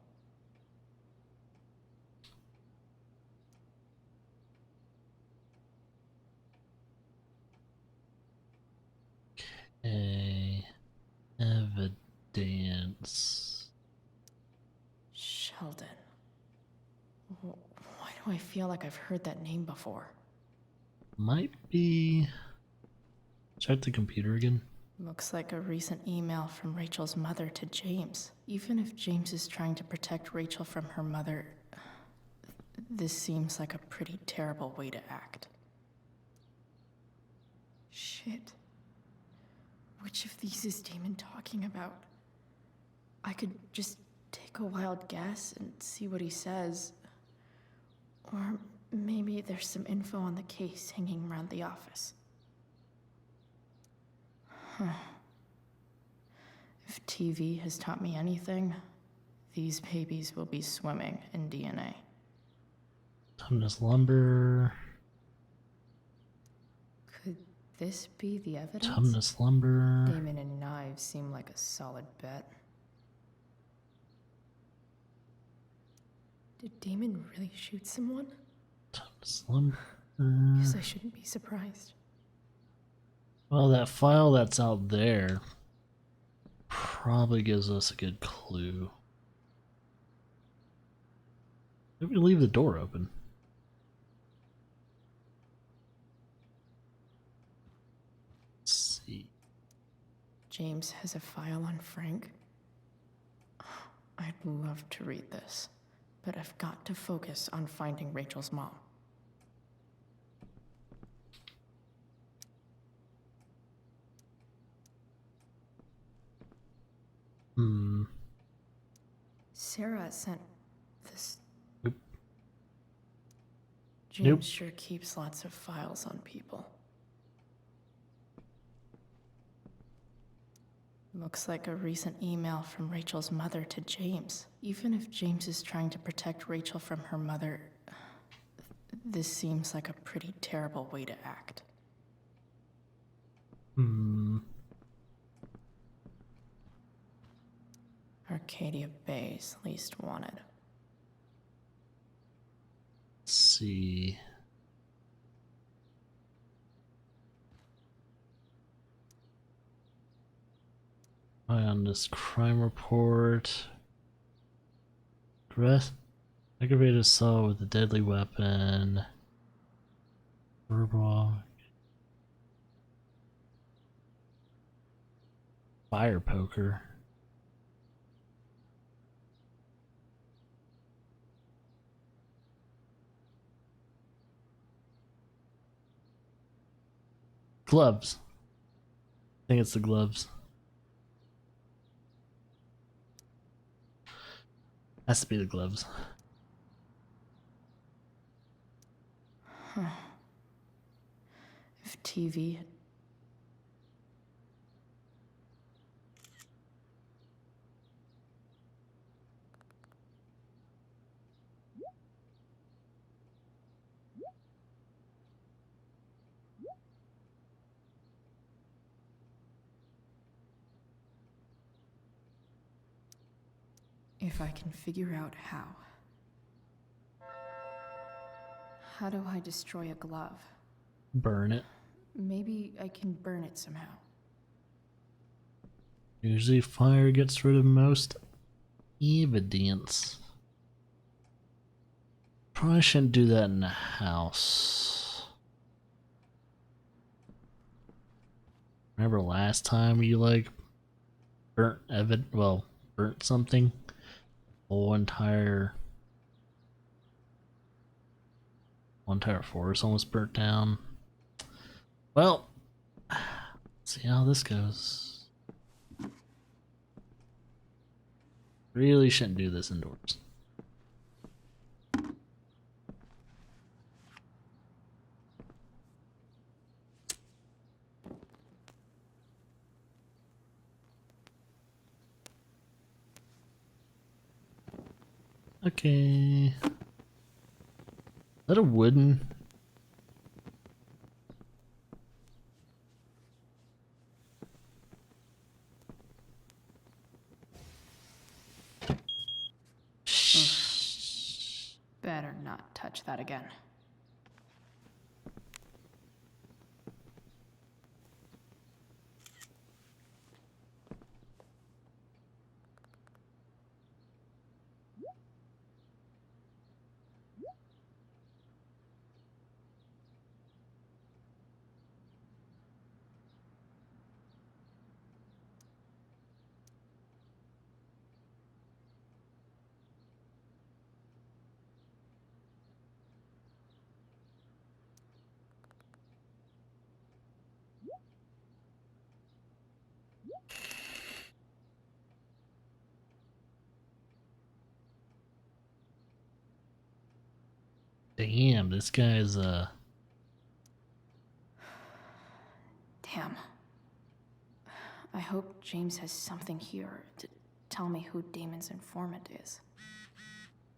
A: Okay. Evidence.
B: Sheldon. Why do I feel like I've heard that name before?
A: Might be... Check the computer again.
B: Looks like a recent email from Rachel's mother to James. Even if James is trying to protect Rachel from her mother, this seems like a pretty terrible way to act. Shit. Which of these is Damon talking about? I could just take a wild guess and see what he says. Or maybe there's some info on the case hanging around the office. If TV has taught me anything, these babies will be swimming in DNA.
A: Tumnus lumber.
B: Could this be the evidence?
A: Tumnus lumber.
B: Damon and knives seem like a solid bet. Did Damon really shoot someone?
A: Tumnus lumber.
B: Guess I shouldn't be surprised.
A: Well, that file that's out there probably gives us a good clue. Maybe we leave the door open. Let's see.
B: James has a file on Frank. I'd love to read this, but I've got to focus on finding Rachel's mom. Sarah sent this.
A: Nope.
B: James sure keeps lots of files on people. Looks like a recent email from Rachel's mother to James. Even if James is trying to protect Rachel from her mother, this seems like a pretty terrible way to act. Arcadia Bay's least wanted.
A: Let's see. On this crime report. Aggravated assault with a deadly weapon. Verbal. Fire poker. Gloves. I think it's the gloves. Has to be the gloves.
B: If TV... If I can figure out how. How do I destroy a glove?
A: Burn it.
B: Maybe I can burn it somehow.
A: Usually fire gets rid of most evidence. Probably shouldn't do that in the house. Remember last time you like burnt something? Whole entire forest almost burnt down. Well, let's see how this goes. Really shouldn't do this indoors. Okay. Is that a wooden?
B: Better not touch that again.
A: Damn, this guy's
B: Damn. I hope James has something here to tell me who Damon's informant is.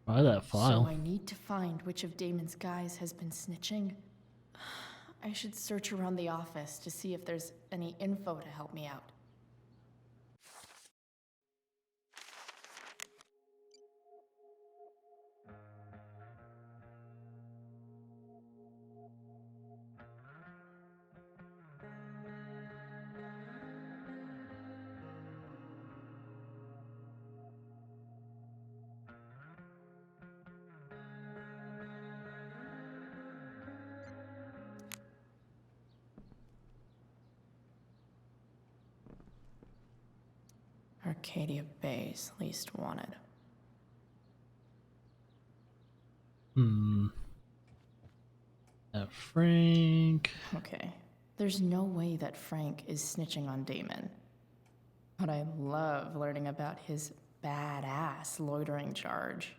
A: Try that file.
B: So I need to find which of Damon's guys has been snitching. I should search around the office to see if there's any info to help me out. Arcadia Bay's least wanted.
A: Frank.
B: Okay. There's no way that Frank is snitching on Damon. But I love learning about his badass loitering charge.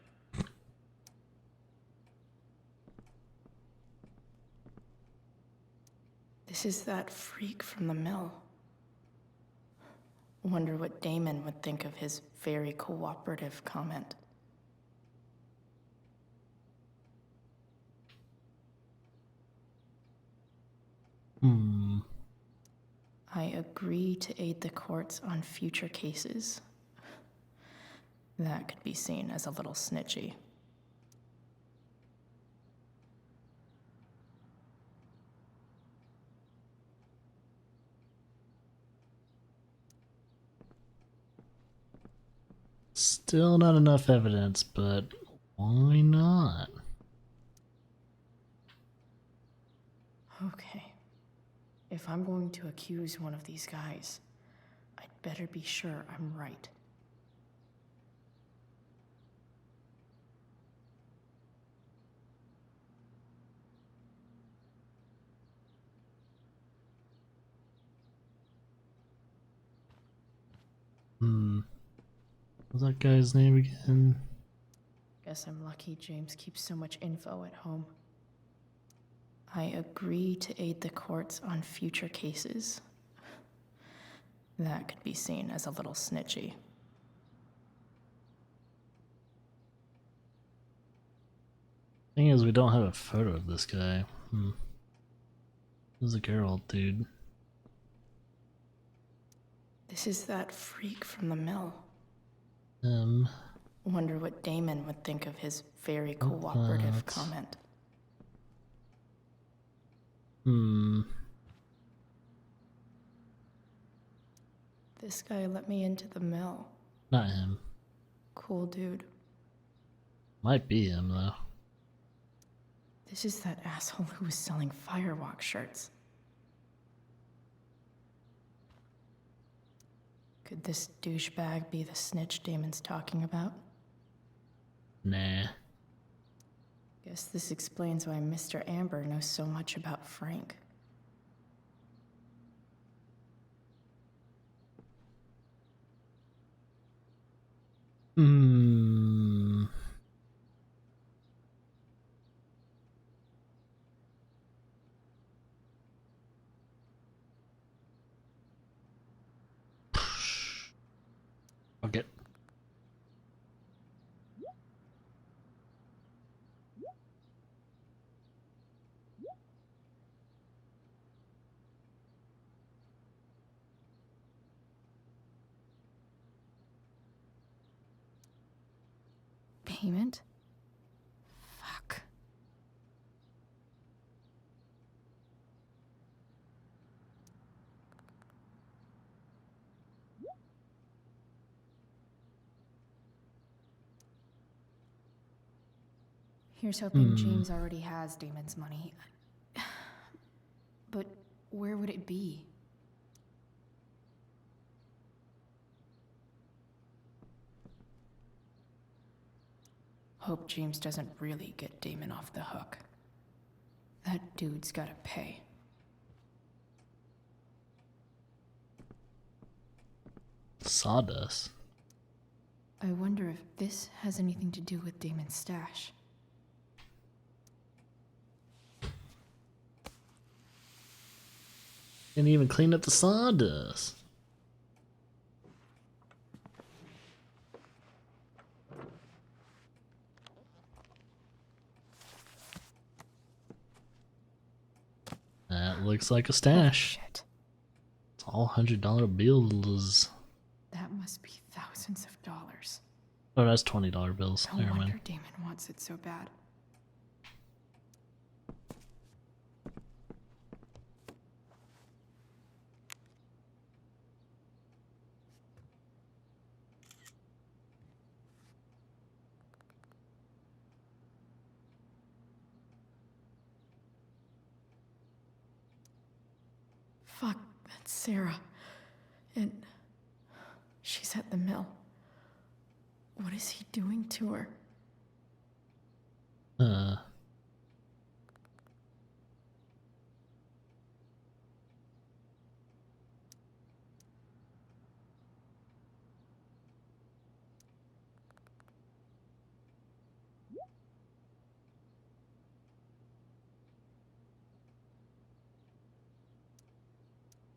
B: This is that freak from the mill. Wonder what Damon would think of his very cooperative comment. I agree to aid the courts on future cases. That could be seen as a little snitchy.
A: Still not enough evidence, but why not?
B: Okay. If I'm going to accuse one of these guys, I'd better be sure I'm right.
A: What's that guy's name again?
B: Guess I'm lucky James keeps so much info at home. I agree to aid the courts on future cases. That could be seen as a little snitchy.
A: Thing is, we don't have a photo of this guy. Who's the Geralt dude?
B: This is that freak from the mill. Wonder what Damon would think of his very cooperative comment. This guy let me into the mill.
A: Not him.
B: Cool dude.
A: Might be him, though.
B: This is that asshole who was selling Firewalk shirts. Could this douchebag be the snitch Damon's talking about?
A: Nah.
B: Guess this explains why Mr. Amber knows so much about Frank.
A: Okay.
B: payment? Fuck. Here's hoping James already has Damon's money. But where would it be? Hope James doesn't really get Damon off the hook. That dude's gotta pay.
A: Sawdust.
B: I wonder if this has anything to do with Damon's stash.
A: Didn't even clean up the sawdust. That looks like a stash.
B: Oh, shit.
A: It's all $100 bills.
B: That must be thousands of dollars.
A: Oh, that's $20 bills.
B: No
A: Never
B: wonder
A: mind.
B: Damon wants it so bad. Fuck, that's Sarah. And she's at the mill. What is he doing to her?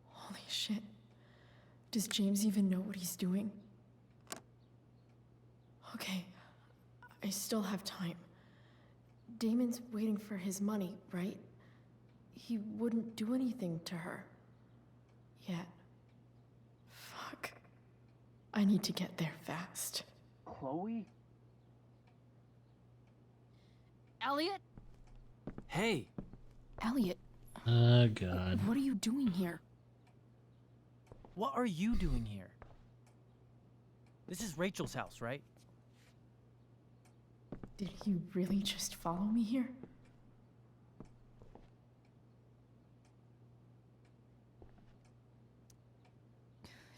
B: Holy shit. Does James even know what he's doing? Okay, I still have time. Damon's waiting for his money, right? He wouldn't do anything to her. Yet. Fuck. I need to get there fast.
E: Chloe?
R: Elliot?
G: Hey!
B: Elliot,
A: Oh, God.
B: what are you doing here?
E: What are you doing here? This is Rachel's house, right?
B: Did he really just follow me here?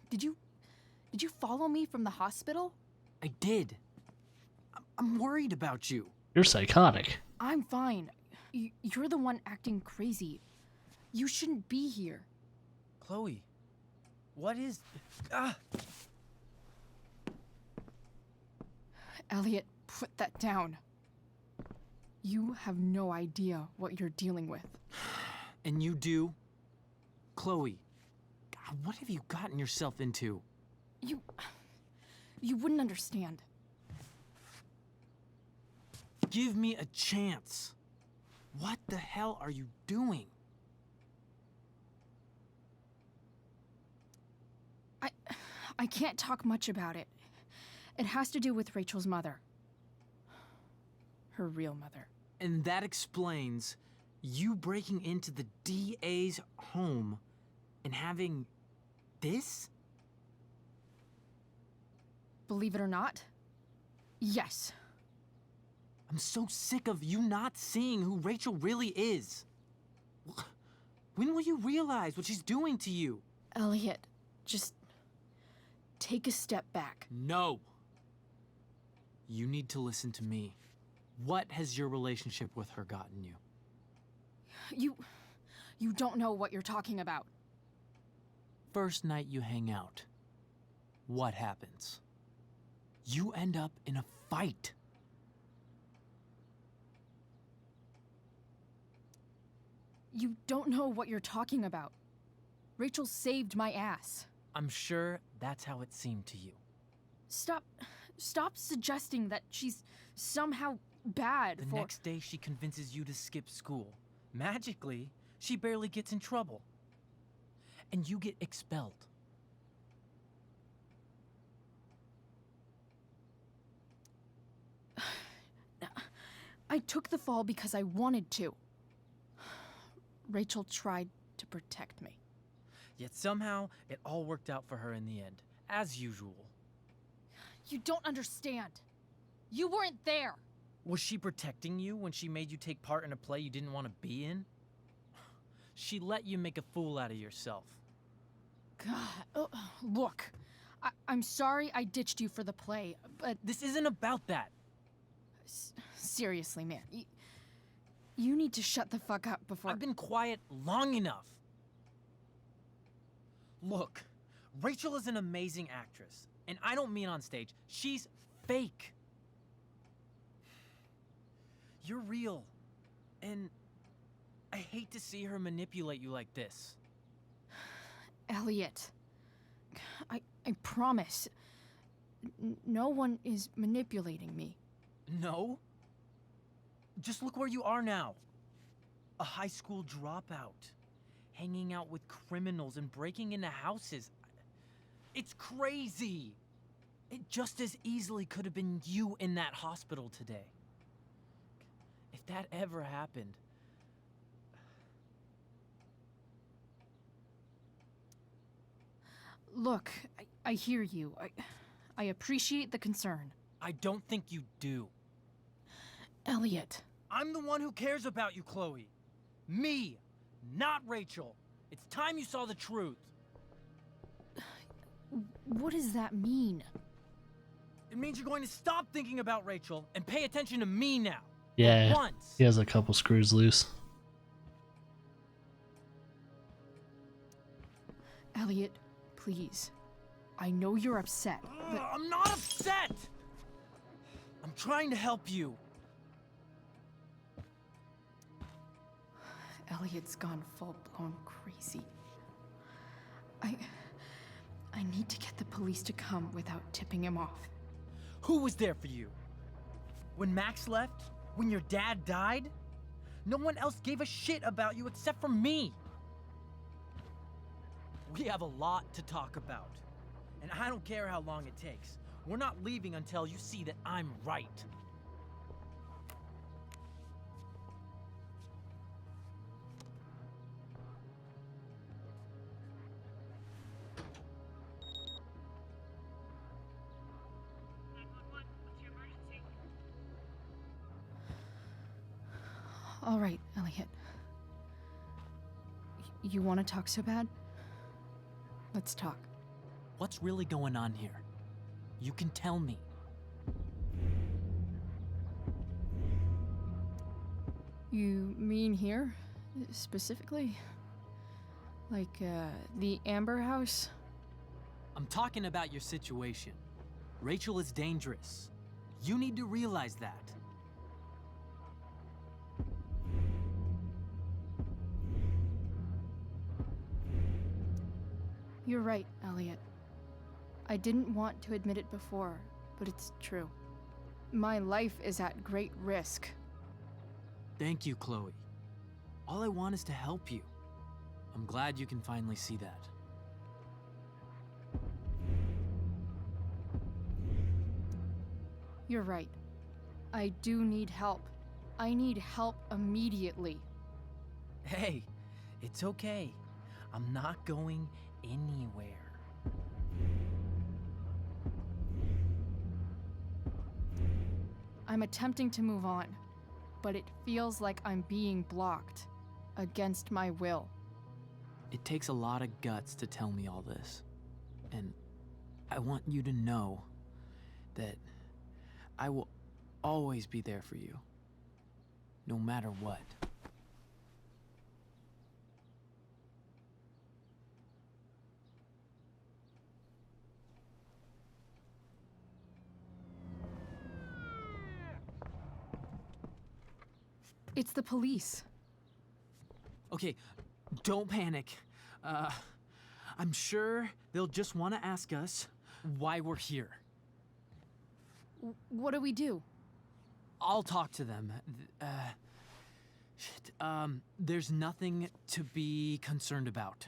I: Did you follow me from the hospital?
G: I did. I'm worried about you.
A: You're psychotic.
I: I'm fine. You're the one acting crazy. You shouldn't be here.
E: Chloe, what is... Ah!
I: Elliot, put that down. You have no idea what you're dealing with.
G: And you do? Chloe, God, what have you gotten yourself into?
I: You wouldn't understand.
G: Give me a chance. What the hell are you doing?
I: I can't talk much about it. It has to do with Rachel's mother. Her real mother.
G: And that explains you breaking into the DA's home and having this?
I: Believe it or not, yes.
G: I'm so sick of you not seeing who Rachel really is. When will you realize what she's doing to you?
I: Elliot, just take a step back.
G: No. You need to listen to me. What has your relationship with her gotten you?
I: You don't know what you're talking about.
G: First night you hang out, what happens? You end up in a fight.
I: You don't know what you're talking about. Rachel saved my ass.
G: I'm sure that's how it seemed to you.
I: Stop suggesting that she's somehow bad
E: The
I: for...
E: next day she convinces you to skip school. Magically, she barely gets in trouble. And you get expelled.
I: I took the fall because I wanted to. Rachel tried to protect me.
H: Yet somehow, it all worked out for her in the end, as usual.
I: You don't understand. You weren't there.
H: Was she protecting you when she made you take part in a play you didn't want to be in? She let you make a fool out of yourself.
I: God, look. I'm sorry I ditched you for the play, but...
H: This isn't about that.
I: Seriously, man. You need to shut the fuck up before...
H: I've been quiet long enough. Look, Rachel is an amazing actress. And I don't mean on stage. She's fake. You're real. And I hate to see her manipulate you like this.
I: Elliot, I promise. No one is manipulating me.
H: No? Just look where you are now. A high school dropout. Hanging out with criminals and breaking into houses. It's crazy. It just as easily could have been you in that hospital today. If that ever happened...
I: Look, I hear you. I appreciate the concern.
H: I don't think you do.
I: Elliot.
H: I'm the one who cares about you, Chloe. Me, not Rachel. It's time you saw the truth.
I: What does that mean?
H: It means you're going to stop thinking about Rachel and pay attention to me now.
A: Yeah,
H: Once.
A: he has a couple screws loose.
I: Elliot, please. I know you're upset, but...
H: I'm not upset! I'm trying to help you.
I: Elliot's gone full-blown crazy. I need to get the police to come without tipping him off.
H: Who was there for you? When Max left? When your dad died? No one else gave a shit about you except for me. We have a lot to talk about. And I don't care how long it takes. We're not leaving until you see that I'm right.
I: All right, Elliot. You want to talk so bad? Let's talk.
H: What's really going on here? You can tell me.
I: You mean here? Specifically? Like, the Amber House?
H: I'm talking about your situation. Rachel is dangerous. You need to realize that.
I: You're right, Elliot. I didn't want to admit it before, but it's true. My life is at great risk.
H: Thank you, Chloe. All I want is to help you. I'm glad you can finally see that.
I: You're right. I do need help. I need help immediately.
H: Hey, it's okay. I'm not going anywhere.
I: I'm attempting to move on, but it feels like I'm being blocked against my will.
H: It takes a lot of guts to tell me all this. And I want you to know that I will always be there for you, no matter what.
I: It's the police.
H: Okay, don't panic. I'm sure they'll just want to ask us why we're here.
I: What do we do?
H: I'll talk to them. There's nothing to be concerned about.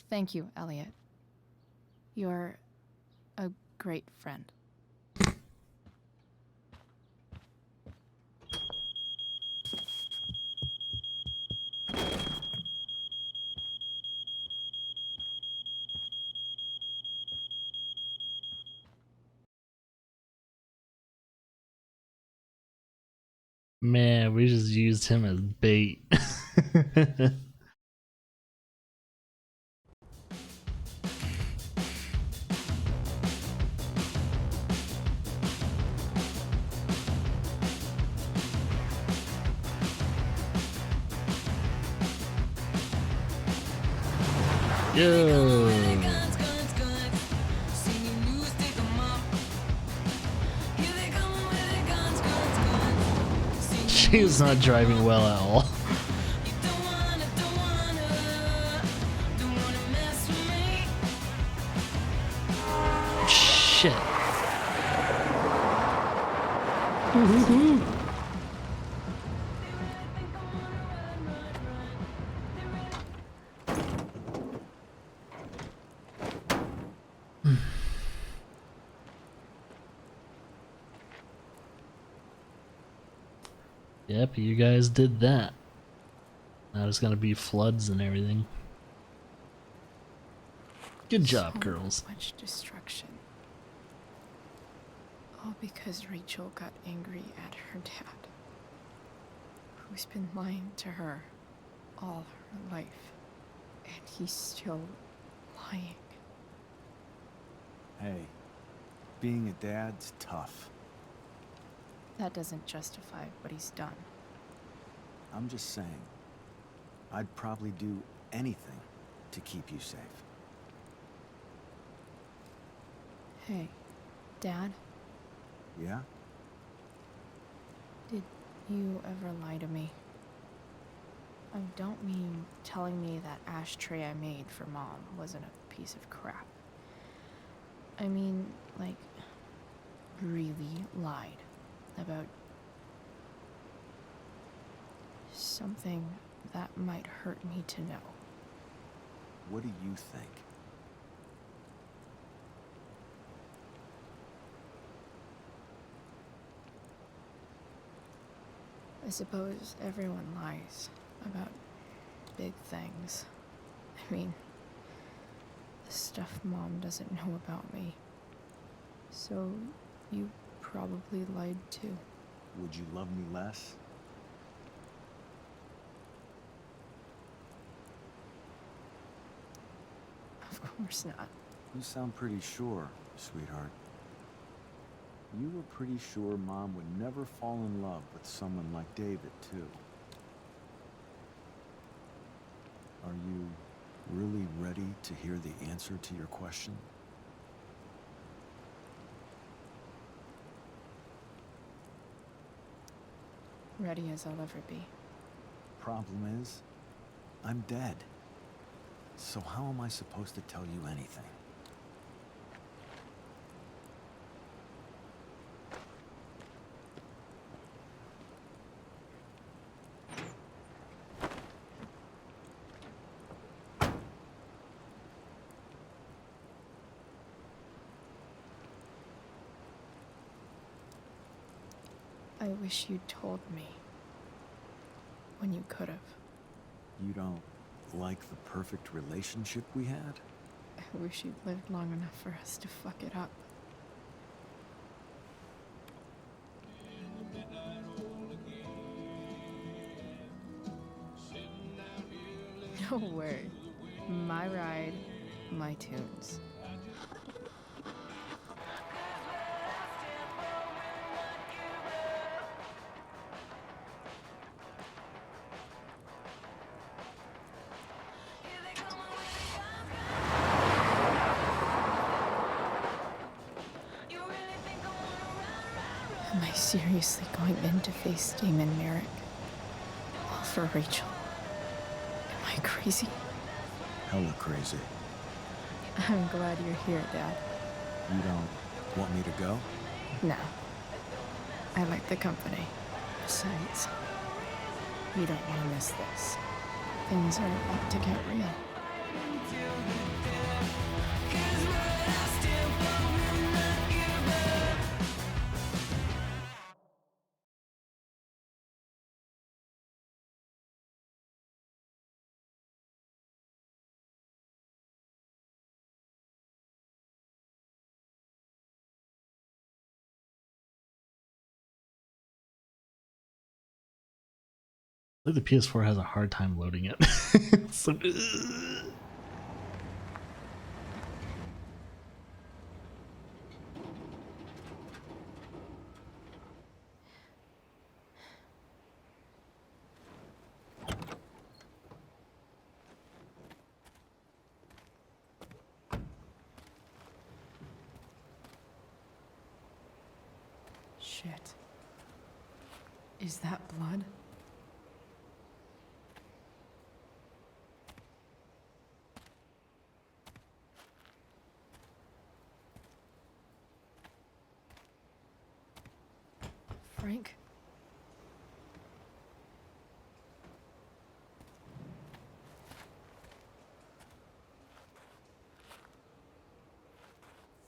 I: Thank you, Elliot. You're a great friend.
A: Man, we just used him as bait. Yo. She's not driving well at all. Shit. Yep, you guys did that. Now there's gonna be floods and everything. Good job, girls.
B: Much destruction. All because Rachel got angry at her dad, who's been lying to her all her life, and he's still lying.
F: Hey, being a dad's tough.
B: That doesn't justify what he's done.
F: I'm just saying, I'd probably do anything to keep you safe.
B: Hey, Dad,
F: Yeah?
B: did you ever lie to me? I don't mean telling me that ashtray I made for Mom wasn't a piece of crap. I mean, like, really lied about something that might hurt me to know.
F: What do you think?
B: I suppose everyone lies about big things. I mean, the stuff Mom doesn't know about me. So, you probably lied too.
F: Would you love me less?
B: Of course not.
F: You sound pretty sure, sweetheart. You were pretty sure Mom would never fall in love with someone like David, too. Are you really ready to hear the answer to your question?
B: Ready as I'll ever be.
F: Problem is, I'm dead. So how am I supposed to tell you anything?
B: I wish you'd told me when you could have.
F: You don't like the perfect relationship we had?
B: I wish you'd lived long enough for us to fuck it up. No way. My ride, my tunes. Am I seriously going in to face Damon Merrick? All for Rachel? Am I crazy?
F: Hella crazy.
B: I'm glad you're here, Dad.
F: You don't want me to go?
B: No. I like the company. Besides, you don't want to miss this. Things are about to get real.
A: Like the PS4 has a hard time loading it. So,
B: Shit. Is that blood? Frank?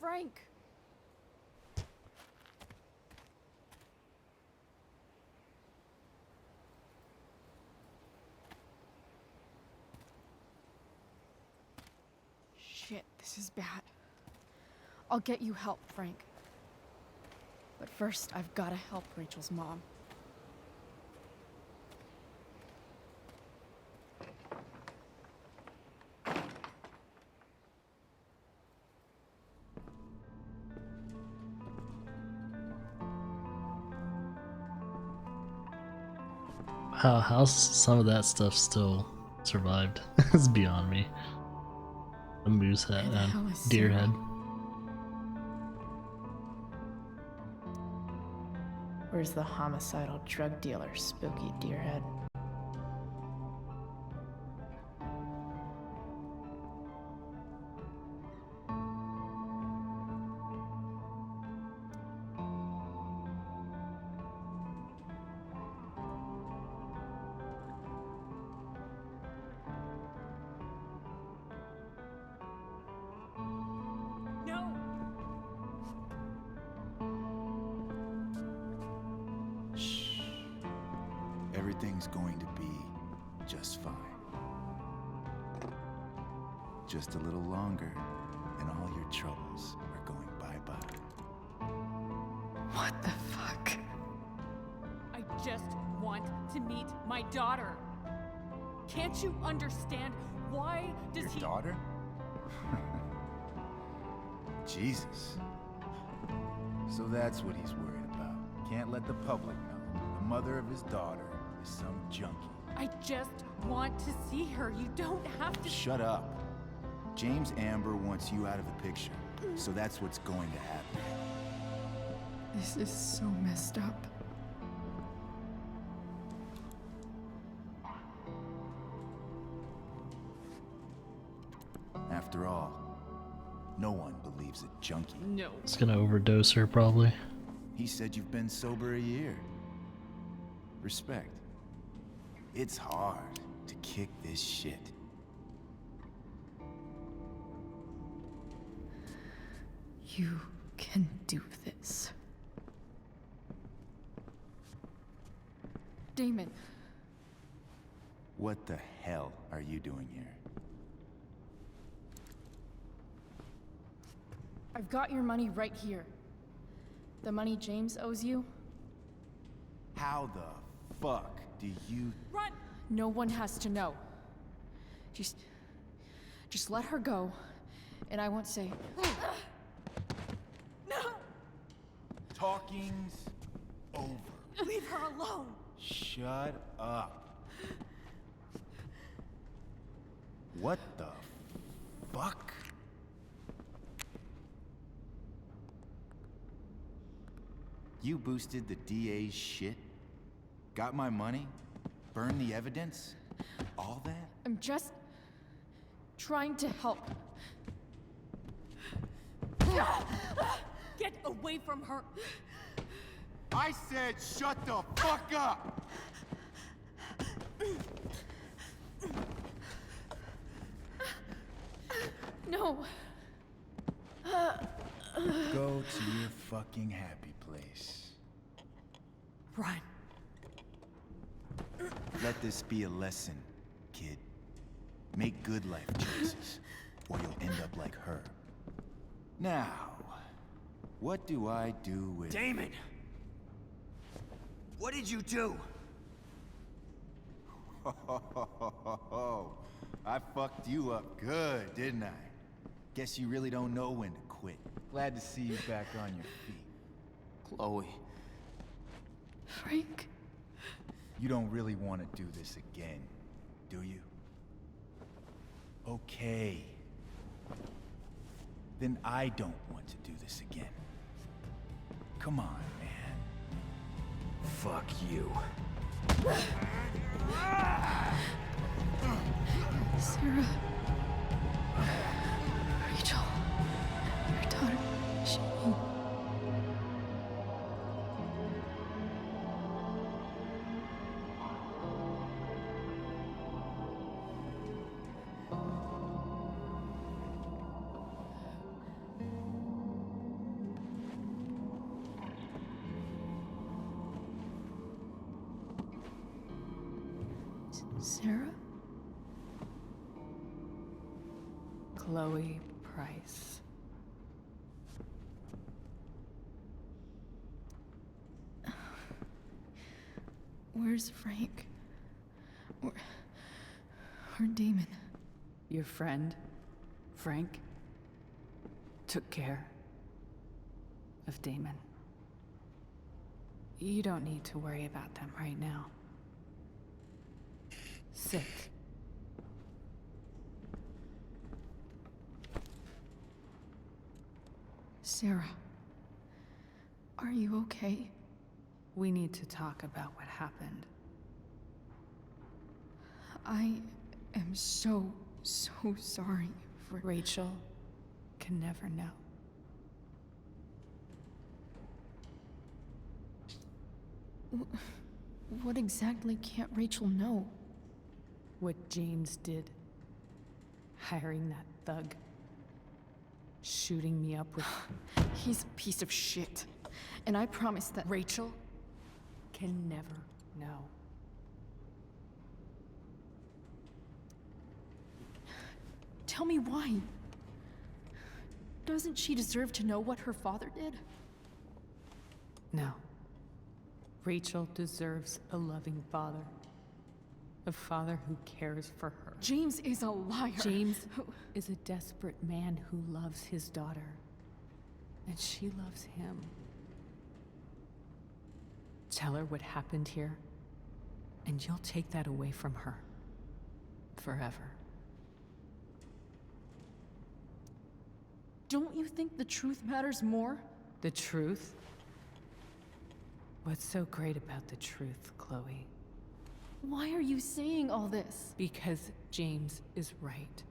B: Frank! Shit, this is bad. I'll get you help, Frank. But first, I've gotta help Rachel's mom.
A: how some of that stuff still survived is beyond me. A moose head and deer head.
B: Where's the homicidal drug dealer, Spooky Deerhead?
N: Everything's going to be just fine. Just a little longer, and all your troubles are going bye-bye.
B: What the fuck?
D: I just want to meet my daughter. Can't you understand? Why does
N: Your daughter? Jesus. So that's what he's worried about. Can't let the public know. The mother of his daughter is some junkie.
D: I just want to see her. You don't have to.
N: Shut up. James Amber wants you out of the picture, so that's what's going to happen.
B: This is so messed up.
N: After all, no one believes a junkie.
D: No.
A: It's gonna overdose her, probably.
N: He said you've been sober a year. Respect. It's hard to kick this shit.
B: You can do this. Damon.
N: What the hell are you doing here?
B: I've got your money right here. The money James owes you.
N: How the fuck do you...
D: Run!
B: No one has to know. Just let her go, and I won't say...
D: No!
N: Talking's over.
D: Leave her alone!
N: Shut up. What the fuck? You boosted the DA's shit? Got my money? Burned the evidence? All that?
B: I'm just trying to help.
D: Get away from her!
N: I said shut the fuck up!
B: No.
N: Go to your fucking happy place.
D: Run.
N: Let this be a lesson, kid. Make good life choices, or you'll end up like her. Now, what do I do with...
E: Damon! What did you do?
N: I fucked you up good, didn't I? Guess you really don't know when to quit. Glad to see you back on your feet.
G: Chloe.
I: Frank.
N: You don't really want to do this again, do you? Okay. Then I don't want to do this again. Come on, man. Fuck you.
I: Sarah. Rachel. Your daughter, she... Sarah?
D: Chloe Price.
I: Where's Frank? Where Damon?
D: Your friend, Frank, took care of Damon. You don't need to worry about them right now. Sit.
I: Sarah, are you okay?
D: We need to talk about what happened.
I: I am so sorry for...
D: Rachel can never know.
I: What exactly can't Rachel know?
D: What James did. Hiring that thug. Shooting me up with...
I: He's a piece of shit. And I promise that...
D: Rachel can never know.
I: Tell me why. Doesn't she deserve to know what her father did?
D: No. Rachel deserves a loving father. A father who cares for her.
I: James is a liar.
D: James is a desperate man who loves his daughter. And she loves him. Tell her what happened here, and you'll take that away from her. Forever.
I: Don't you think the truth matters more?
D: The truth? What's so great about the truth, Chloe?
I: Why are you saying all this?
D: Because James is right.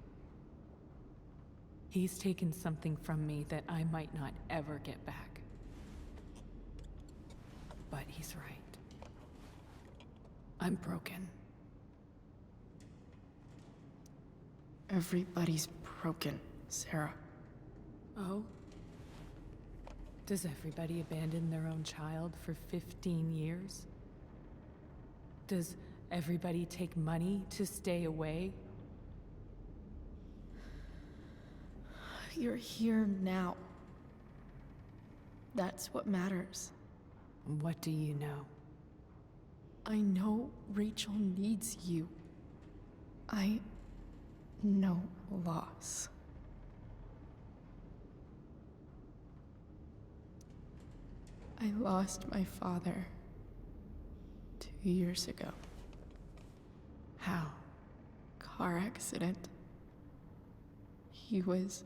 D: He's taken something from me that I might not ever get back. But he's right. I'm broken.
I: Everybody's broken, Sarah.
D: Oh? Does everybody abandon their own child for 15 years? Does everybody take money to stay away?
I: You're here now. That's what matters.
D: What do you know?
I: I know Rachel needs you. I know loss. I lost my father 2 years ago.
D: How?
I: Car accident. He was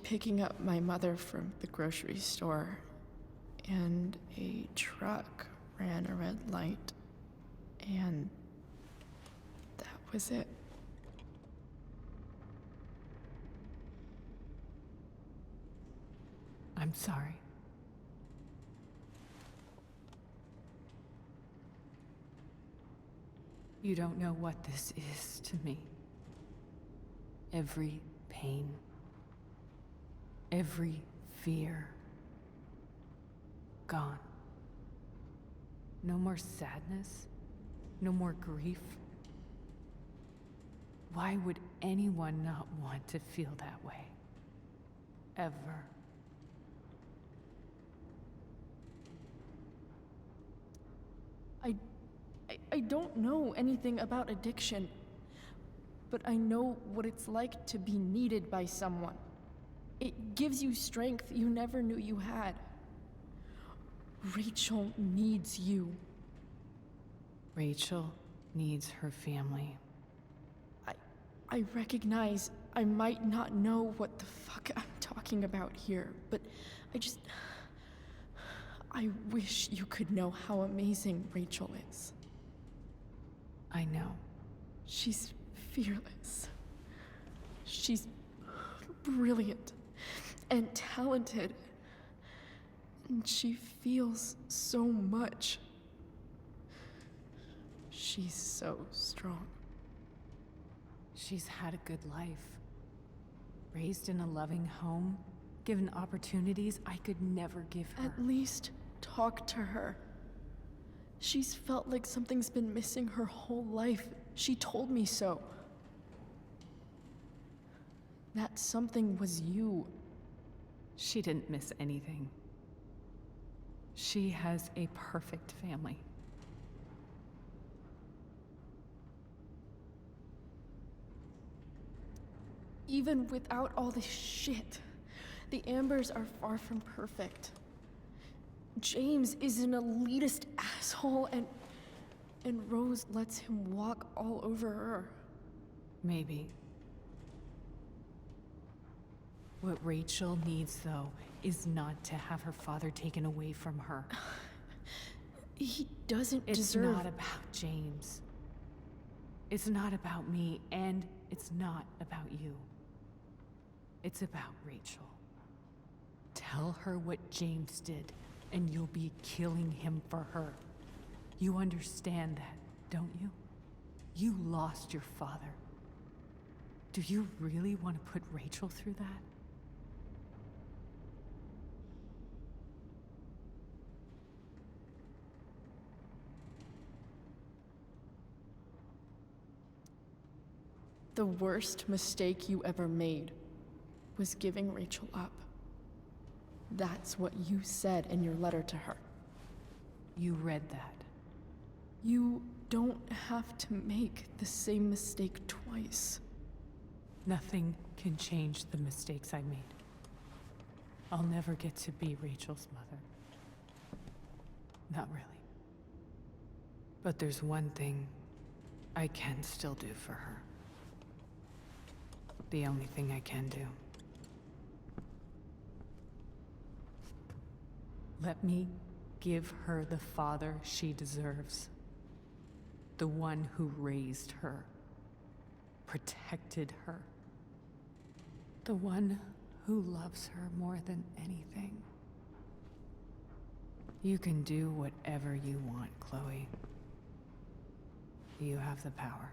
I: picking up my mother from the grocery store, and a truck ran a red light, and that was it.
D: I'm sorry. You don't know what this is to me. Every pain, every fear, gone. No more sadness, no more grief. Why would anyone not want to feel that way? Ever.
I: I don't know anything about addiction, but I know what it's like to be needed by someone. It gives you strength you never knew you had. Rachel needs you.
D: Rachel needs her family.
I: I recognize I might not know what the fuck I'm talking about here, but I wish you could know how amazing Rachel is.
D: I know.
I: She's fearless. She's brilliant and talented. And she feels so much. She's so strong.
D: She's had a good life. Raised in a loving home, given opportunities I could never give her.
I: At least talk to her. She's felt like something's been missing her whole life. She told me so. That something was you.
D: She didn't miss anything. She has a perfect family.
I: Even without all this shit, the Ambers are far from perfect. James is an elitist asshole, and Rose lets him walk all over her.
D: Maybe. What Rachel needs, though, is not to have her father taken away from her.
I: He doesn't
D: It's
I: deserve...
D: not about James. It's not about me, and it's not about you. It's about Rachel. Tell her what James did, and you'll be killing him for her. You understand that, don't you? You lost your father. Do you really want to put Rachel through that?
I: The worst mistake you ever made was giving Rachel up. That's what you said in your letter to her.
D: You read that.
I: You don't have to make the same mistake twice.
D: Nothing can change the mistakes I made. I'll never get to be Rachel's mother. Not really. But there's one thing I can still do for her. The only thing I can do. Let me give her the father she deserves. The one who raised her, protected her. The one who loves her more than anything. You can do whatever you want, Chloe. You have the power.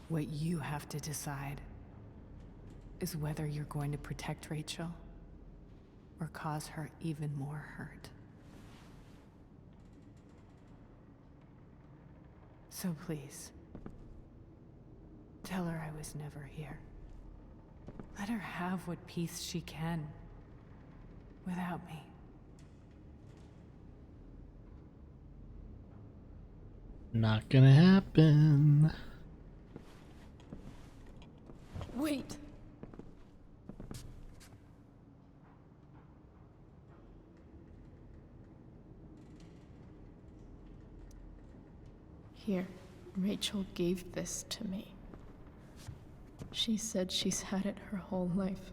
D: What you have to decide is whether you're going to protect Rachel or cause her even more hurt. So please, tell her I was never here. Let her have what peace she can without me.
A: Not gonna happen.
I: Wait. Here, Rachel gave this to me. She said she's had it her whole life.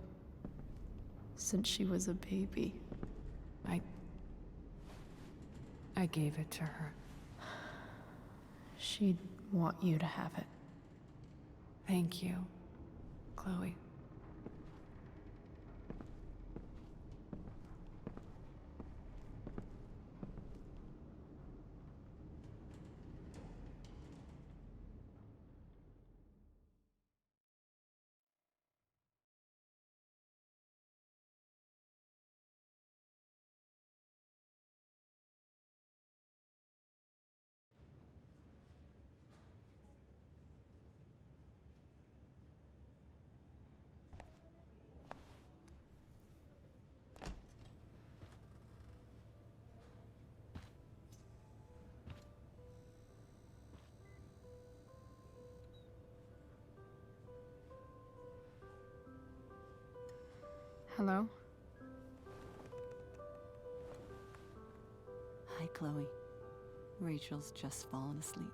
I: Since she was a baby.
D: I gave it to her.
I: She'd want you to have it.
D: Thank you, Chloe.
I: Hello?
J: Hi, Chloe. Rachel's just fallen asleep.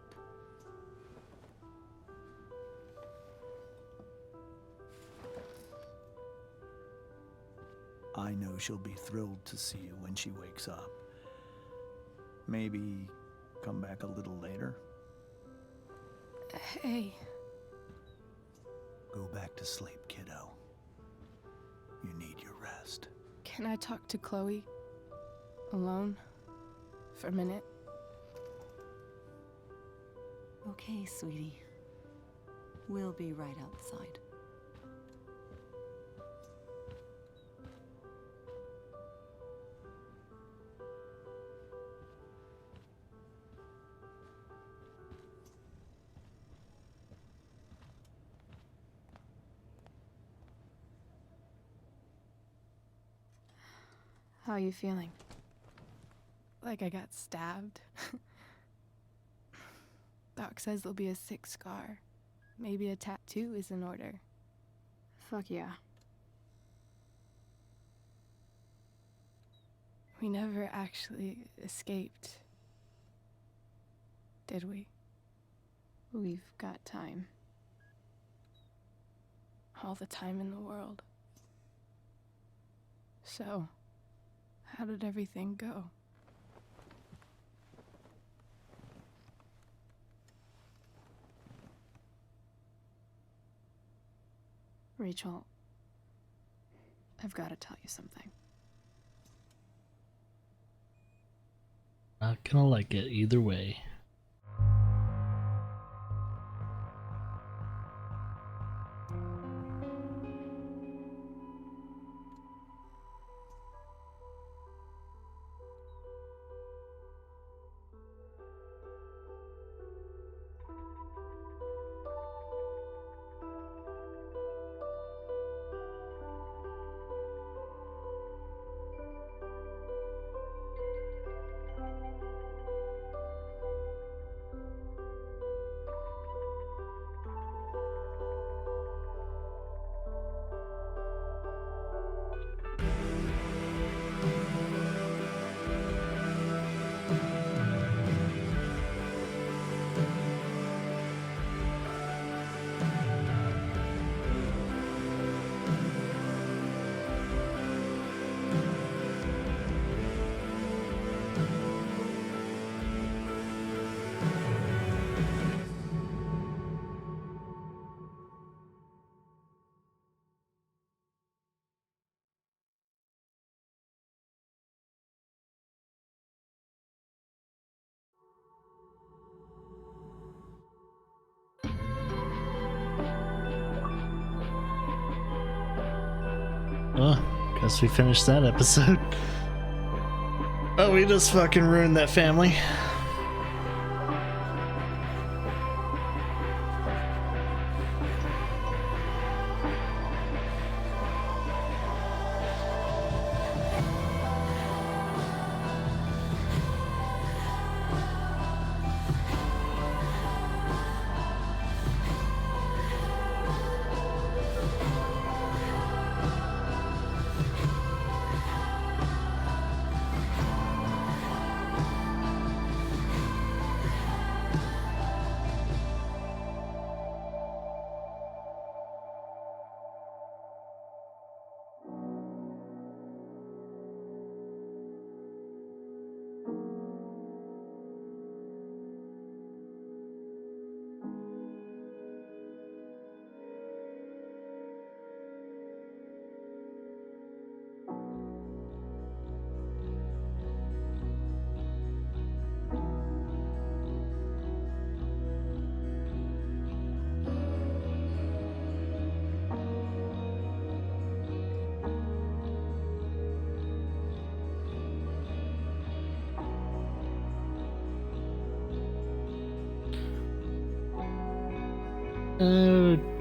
F: I know she'll be thrilled to see you when she wakes up. Maybe come back a little later?
I: Hey.
F: Go back to sleep, kiddo. You need your rest.
I: Can I talk to Chloe? Alone? For a minute?
J: Okay, sweetie. We'll be right outside.
I: How are you feeling? Like I got stabbed? Doc says there'll be a sick scar. Maybe a tattoo is in order. Fuck yeah. We never actually escaped, did we? We've got time. All the time in the world. So, how did everything go? Rachel, I've got to tell you something.
A: Not gonna like it either way. Well, guess we finished that episode. Oh, we just fucking ruined that family.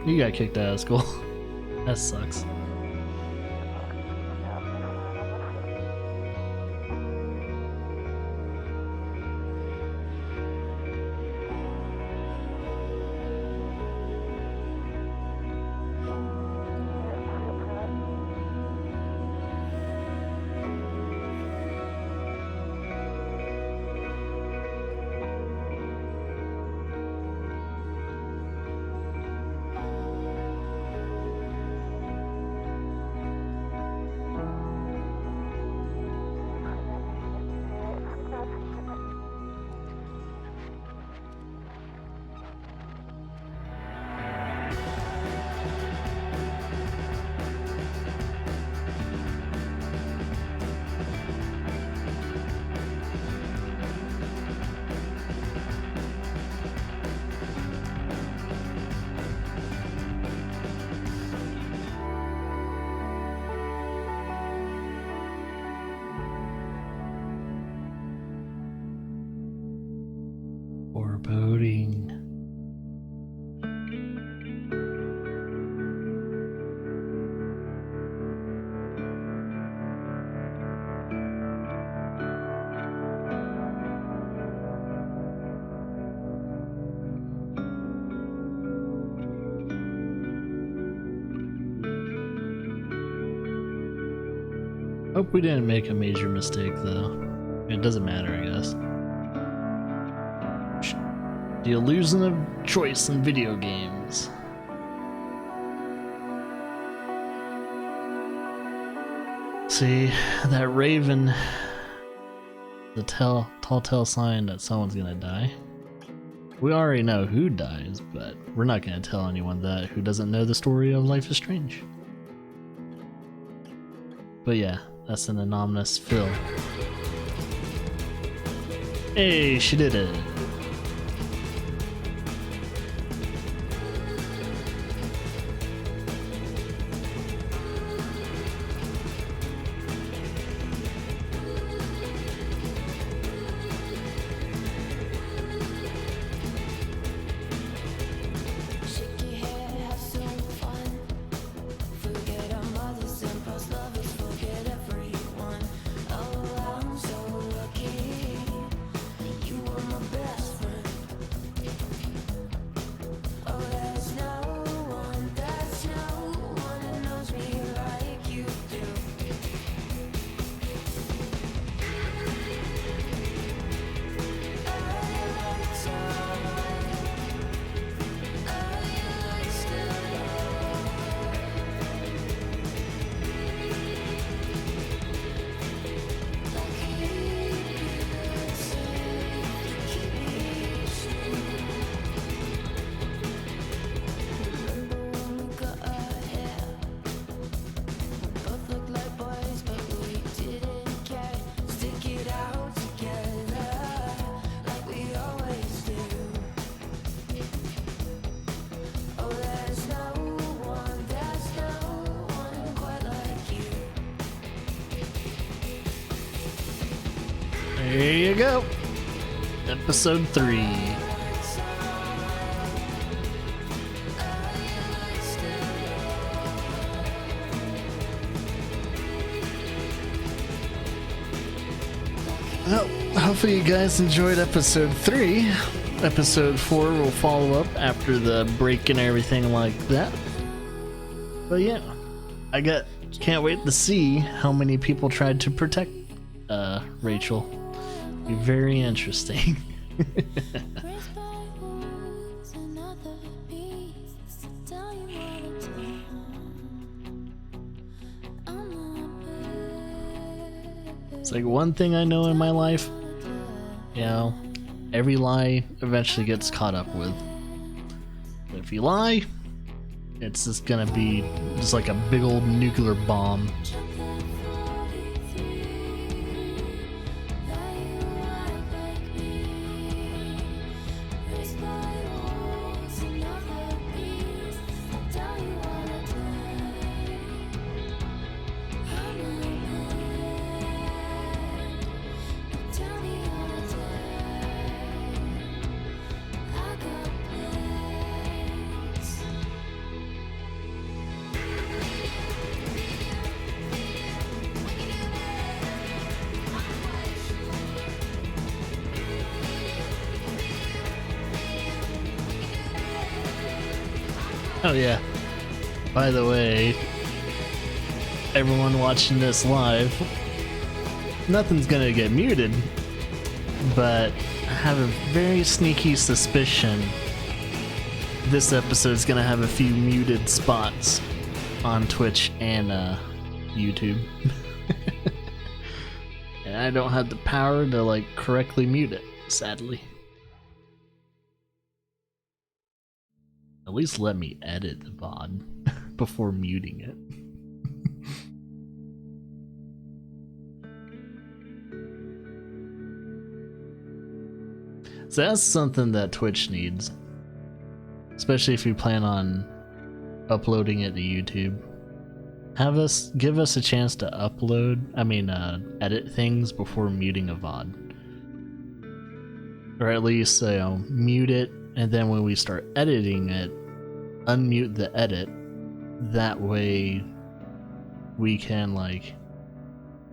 A: You got kicked out of school. That sucks. Foreboding. Hope we didn't make a major mistake though. It doesn't matter, I guess. The illusion of choice in video games. See, that raven, the telltale sign that someone's gonna die. We already know who dies, but we're not gonna tell anyone that who doesn't know the story of Life is Strange. But yeah, that's an anonymous Phil. Hey, she did it. There you go. Episode 3. Well, hopefully you guys enjoyed episode 3. Episode 4 will follow up after the break and everything like that. But yeah, can't wait to see how many people tried to protect Rachel. Be very interesting. It's like one thing I know in my life, you know, every lie eventually gets caught up with. But if you lie, it's just gonna be just like a big old nuclear bomb. Oh yeah, by the way, everyone watching this live, nothing's gonna get muted, but I have a very sneaky suspicion this episode's gonna have a few muted spots on Twitch and YouTube. And I don't have the power to like correctly mute it, sadly. At least let me edit the VOD before muting it. So that's something that Twitch needs. Especially if you plan on uploading it to YouTube. Give us a chance to edit things before muting a VOD. or at least mute it, and then when we start editing it, unmute the edit. That way we can like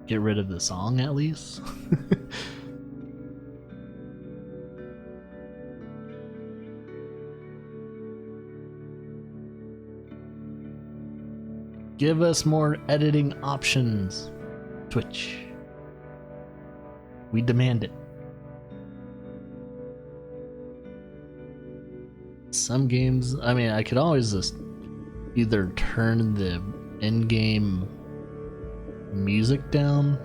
A: get rid of the song at least. Give us more editing options, Twitch. We demand it. Some games, I mean, I could always just either turn the in-game music down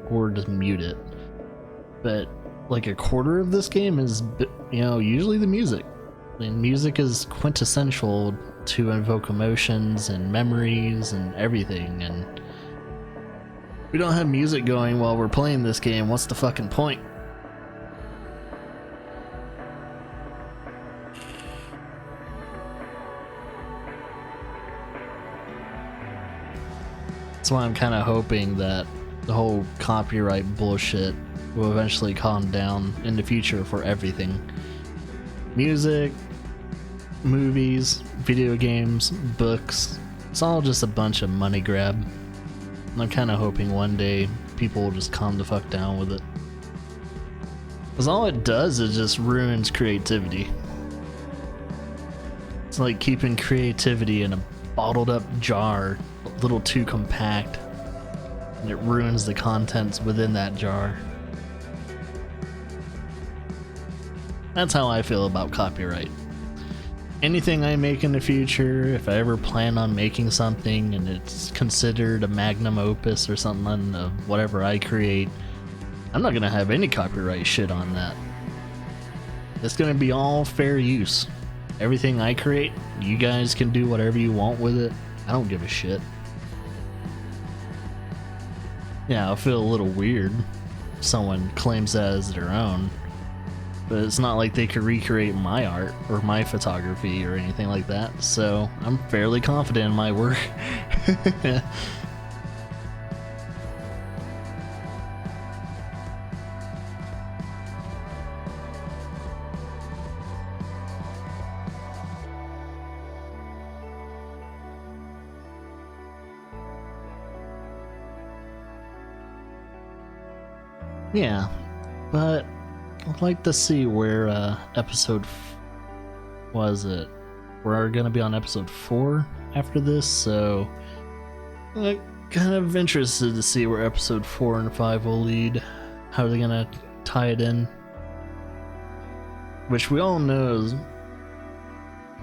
A: or just mute it. But like a quarter of this game is, usually the music. I mean, music is quintessential to invoke emotions and memories and everything, and we don't have music going while we're playing this game. What's the fucking point? That's why I'm kind of hoping that the whole copyright bullshit will eventually calm down in the future for everything. Music, movies, video games, books, it's all just a bunch of money grab. And I'm kind of hoping one day people will just calm the fuck down with it. Because all it does is just ruins creativity. It's like keeping creativity in a bottled up jar, a little too compact, and it ruins the contents within that jar. That's how I feel about copyright. Anything I make in the future, if I ever plan on making something and it's considered a magnum opus or something of whatever I create, I'm not gonna have any copyright shit on that. It's gonna be all fair use. Everything I create, you guys can do whatever you want with it. I don't give a shit. Yeah, I'll feel a little weird if someone claims that as their own. But it's not like they could recreate my art or my photography or anything like that, so I'm fairly confident in my work. Yeah, but I'd like to see where we're gonna be on episode 4 after this, so I'm kind of interested to see where episode 4 and 5 will lead. How are they gonna tie it in? Which we all know,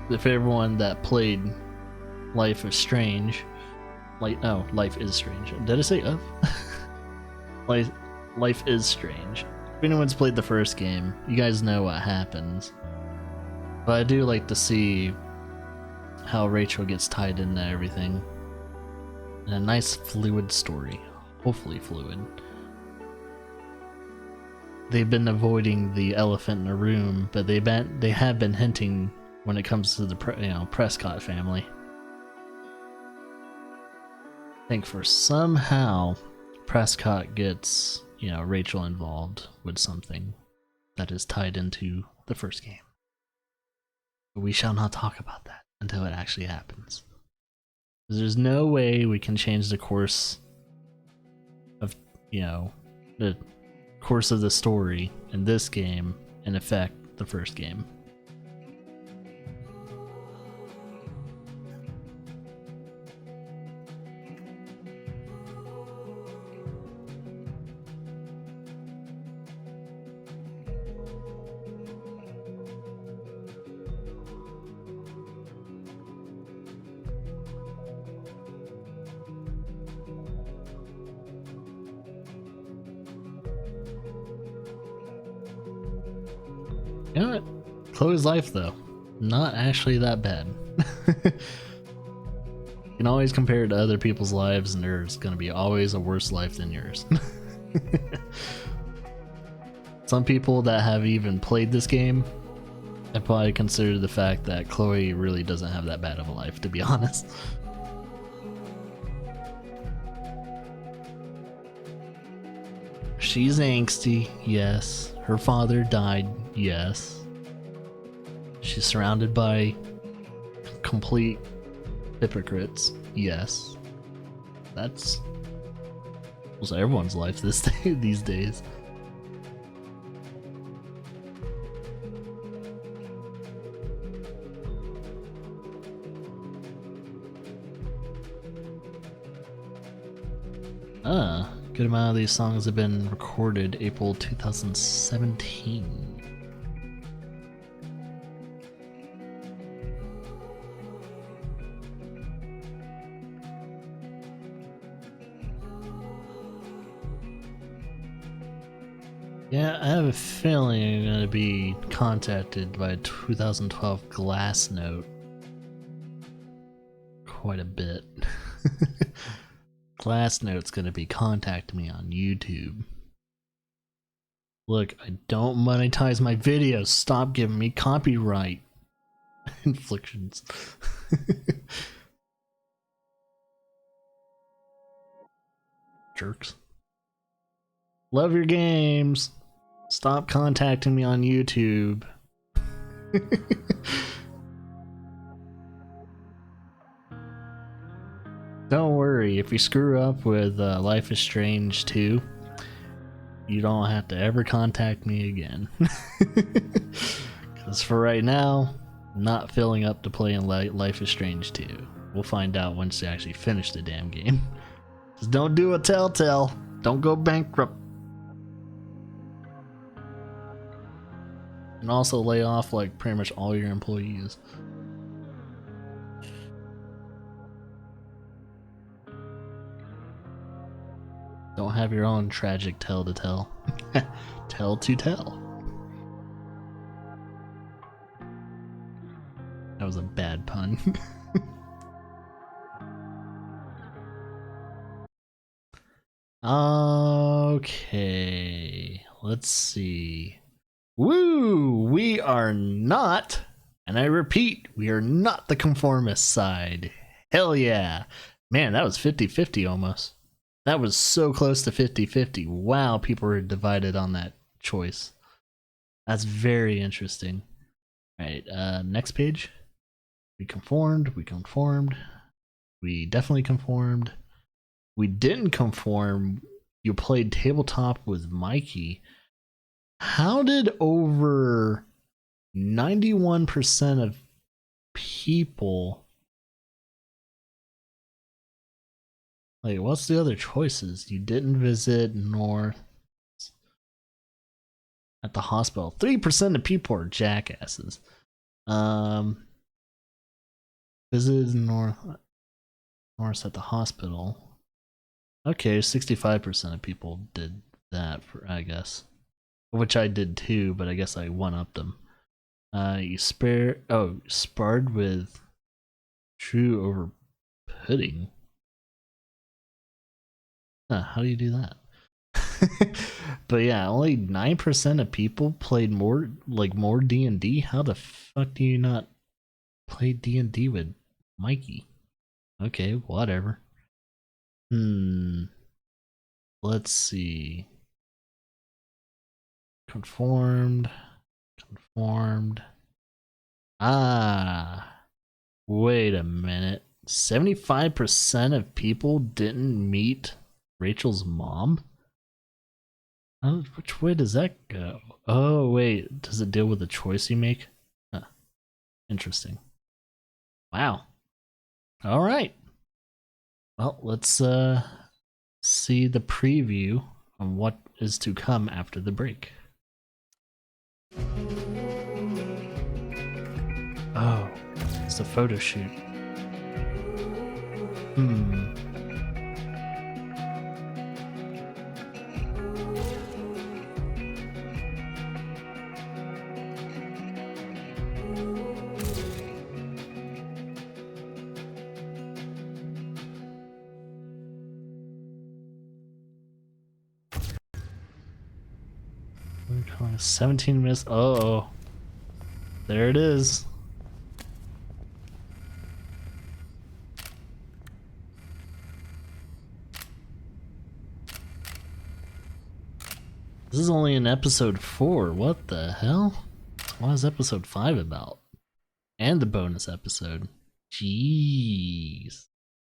A: if everyone that played Life is Strange, Life is Strange. Did I say of? Life is Strange. If anyone's played the first game, you guys know what happens. But I do like to see how Rachel gets tied into everything. And a nice fluid story. Hopefully fluid. They've been avoiding the elephant in the room, but they have been hinting when it comes to the Prescott family. I think for somehow Prescott gets Rachel involved with something that is tied into the first game. But we shall not talk about that until it actually happens. There's no way we can change the course of, the course of the story in this game and affect the first game. You know what? Chloe's life, though, not actually that bad. You can always compare it to other people's lives, and there's going to be always a worse life than yours. Some people that have even played this game have probably considered the fact that Chloe really doesn't have that bad of a life, to be honest. She's angsty, yes. Her father died, Yes. She's surrounded by complete hypocrites. Yes. That's almost everyone's life these days. Good amount of these songs have been recorded April 2017. Yeah, I have a feeling I'm going to be contacted by a 2012 Glass Note quite a bit. Glass Note's going to be contacting me on YouTube. Look, I don't monetize my videos. Stop giving me copyright inflictions. Jerks. Love your games. Stop contacting me on YouTube. Don't worry, if you screw up with Life is Strange 2, you don't have to ever contact me again. Because for right now, I'm not filling up to play in Life is Strange 2. We'll find out once they actually finish the damn game. Just don't do a Telltale. Don't go bankrupt. And also lay off like pretty much all your employees. Don't have your own tragic tale to tell. Tell to tell. That was a bad pun. Okay, let's see. Woo! We are not, and I repeat, we are not the conformist side. Hell yeah. Man, that was 50-50 almost. That was so close to 50-50. Wow, people were divided on that choice. That's very interesting. Alright, next page. We conformed, we definitely conformed. We didn't conform. You played tabletop with Mikey. How did over 91% of people... Like, what's the other choices? You didn't visit North at the hospital. 3% of people are jackasses. Visited North at the hospital. Okay, 65% of people did that, I guess. Which I did too, but I guess I one-upped them. You sparred with True over Pudding. Huh, how do you do that? But yeah, only 9% of people played more D&D. How the fuck do you not play D&D with Mikey? Okay, whatever. Let's see. Conformed. Wait a minute. 75% of people didn't meet Rachel's mom? Which way does that go? Oh, wait. Does it deal with the choice you make? Huh. Interesting. Wow. Alright. Well, let's see the preview on what is to come after the break. Oh, it's a photo shoot. We're calling 17 minutes. Uh-oh. There it is. This is only in episode 4. What the hell? What is episode 5 about? And the bonus episode. Jeez.